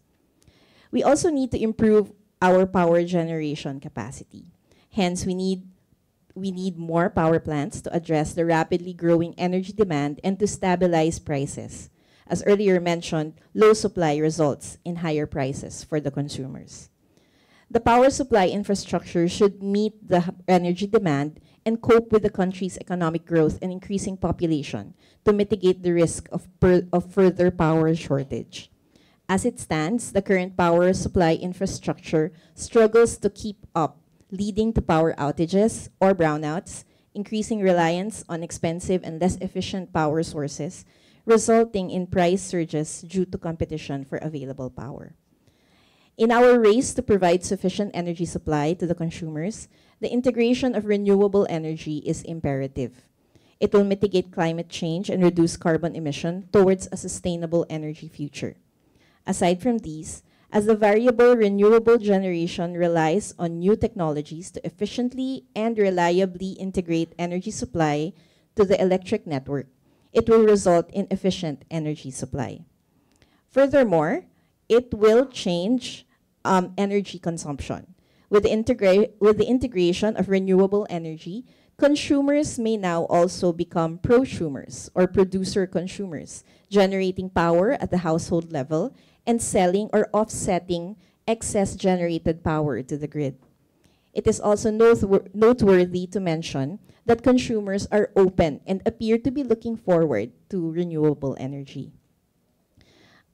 We also need to improve our power generation capacity. Hence, we need more power plants to address the rapidly growing energy demand and to stabilize prices. As earlier mentioned, low supply results in higher prices for the consumers. The power supply infrastructure should meet the energy demand and cope with the country's economic growth and increasing population to mitigate the risk of further power shortage. As it stands, the current power supply infrastructure struggles to keep up, leading to power outages or brownouts, increasing reliance on expensive and less efficient power sources, resulting in price surges due to competition for available power. In our race to provide sufficient energy supply to the consumers, the integration of renewable energy is imperative. It will mitigate climate change and reduce carbon emission towards a sustainable energy future. Aside from these, as the variable renewable generation relies on new technologies to efficiently and reliably integrate energy supply to the electric network, it will result in efficient energy supply. Furthermore, it will change energy consumption. With the integration of renewable energy, consumers may now also become prosumers or producer consumers, generating power at the household level and selling or offsetting excess generated power to the grid. It is also noteworthy to mention that consumers are open and appear to be looking forward to renewable energy.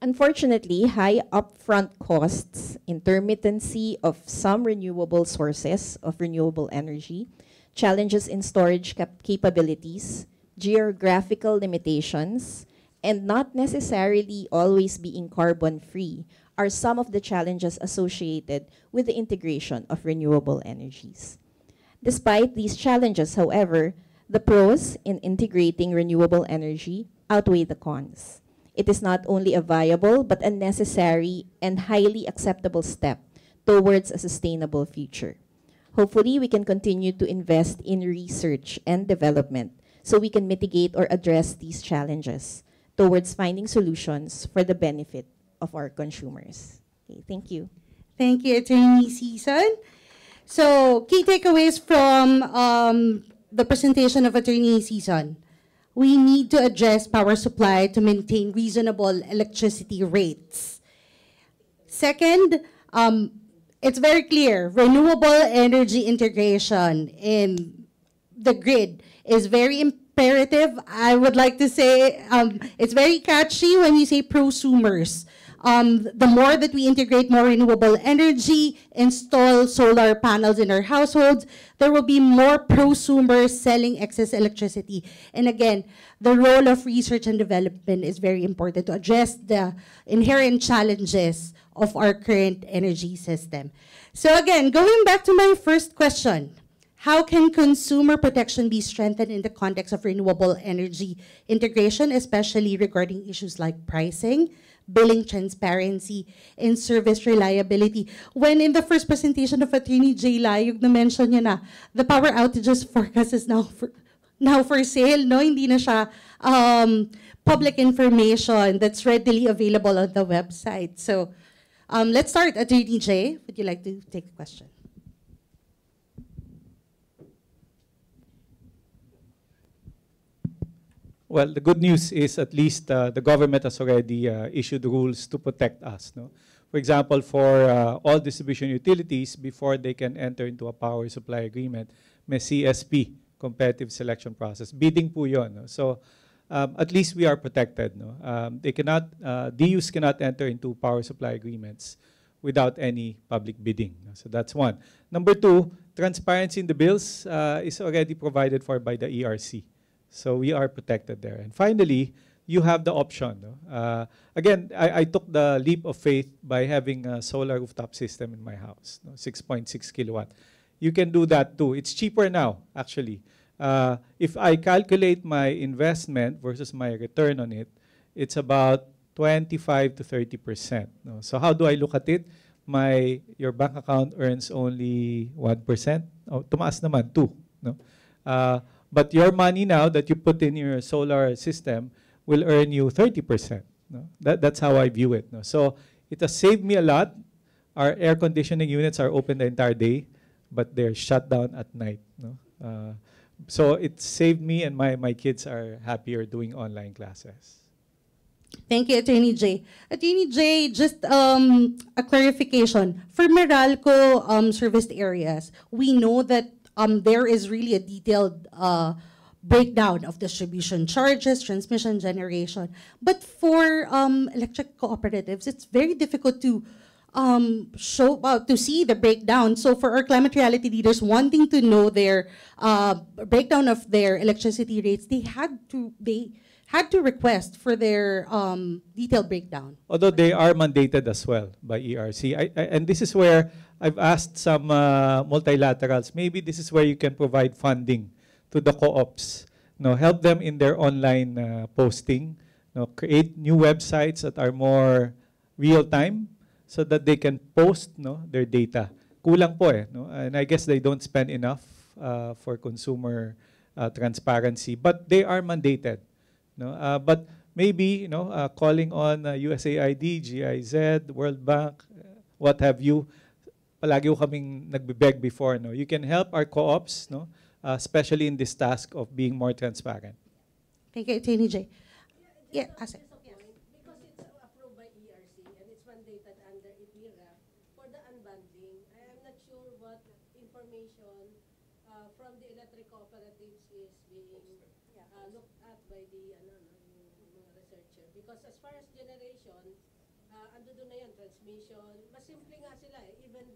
Unfortunately, high upfront costs, intermittency of some renewable sources of renewable energy, challenges in storage capabilities, geographical limitations, and not necessarily always being carbon-free are some of the challenges associated with the integration of renewable energies. Despite these challenges, however, the pros in integrating renewable energy outweigh the cons. It is not only a viable but a necessary and highly acceptable step towards a sustainable future. Hopefully, we can continue to invest in research and development so we can mitigate or address these challenges towards finding solutions for the benefit of our consumers. Okay, thank you. Thank you, Attorney Season. So, key takeaways from the presentation of Attorney Season. We need to address power supply to maintain reasonable electricity rates. Second, it's very clear, renewable energy integration in the grid is very imperative. I would like to say it's very catchy when you say prosumers. The more that we integrate more renewable energy, install solar panels in our households, there will be more prosumers selling excess electricity. And again, the role of research and development is very important to address the inherent challenges of our current energy system. So again, going back to my first question, how can consumer protection be strengthened in the context of renewable energy integration, especially regarding issues like pricing, billing transparency, and service reliability? When in the first presentation of Attorney J. Layug, na-mention niya na, the power outages forecast is now for sale, no? Hindi na siya public information that's readily available on the website. So let's start. Attorney J, would you like to take the question? Well, the good news is at least the government has already issued rules to protect us. No? For example, for all distribution utilities, before they can enter into a power supply agreement, may CSP, competitive selection process. Bidding po yun. No? So at least we are protected. No? They cannot, DUs cannot enter into power supply agreements without any public bidding. No? So that's one. Number two, transparency in the bills is already provided for by the ERC. So we are protected there. And finally, you have the option. No? Again, I took the leap of faith by having a solar rooftop system in my house, no? 6.6 kilowatt. You can do that too. It's cheaper now, actually. If I calculate my investment versus my return on it, it's about 25 to 30%. No? So how do I look at it? Your bank account earns only 1%. Oh, tumaas naman, 2. No? But your money now that you put in your solar system will earn you 30%. No? That's how I view it. No? So it has saved me a lot. Our air conditioning units are open the entire day, but they're shut down at night. No? So it saved me, and my kids are happier doing online classes. Thank you, Attorney Jay. Attorney Jay, just a clarification. For Meralco serviced areas, we know that there is really a detailed breakdown of distribution charges, transmission, generation. But for electric cooperatives, it's very difficult to to see the breakdown. So for our climate reality leaders wanting to know their breakdown of their electricity rates, they had to request for their detailed breakdown. Although they are mandated as well by ERC. And this is where I've asked some multilaterals, maybe this is where you can provide funding to the co-ops. Help them in their online posting. Create new websites that are more real-time so that they can post their data. Kulang po eh. And I guess they don't spend enough for consumer transparency, but they are mandated. But maybe calling on USAID, GIZ, World Bank, what have you, palagi ko kaming nagbibeg before. You can help our co-ops, especially in this task of being more transparent. Thank you, Attorney Jay. Yeah, Ase. Because it's approved by ERC and it's mandated under ADRi for the unbundling. I am not sure what information from the electric cooperatives is being looked at by the mga researcher. Because as far as generation, ando doon na yan, transmission, mas simple nga sila even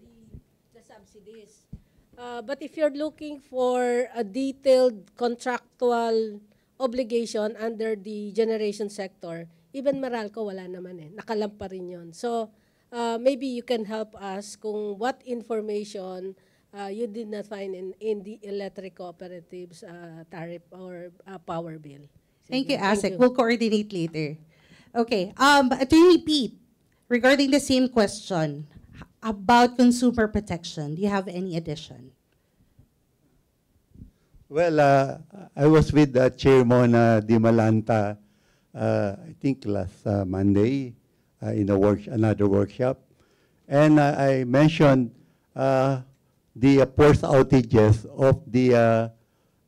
the subsidies. But if you're looking for a detailed contractual obligation under the generation sector, even Meralco wala naman eh. Nakalampa rin yun. So maybe you can help us kung what information you did not find in the electric cooperatives tariff or power bill. Thank you, ASEC. We'll coordinate later. Okay. Attorney Pete, regarding the same question about consumer protection, do you have any addition? Well, I was with Chairman Di Malanta, I think last Monday, in another workshop. And I mentioned the forced outages of the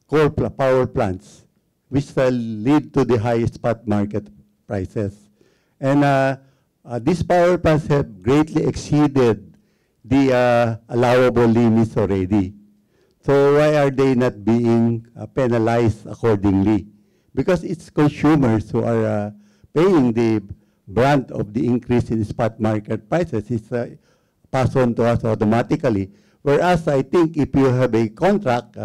coal power plants, which lead to the highest spot market prices. And these power plants have greatly exceeded the allowable limits already. So why are they not being penalized accordingly? Because it's consumers who are paying the brunt of the increase in spot market prices. It's passed on to us automatically. Whereas I think if you have a contract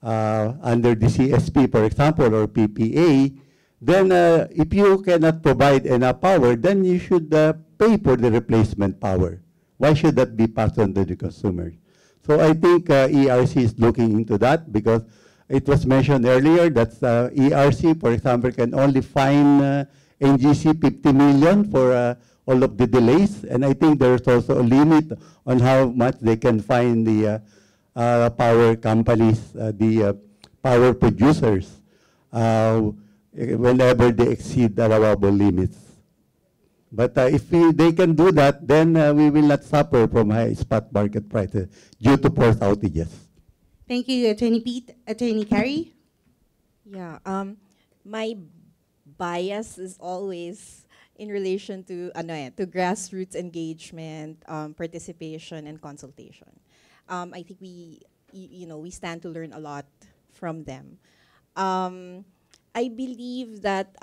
under the CSP, for example, or PPA, then if you cannot provide enough power, then you should pay for the replacement power. Why should that be passed on to the consumer? So I think ERC is looking into that because it was mentioned earlier that ERC, for example, can only fine NGC 50 million for all of the delays. And I think there's also a limit on how much they can fine the power companies, the power producers, whenever they exceed the allowable limits. But if they can do that, then we will not suffer from high spot market prices due to forced outages. Thank you, Attorney Pete. Attorney Carrie? Yeah. my bias is always in relation to to grassroots engagement, participation, and consultation. I think we stand to learn a lot from them. I believe that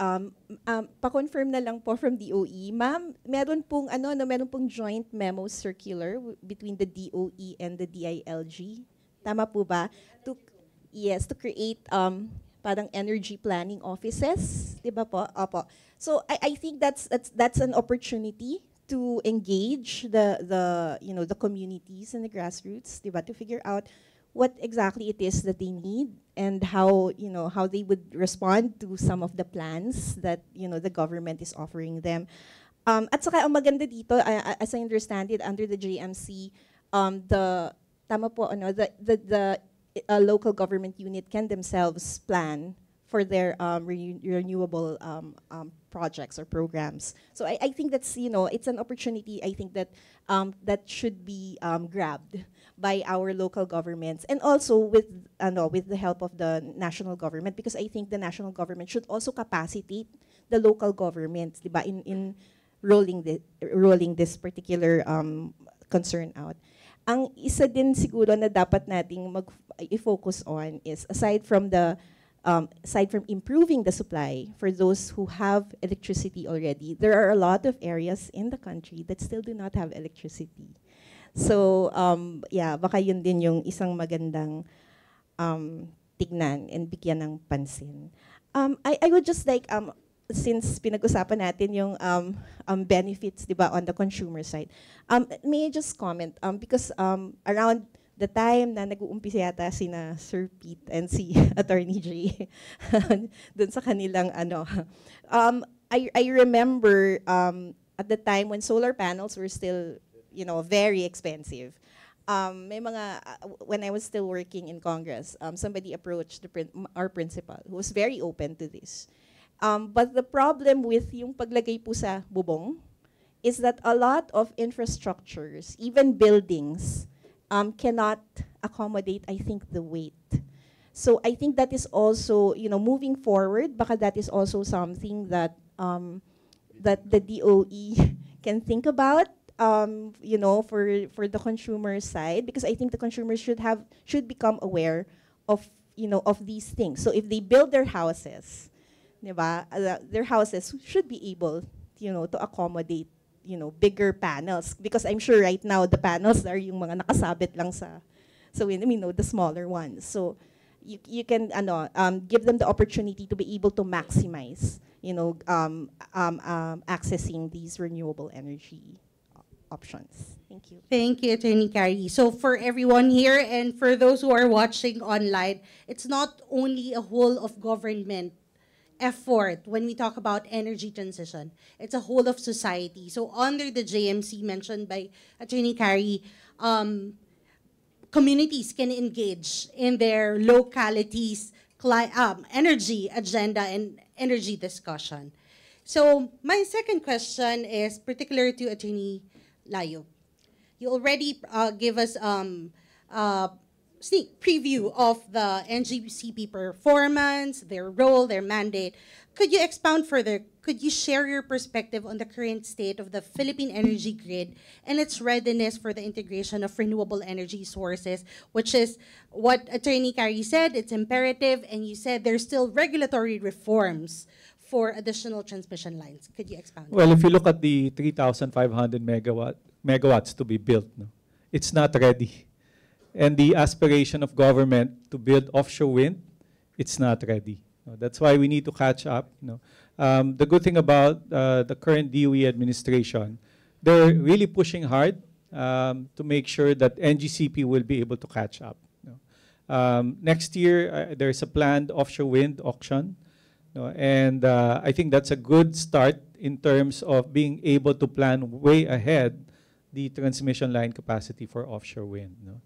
pa-confirm na lang po from DOE, ma'am, meron pong joint memo circular between the DOE and the DILG. Tama po ba? Yes, to create parang energy planning offices, 'di ba po? Opo. So I think that's an opportunity to engage the communities and the grassroots, 'di ba, to figure out what exactly it is that they need and how they would respond to some of the plans that the government is offering them. At saka ang maganda dito, as I understand it, under the JMC, the tama po the local government unit can themselves plan for their renewable projects or programs. So I think that's it's an opportunity. I think that that should be grabbed by our local governments and also with the help of the national government, because I think the national government should also capacitate the local governments, diba, in rolling this particular concern out. Ang isa din siguro na dapat nating i-focus on is aside from improving the supply for those who have electricity already, there are a lot of areas in the country that still do not have electricity. So yeah, baka yun din yung isang magandang tignan and bigyan ng pansin. I would just like since pinag-usapan natin yung benefits, di ba, on the consumer side, may I just comment because around the time na nag-uumpisa yata sina Sir Pete and si Attorney J dun sa kanilang I remember at the time when solar panels were still very expensive. May mga when I was still working in Congress, somebody approached our principal who was very open to this. But the problem with yung paglagay po sa bubong is that a lot of infrastructures, even buildings, cannot accommodate, I think, the weight. So I think that is also, moving forward, baka that is also something that that the DOE can think about, for the consumer side, because I think the consumers should become aware of these things. So if they build their houses, diba, their houses should be able, to accommodate, bigger panels, because I'm sure right now the panels are yung mga nakasabit lang so we know the smaller ones. So you can give them the opportunity to be able to maximize, accessing these renewable energy options. Thank you. Thank you, Attorney Carrie. So for everyone here and for those who are watching online, it's not only a whole of government effort when we talk about energy transition. It's a whole of society. So under the JMC mentioned by Attorney Carrie, communities can engage in their localities' energy agenda and energy discussion. So my second question is particular to Attorney Layo. You already gave us sneak preview of the NGCP performance, their role, their mandate. Could you expound further? Could you share your perspective on the current state of the Philippine energy grid and its readiness for the integration of renewable energy sources, which is what Attorney Carrie said, it's imperative, and you said there's still regulatory reforms for additional transmission lines. Could you expound? Well, if you look at the 3,500 megawatts to be built, it's not ready. And the aspiration of government to build offshore wind, it's not ready. That's why we need to catch up. The good thing about the current DOE administration, they're really pushing hard to make sure that NGCP will be able to catch up. Next year, there's a planned offshore wind auction. And I think that's a good start in terms of being able to plan way ahead the transmission line capacity for offshore wind.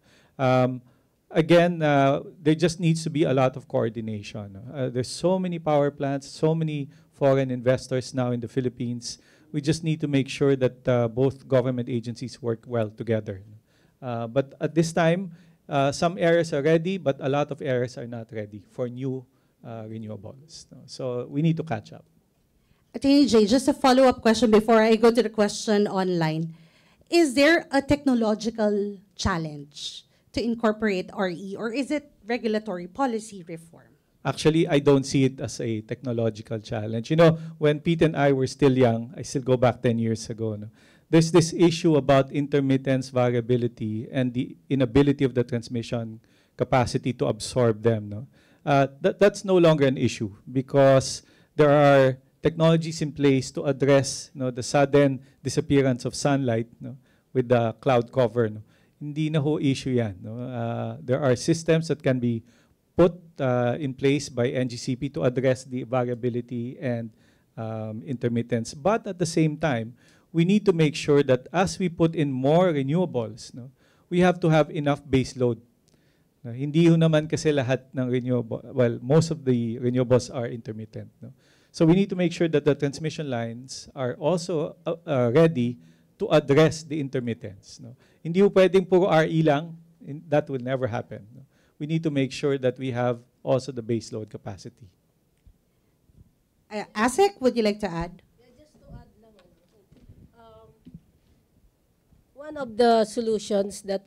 Again, there just needs to be a lot of coordination. There's so many power plants, so many foreign investors now in the Philippines. We just need to make sure that both government agencies work well together. But at this time, some areas are ready, but a lot of areas are not ready for new renewables. No? So we need to catch up. Attorney Jay, just a follow-up question before I go to the question online. Is there a technological challenge to incorporate RE, or is it regulatory policy reform? Actually, I don't see it as a technological challenge. You know, when Pete and I were still young, I still go back 10 years ago, no? There's this issue about intermittence, variability, and the inability of the transmission capacity to absorb them. No? That's no longer an issue because there are technologies in place to address, you know, the sudden disappearance of sunlight, no, with the cloud cover. No? Hindi na ho issue yan. No? There are systems that can be put in place by NGCP to address the variability and intermittence. But at the same time, we need to make sure that as we put in more renewables, no, we have to have enough base load. Hindi ho naman kasi lahat ng renewable, well, most of the renewables are intermittent. No? So we need to make sure that the transmission lines are also ready to address the intermittence. No? Hindi ho pwedeng puro RE lang, that will never happen. No? We need to make sure that we have also the base load capacity. Asik, would you like to add? Just to add lang, one of the solutions that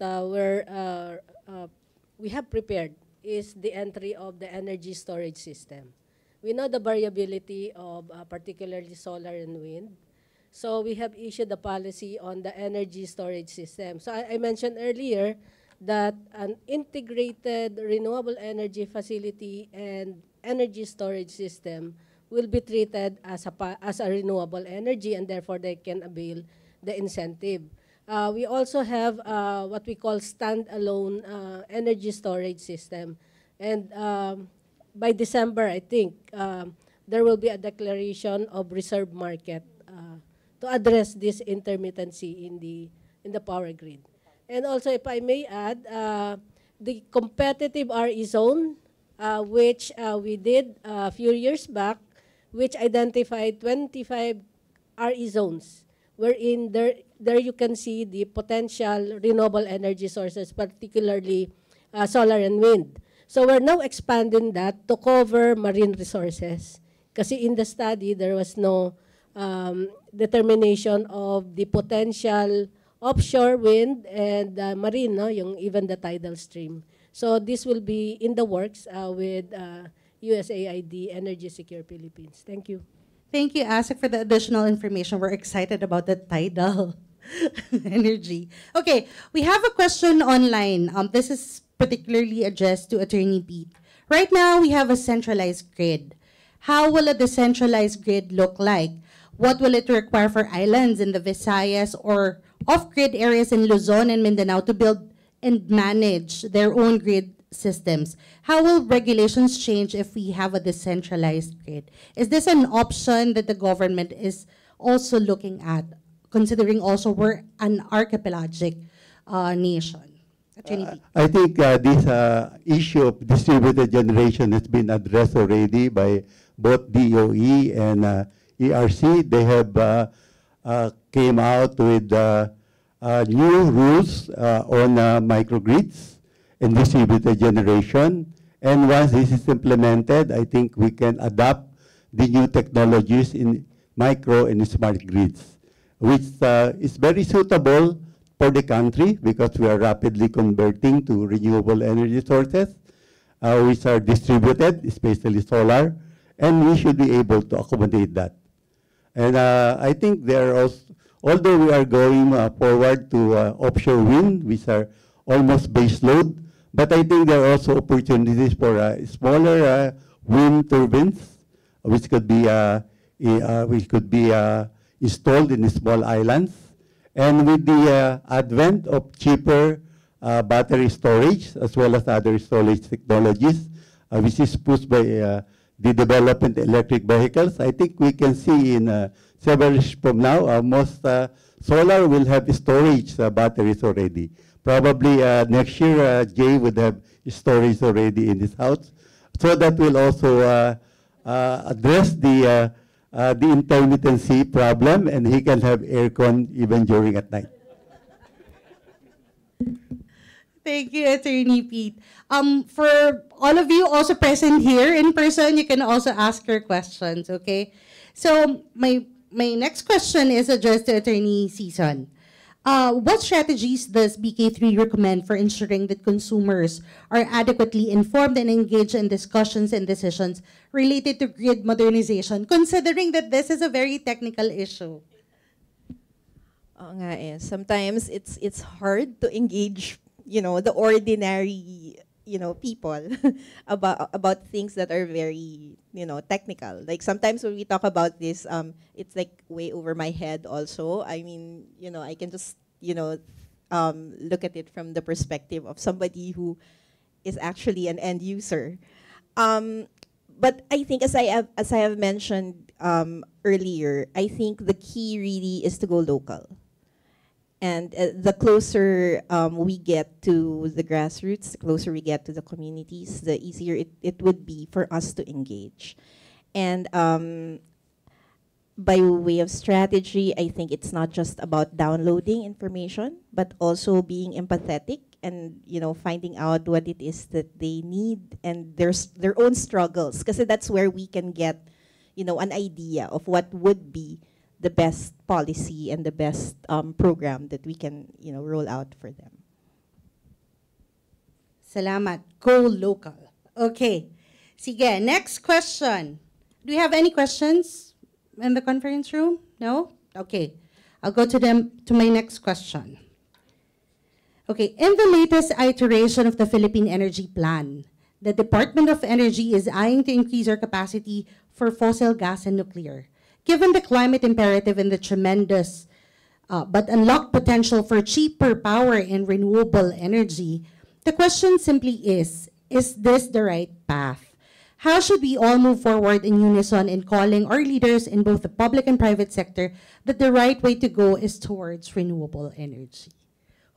we have prepared is the entry of the energy storage system. We know the variability of particularly solar and wind. So we have issued a policy on the energy storage system. So I mentioned earlier that an integrated renewable energy facility and energy storage system will be treated as a renewable energy, and therefore they can avail the incentive. We also have what we call standalone energy storage system. And by December, I think, there will be a declaration of reserve market to address this intermittency in the power grid. And also, if I may add, the competitive RE zone, which we did a few years back, which identified 25 RE zones, wherein there you can see the potential renewable energy sources, particularly solar and wind. So we're now expanding that to cover marine resources. Kasi in the study, there was no determination of the potential offshore wind and marine, no? Even the tidal stream. So this will be in the works with USAID Energy Secure Philippines. Thank you. Thank you, Asik, for the additional information. We're excited about the tidal energy. Okay, we have a question online. This is particularly addressed to Attorney Pete. Right now, we have a centralized grid. How will a decentralized grid look like? What will it require for islands in the Visayas or off-grid areas in Luzon and Mindanao to build and manage their own grid systems? How will regulations change if we have a decentralized grid? Is this an option that the government is also looking at, considering also we're an archipelagic nation? I think this issue of distributed generation has been addressed already by both DOE and ERC. They have came out with new rules on microgrids and distributed generation. And once this is implemented, I think we can adopt the new technologies in micro and smart grids, which is very suitable for the country because we are rapidly converting to renewable energy sources, which are distributed, especially solar, and we should be able to accommodate that. And I think there are also, although we are going forward to offshore wind, which are almost base load, but I think there are also opportunities for smaller wind turbines, which could be installed in small islands. And with the advent of cheaper battery storage, as well as other storage technologies, which is pushed by the development of electric vehicles, I think we can see in several years from now, most solar will have storage batteries already. Probably next year, Jay would have storage already in his house. So that will also address the intermittency problem, and he can have aircon even during at night. Thank you, Attorney Pete. For all of you also present here in person, you can also ask your questions, okay? So my next question is addressed to Attorney Season. What strategies does BK3 recommend for ensuring that consumers are adequately informed and engaged in discussions and decisions related to grid modernization, considering that this is a very technical issue? Oo nga eh. Sometimes it's hard to engage, the ordinary, people about things that are very, technical. Like sometimes when we talk about this, it's like way over my head also. I mean, I can just, look at it from the perspective of somebody who is actually an end user. But I think as I have mentioned earlier, I think the key really is to go local. And the closer we get to the grassroots, the closer we get to the communities, the easier it would be for us to engage. And by way of strategy, I think it's not just about downloading information, but also being empathetic and finding out what it is that they need and their own struggles. Because that's where we can get an idea of what would be the best policy and the best program that we can roll out for them. Salamat. Go local. Okay. Sige, next question. Do we have any questions in the conference room? No? Okay. I'll go to my next question. Okay, in the latest iteration of the Philippine Energy Plan, the Department of Energy is eyeing to increase our capacity for fossil gas and nuclear. Given the climate imperative and the tremendous but unlocked potential for cheaper power and renewable energy, the question simply is this the right path? How should we all move forward in unison in calling our leaders in both the public and private sector that the right way to go is towards renewable energy?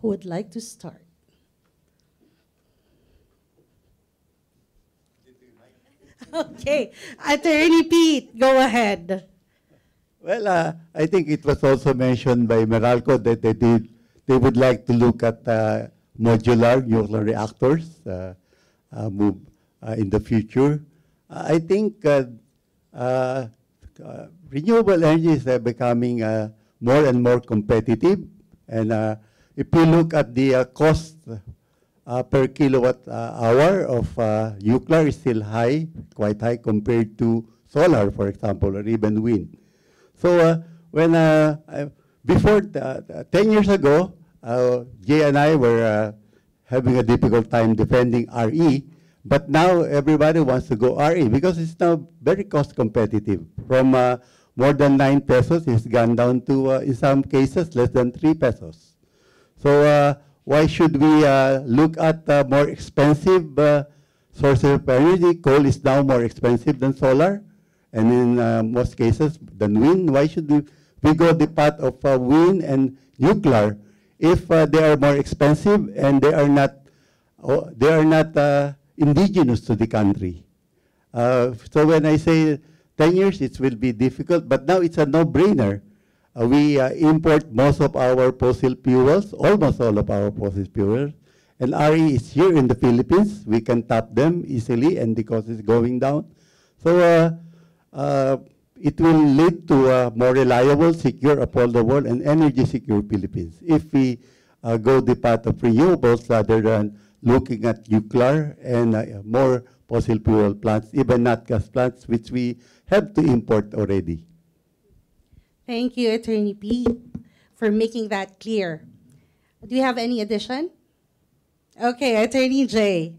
Who would like to start? Okay, Attorney Pete, go ahead. Well, I think it was also mentioned by Meralco that they would like to look at modular nuclear reactors move in the future. I think renewable energy is becoming more and more competitive, and if you look at the cost per kilowatt hour of nuclear is still high, quite high compared to solar, for example, or even wind. So when before 10 years ago, Jay and I were having a difficult time defending RE, but now everybody wants to go RE because it's now very cost competitive. From more than 9 pesos, it's gone down to, in some cases, less than 3 pesos. So why should we look at more expensive sources of energy? Coal is now more expensive than solar, and in most cases than wind. Why should we go the path of wind and nuclear if they are more expensive and they are not indigenous to the country? So when I say 10 years, it will be difficult, but now it's a no-brainer. We import most of our fossil fuels, almost all of our fossil fuels, and RE is here in the Philippines. We can tap them easily, and the cost is going down. So it will lead to a more reliable, secure, affordable, and energy-secure Philippines if we go the path of renewables rather than looking at nuclear and more fossil fuel plants, even not gas plants, which we have to import already. Thank you, Attorney P, for making that clear. Do you have any addition? Okay, Attorney J.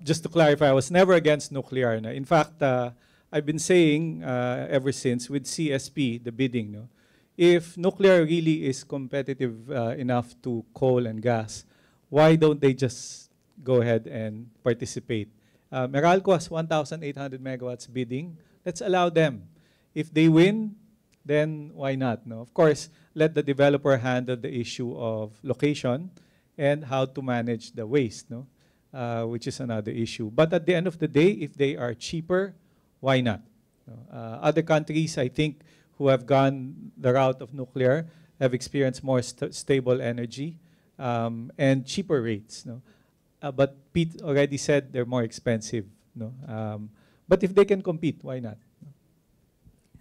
Just to clarify, I was never against nuclear. No? In fact, I've been saying ever since with CSP, the bidding, no? If nuclear really is competitive enough to coal and gas, why don't they just go ahead and participate? Meralco has 1,800 megawatts bidding. Let's allow them. If they win, then why not? No? Of course, let the developer handle the issue of location and how to manage the waste, no? Which is another issue. But at the end of the day, if they are cheaper, why not? Other countries, I think, who have gone the route of nuclear have experienced more stable energy and cheaper rates. No? But Pete already said they're more expensive. No? But if they can compete, why not?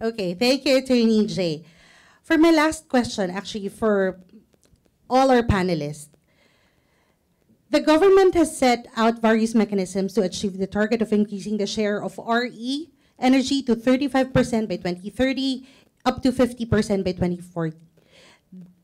Okay, thank you, Attorney Jay. For my last question, actually, for all our panelists, the government has set out various mechanisms to achieve the target of increasing the share of RE energy to 35% by 2030, up to 50% by 2040.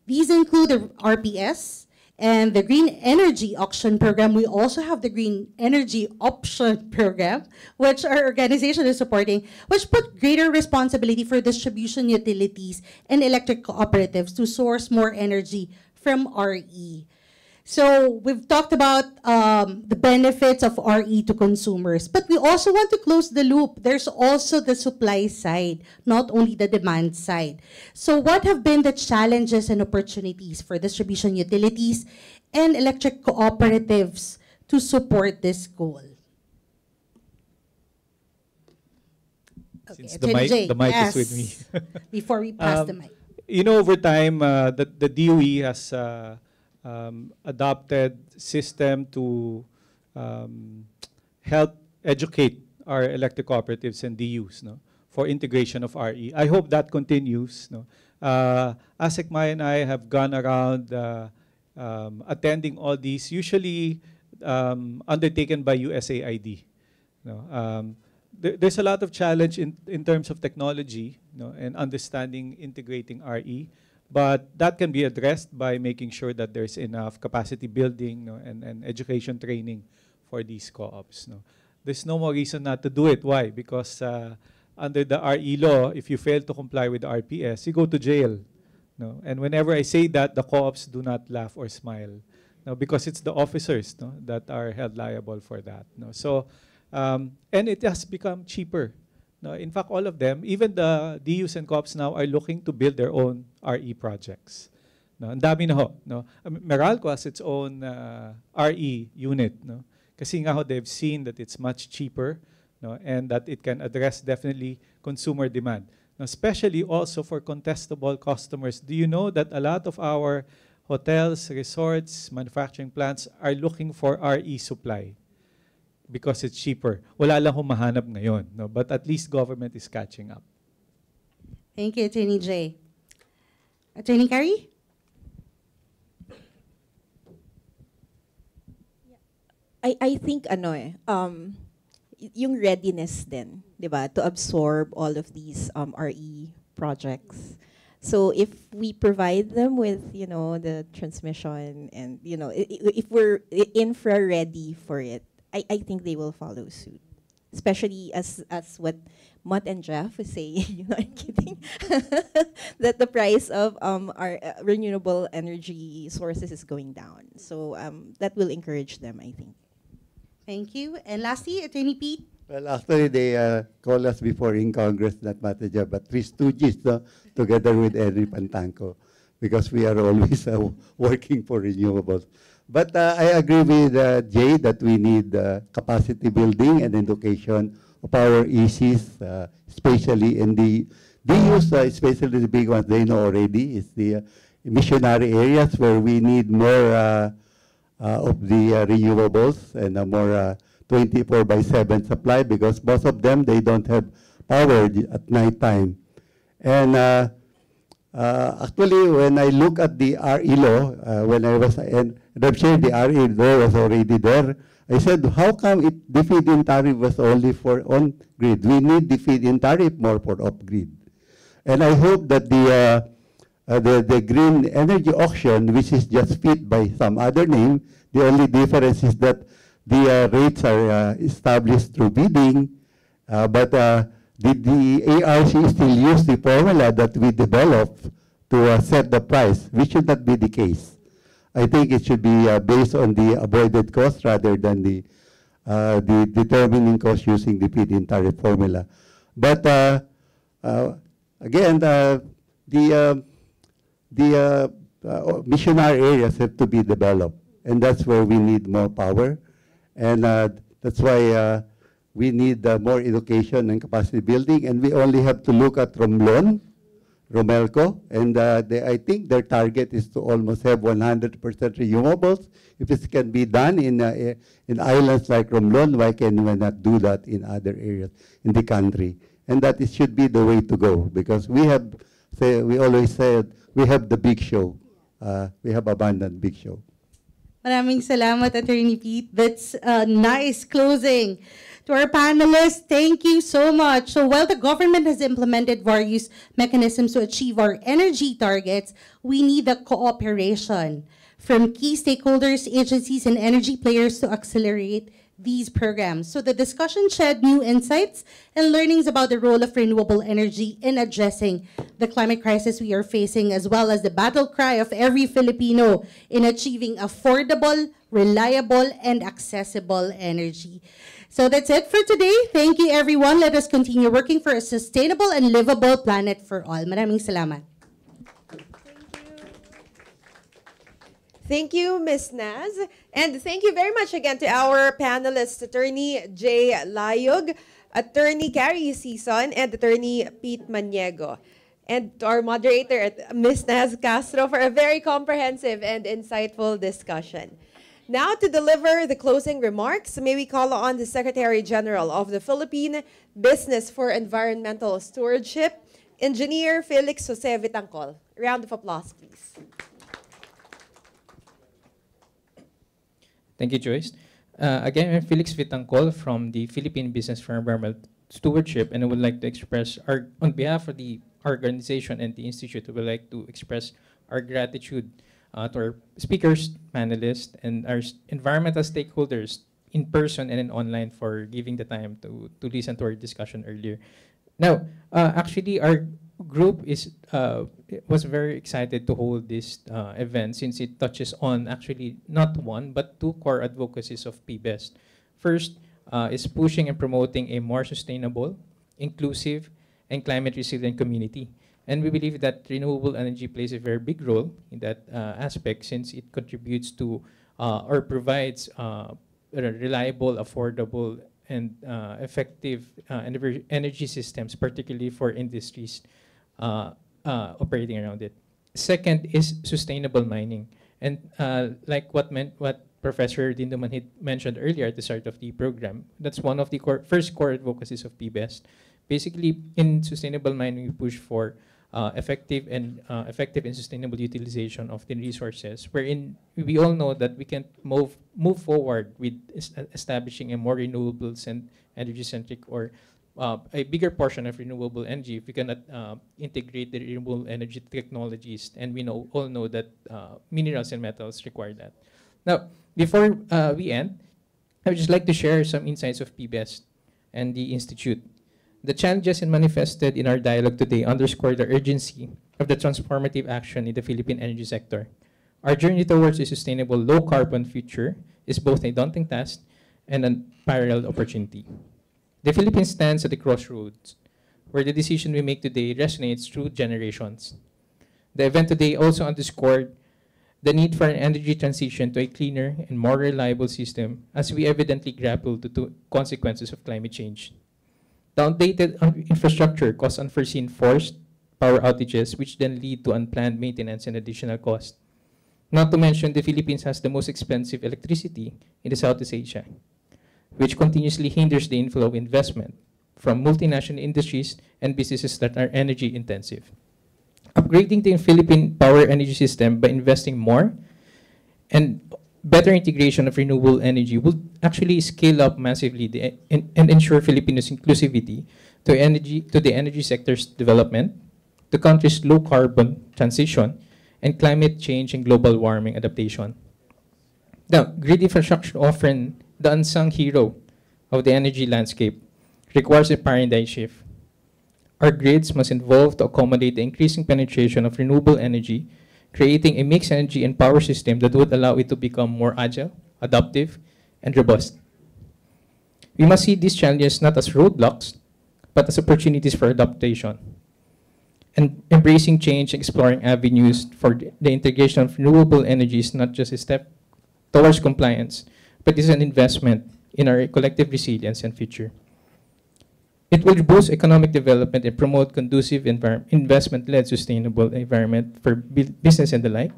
These include the RPS and the Green Energy Auction Program. We also have the Green Energy Option Program, which our organization is supporting, which put greater responsibility for distribution utilities and electric cooperatives to source more energy from RE. So we've talked about the benefits of RE to consumers, but we also want to close the loop. There's also the supply side, not only the demand side. So what have been the challenges and opportunities for distribution utilities and electric cooperatives to support this goal? Since Okay, the mic yes, is with me. Before we pass the mic. You know, over time, the DOE has adopted system to help educate our electric cooperatives and DUs, no, for integration of RE. I hope that continues. No. ASEC Maya and I have gone around attending all these, usually undertaken by USAID. No. There's a lot of challenge in terms of technology, no, and understanding integrating RE. But that can be addressed by making sure that there's enough capacity building, no, and education training for these co-ops. No. There's no more reason not to do it. Why? Because under the RE law, if you fail to comply with the RPS, you go to jail. No. And whenever I say that, the co-ops do not laugh or smile, no, because it's the officers, no, that are held liable for that. No. So, and it has become cheaper. No, in fact, all of them, even the DUs and co-ops now, are looking to build their own RE projects. No, ang dami na ho. No? Meralco has its own RE unit. No? Kasi nga ho, they've seen that it's much cheaper, no? And that it can address definitely consumer demand. Now, especially also for contestable customers. Do you know that a lot of our hotels, resorts, manufacturing plants are looking for RE supply? Because it's cheaper. Wala lang humahanap ngayon, no? But at least government is catching up. Thank you, Attorney Jay. Attorney Carrie? I think yung readiness din, 'di ba, to absorb all of these RE projects. So if we provide them with, the transmission and, if we're infra ready for it, I think they will follow suit, especially as what Mutt and Jeff is saying. I'm kidding. That the price of our renewable energy sources is going down. So that will encourage them, I think. Thank you. And lastly, Attorney Pete. Well, actually, they called us before in Congress, not Mataja, but three stooges, no, together with Henry Pantanco, because we are always working for renewables. But I agree with Jay that we need capacity building and education of our ECs, especially in the DUs, especially the big ones they know already, is the missionary areas where we need more of the renewables and more 24/7 supply, because most of them, they don't have power at night time. And actually, when I look at the RE law, when I was, and I'm sure the RE law was already there, I said, how come the feed-in tariff was only for on-grid? We need the feed-in tariff more for off-grid. And I hope that the green energy auction, which is just fit by some other name, the only difference is that the rates are established through bidding, but the ARC still use the formula that we developed to set the price, which should not be the case. I think it should be based on the avoided cost rather than the determining cost using the feed-in tariff formula. But again, the missionary areas have to be developed, and that's where we need more power. And that's why we need more education and capacity building. And we only have to look at Romblon, Romelco, and I think their target is to almost have 100% renewables. If this can be done in islands like Romblon, why can we not do that in other areas in the country? And that it should be the way to go, because we always said we have the big show. We have abundant big show. Maraming salamat, Attorney Pete. That's a nice closing. To our panelists, thank you so much. So while the government has implemented various mechanisms to achieve our energy targets, we need the cooperation from key stakeholders, agencies, and energy players to accelerate these programs. So the discussion shed new insights and learnings about the role of renewable energy in addressing the climate crisis we are facing, as well as the battle cry of every Filipino in achieving affordable, reliable, and accessible energy. So that's it for today. Thank you, everyone. Let us continue working for a sustainable and livable planet for all. Maraming salamat. Thank you, Ms. Naz. And thank you very much again to our panelists, Attorney Jay Layog, Attorney Carrie Sison, and Attorney Pete Maniego. And to our moderator, Ms. Naz Castro, for a very comprehensive and insightful discussion. Now to deliver the closing remarks, may we call on the Secretary General of the Philippine Business for Environmental Stewardship, Engineer Felix Jose Vitangcol. Round of applause, please. Thank you, Joyce. Again, I'm Felix Vitangcol from the Philippine Business for Environmental Stewardship, and I would like to express on behalf of the organization and the institute, we would like to express our gratitude to our speakers, panelists, and our environmental stakeholders in person and in online for giving the time to listen to our discussion earlier. Now, actually, our group was very excited to hold this event since it touches on actually not one but two core advocacies of PBEST. First is pushing and promoting a more sustainable, inclusive, and climate resilient community. And we believe that renewable energy plays a very big role in that aspect, since it contributes to or provides reliable, affordable, and effective energy systems, particularly for industries operating around it. Second is sustainable mining. And like what Professor Dindoman had mentioned earlier at the start of the program, that's one of the first core advocacies of PBEST. Basically, in sustainable mining, we push for effective and sustainable utilization of the resources, wherein we all know that we can move forward with establishing a more renewables and energy-centric or a bigger portion of renewable energy if we cannot integrate the renewable energy technologies, and we all know that minerals and metals require that. Now, before we end, I would just like to share some insights of PBEST and the Institute. The challenges manifested in our dialogue today underscore the urgency of the transformative action in the Philippine energy sector. Our journey towards a sustainable, low-carbon future is both a daunting task and a parallel opportunity. The Philippines stands at the crossroads, where the decision we make today resonates through generations. The event today also underscored the need for an energy transition to a cleaner and more reliable system, as we evidently grapple with the consequences of climate change. The outdated infrastructure causes unforeseen forced power outages, which then lead to unplanned maintenance and additional cost. Not to mention, the Philippines has the most expensive electricity in the Southeast Asia, which continuously hinders the inflow of investment from multinational industries and businesses that are energy intensive. Upgrading the Philippine power energy system by investing more and better integration of renewable energy will actually scale up massively and ensure Filipinos' inclusivity to the energy sector's development, the country's low carbon transition, and climate change and global warming adaptation. Now, grid infrastructure, often the unsung hero of the energy landscape, requires a paradigm shift. Our grids must evolve to accommodate the increasing penetration of renewable energy, creating a mixed energy and power system that would allow it to become more agile, adaptive, and robust. We must see these challenges not as roadblocks, but as opportunities for adaptation. And embracing change, exploring avenues for the integration of renewable energy is not just a step towards compliance, but is an investment in our collective resilience and future. It will boost economic development and promote conducive investment-led sustainable environment for business and the like.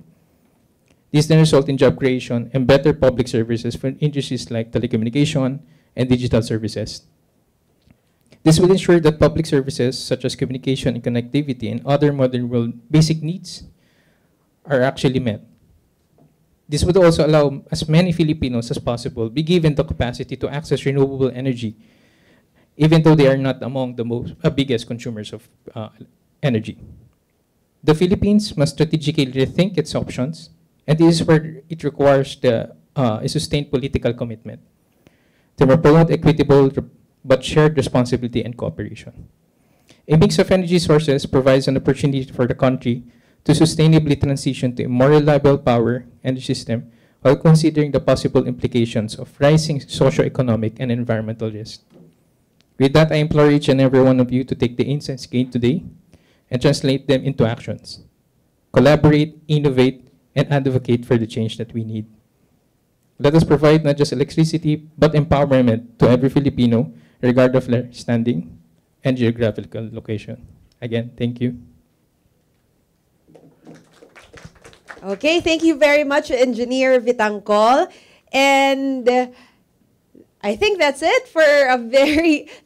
This then result in job creation and better public services for industries like telecommunication and digital services. This will ensure that public services such as communication and connectivity and other modern world basic needs are actually met. This would also allow as many Filipinos as possible be given the capacity to access renewable energy, even though they are not among the biggest consumers of energy. The Philippines must strategically rethink its options, and this is where it requires a sustained political commitment to promote equitable but shared responsibility and cooperation. A mix of energy sources provides an opportunity for the country to sustainably transition to a more reliable power energy system while considering the possible implications of rising socio-economic and environmental risks. With that, I implore each and every one of you to take the insights gained today and translate them into actions. Collaborate, innovate, and advocate for the change that we need. Let us provide not just electricity, but empowerment to every Filipino, regardless of their standing and geographical location. Again, thank you. Okay, thank you very much, Engineer Vitangcol. And I think that's it for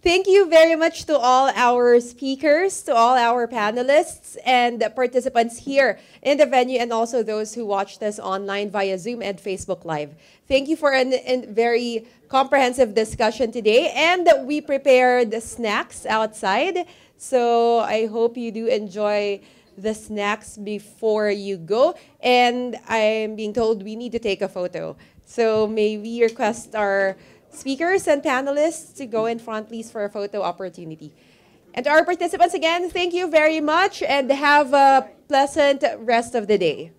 thank you very much to all our speakers, to all our panelists and participants here in the venue, and also those who watched us online via Zoom and Facebook Live. Thank you for a very comprehensive discussion today, and we prepared the snacks outside. So I hope you do enjoy the snacks before you go. And I'm being told we need to take a photo. So may we request our speakers and panelists to go in front, please, for a photo opportunity. And to our participants again, thank you very much and have a pleasant rest of the day.